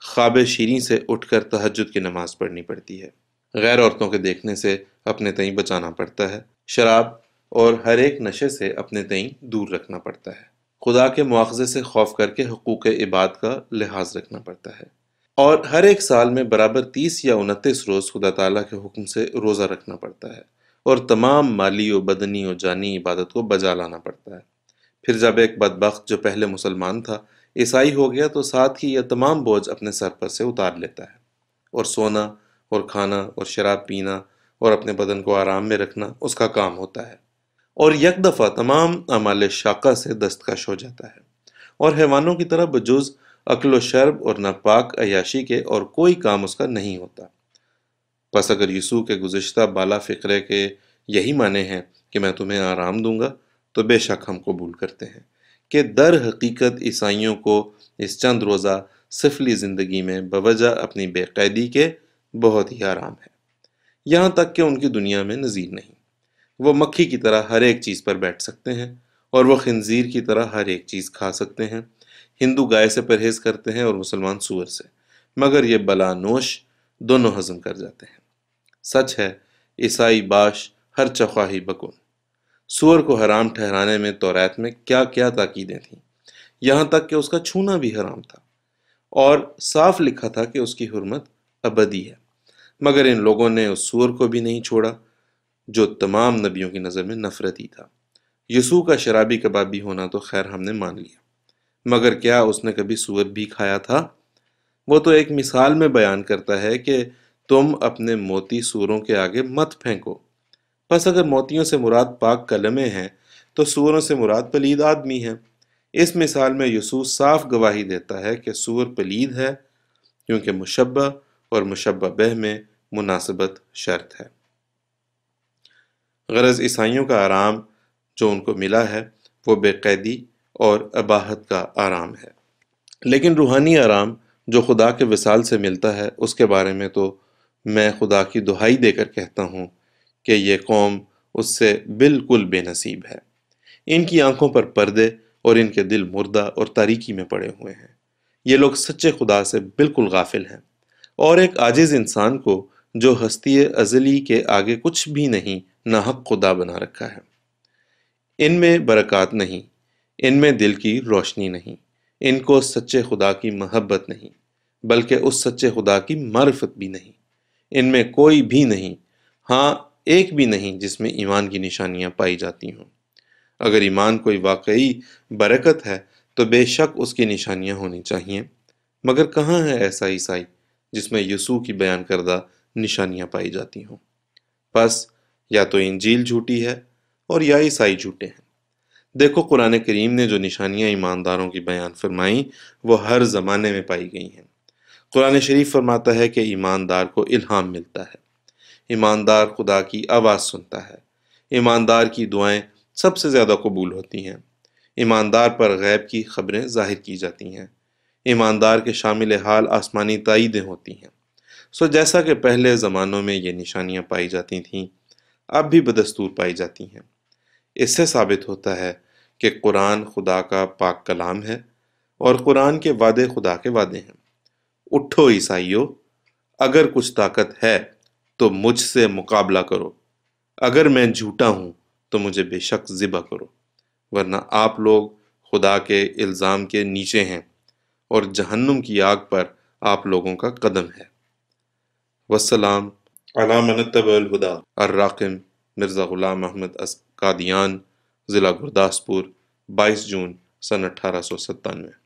خواب شیریں سے اٹھ کر تہجد کی نماز پڑھنی پڑتی ہے، غیر عورتوں کے دیکھنے سے اپنے تئیں بچانا پڑتا ہے، شراب اور ہر ایک نشے سے اپنے تئیں دور رکھنا پڑتا ہے، خدا کے مواخذے سے خوف کر کے حقوق عباد کا لحاظ رکھنا پڑتا ہے، اور ہر ایک سال میں برابر 30 یا 29 روز خدا تعالیٰ کے حکم سے روزہ رکھنا پڑتا ہے، اور تمام مالی و بدنی و جانی عبادت کو بجا لانا پڑتا ہے۔ پھر جب ایک بدبخت جو پہلے مسلمان تھا عیسائی ہو گیا تو ساتھ ہی یہ تمام بوجھ اپنے سر پر سے اتار لیتا ہے، اور سونا اور کھانا اور شراب پینا اور اپنے بدن کو آرام میں رکھنا اس کا کام ہوتا ہے، اور یک دفعہ تمام اعمال شاقہ سے دستکش ہو جاتا ہے، اور حیوانوں کی طرح بجز اکل و شرب اور ناپاک عیاشی کے اور کوئی کام اس کا نہیں ہوتا۔ پس اگر یسوع کے گزشتہ بالا فقرے کے یہی معنی ہیں کہ میں تمہیں آرام دوں گا، تو بے شک ہم قبول کرتے ہیں کہ در حقیقت عیسائیوں کو اس چند روزہ سفلی زندگی میں بوجہ اپنی بے قیدی کے بہت ہی آرام ہے، یہاں تک کہ ان کی دنیا میں نظیر نہیں۔ وہ مکھی کی طرح ہر ایک چیز پر بیٹھ سکتے ہیں، اور وہ خنزیر کی طرح ہر ایک چیز کھا سکتے ہیں۔ ہندو گائے سے پرہیز کرتے ہیں اور مسلمان سور سے، مگر یہ بلا نوش دونوں ہضم کر جاتے ہیں۔ سچ ہے، عیسائی باش ہر چخواہی بکن۔ سور کو حرام ٹھہرانے میں توریت میں کیا کیا تاکیدیں تھیں، یہاں تک کہ اس کا چھونا بھی حرام تھا، اور صاف لکھا تھا کہ اس کی حرمت ابدی ہے، مگر ان لوگوں نے اس سور کو بھی نہیں چھوڑا جو تمام نبیوں کی نظر میں نفرتی تھا۔ یسوع کا شرابی کبابی ہونا تو خیر ہم نے مان لیا، مگر کیا اس نے کبھی سور بھی کھایا تھا؟ وہ تو ایک مثال میں بیان کرتا ہے کہ تم اپنے موتی سوروں کے آگے مت پھینکو۔ پس اگر موتیوں سے مراد پاک کلمے ہیں تو سوروں سے مراد پلید آدمی ہیں۔ اس مثال میں یسوع صاف گواہی دیتا ہے کہ سور پلید ہے، کیونکہ مشبہ اور مشبہ بہ میں مناسبت شرط ہے۔ غرض عیسائیوں کا آرام جو ان کو ملا ہے وہ بے قیدی اور اباحت کا آرام ہے، لیکن روحانی آرام جو خدا کے وصال سے ملتا ہے اس کے بارے میں تو میں خدا کی دہائی دے کر کہتا ہوں کہ یہ قوم اس سے بالکل بے نصیب ہے۔ ان کی آنکھوں پر پردے اور ان کے دل مردہ اور تاریکی میں پڑے ہوئے ہیں۔ یہ لوگ سچے خدا سے بالکل غافل ہیں، اور ایک عاجز انسان کو جو ہستی ازلی کے آگے کچھ بھی نہیں ناحق خدا بنا رکھا ہے۔ ان میں برکات نہیں، ان میں دل کی روشنی نہیں، ان کو سچے خدا کی محبت نہیں، بلکہ اس سچے خدا کی معرفت بھی نہیں۔ ان میں کوئی بھی نہیں، ہاں ایک بھی نہیں جس میں ایمان کی نشانیاں پائی جاتی ہوں۔ اگر ایمان کوئی واقعی برکت ہے تو بے شک اس کی نشانیاں ہونی چاہیے، مگر کہاں ہے ایسا عیسائی جس میں یسوع کی بیان کردہ نشانیاں پائی جاتی ہوں؟ پس یا تو انجیل جھوٹی ہے اور یا عیسائی جھوٹے ہیں۔ دیکھو قرآن کریم نے جو نشانیاں ایمانداروں کی بیان فرمائیں وہ ہر زمانے میں پائی گئی ہیں۔ قرآن شریف فرماتا ہے کہ ایماندار کو الہام ملتا ہے، ایماندار خدا کی آواز سنتا ہے، ایماندار کی دعائیں سب سے زیادہ قبول ہوتی ہیں، ایماندار پر غیب کی خبریں ظاہر کی جاتی ہیں، ایماندار کے شامل حال آسمانی تائیدیں ہوتی ہیں۔ سو جیسا کہ پہلے زمانوں میں یہ نشانیاں پائی جاتی تھیں، اب بھی بدستور پائی جاتی ہیں۔ اس سے ثابت ہوتا ہے کہ قرآن خدا کا پاک کلام ہے اور قرآن کے وعدے خدا کے وعدے ہیں۔ اٹھو عیسائیو، اگر کچھ طاقت ہے تو مجھ سے مقابلہ کرو، اگر میں جھوٹا ہوں تو مجھے بے شک ذبح کرو، ورنہ آپ لوگ خدا کے الزام کے نیچے ہیں اور جہنم کی آگ پر آپ لوگوں کا قدم ہے۔ والسلام علی من اتبع الہدی۔ الراقم مرزا غلام احمد قادیان، ضلع گرداسپور، 22 جون سن 1897۔